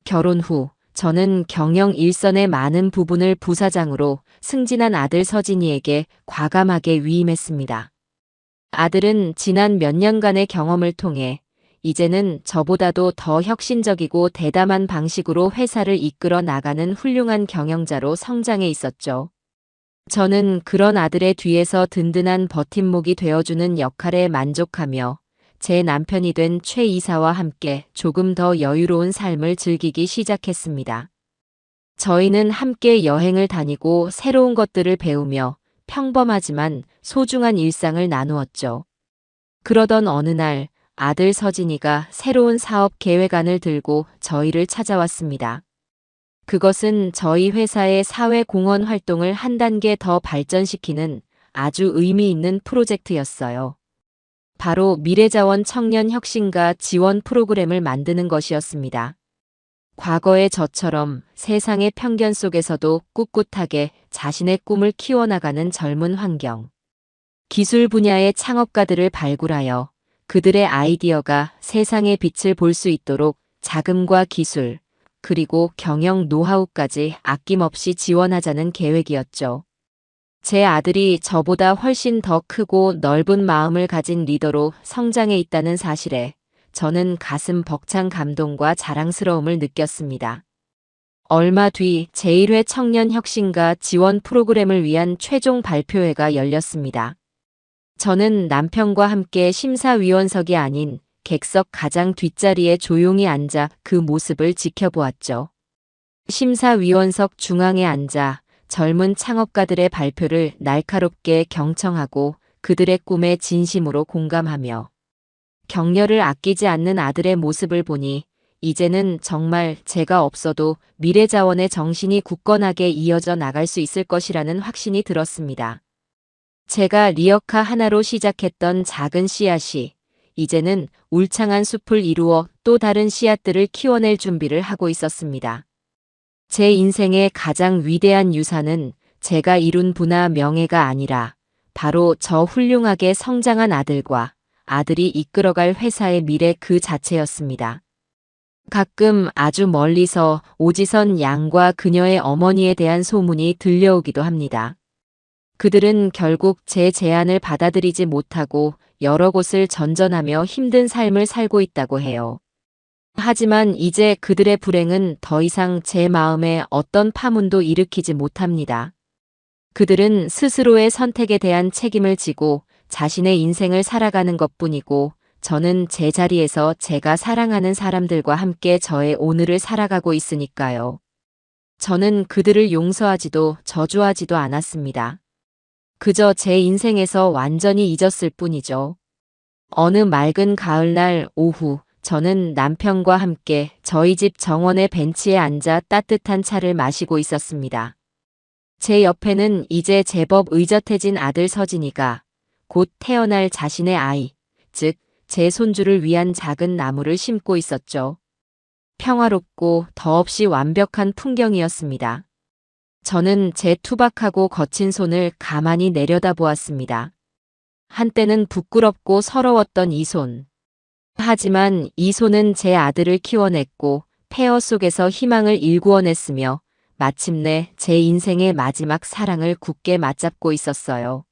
결혼 후 저는 경영 일선의 많은 부분을 부사장으로 승진한 아들 서진이에게 과감하게 위임했습니다. 아들은 지난 몇 년간의 경험을 통해 이제는 저보다도 더 혁신적이고 대담한 방식으로 회사를 이끌어 나가는 훌륭한 경영자로 성장해 있었죠. 저는 그런 아들의 뒤에서 든든한 버팀목이 되어주는 역할에 만족하며 제 남편이 된 최 이사와 함께 조금 더 여유로운 삶을 즐기기 시작했습니다. 저희는 함께 여행을 다니고 새로운 것들을 배우며 평범하지만 소중한 일상을 나누었죠. 그러던 어느 날 아들 서진이가 새로운 사업 계획안을 들고 저희를 찾아왔습니다. 그것은 저희 회사의 사회공헌 활동을 한 단계 더 발전시키는 아주 의미 있는 프로젝트였어요. 바로 미래자원 청년 혁신가 지원 프로그램을 만드는 것이었습니다. 과거의 저처럼 세상의 편견 속에서도 꿋꿋하게 자신의 꿈을 키워나가는 젊은 환경. 기술 분야의 창업가들을 발굴하여 그들의 아이디어가 세상의 빛을 볼 수 있도록 자금과 기술, 그리고 경영 노하우까지 아낌없이 지원하자는 계획이었죠. 제 아들이 저보다 훨씬 더 크고 넓은 마음을 가진 리더로 성장해 있다는 사실에 저는 가슴 벅찬 감동과 자랑스러움을 느꼈습니다. 얼마 뒤 제1회 청년혁신가 지원 프로그램을 위한 최종 발표회가 열렸습니다. 저는 남편과 함께 심사위원석이 아닌 객석 가장 뒷자리에 조용히 앉아 그 모습을 지켜보았죠. 심사위원석 중앙에 앉아 젊은 창업가들의 발표를 날카롭게 경청하고 그들의 꿈에 진심으로 공감하며 격려를 아끼지 않는 아들의 모습을 보니 이제는 정말 제가 없어도 미래자원의 정신이 굳건하게 이어져 나갈 수 있을 것이라는 확신이 들었습니다. 제가 리어카 하나로 시작했던 작은 씨앗이 이제는 울창한 숲을 이루어 또 다른 씨앗들을 키워낼 준비를 하고 있었습니다. 제 인생의 가장 위대한 유산은 제가 이룬 부나 명예가 아니라 바로 저 훌륭하게 성장한 아들과 아들이 이끌어갈 회사의 미래 그 자체였습니다. 가끔 아주 멀리서 오지선 양과 그녀의 어머니에 대한 소문이 들려오기도 합니다. 그들은 결국 제 제안을 받아들이지 못하고 여러 곳을 전전하며 힘든 삶을 살고 있다고 해요. 하지만 이제 그들의 불행은 더 이상 제 마음에 어떤 파문도 일으키지 못합니다. 그들은 스스로의 선택에 대한 책임을 지고 자신의 인생을 살아가는 것뿐이고 저는 제 자리에서 제가 사랑하는 사람들과 함께 저의 오늘을 살아가고 있으니까요. 저는 그들을 용서하지도 저주하지도 않았습니다. 그저 제 인생에서 완전히 잊었을 뿐이죠. 어느 맑은 가을날 오후 저는 남편과 함께 저희 집 정원의 벤치에 앉아 따뜻한 차를 마시고 있었습니다. 제 옆에는 이제 제법 의젓해진 아들 서진이가 곧 태어날 자신의 아이, 즉 제 손주를 위한 작은 나무를 심고 있었죠. 평화롭고 더없이 완벽한 풍경이었습니다. 저는 제 투박하고 거친 손을 가만히 내려다보았습니다. 한때는 부끄럽고 서러웠던 이 손. 하지만 이 손은 제 아들을 키워냈고 폐허 속에서 희망을 일구어냈으며 마침내 제 인생의 마지막 사랑을 굳게 맞잡고 있었어요.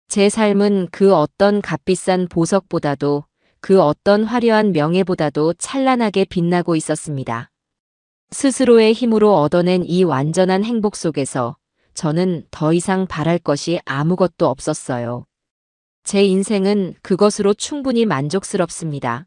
제 삶은 그 어떤 값비싼 보석보다도 그 어떤 화려한 명예보다도 찬란하게 빛나고 있었습니다. 스스로의 힘으로 얻어낸 이 완전한 행복 속에서 저는 더 이상 바랄 것이 아무것도 없었어요. 제 인생은 그것으로 충분히 만족스럽습니다.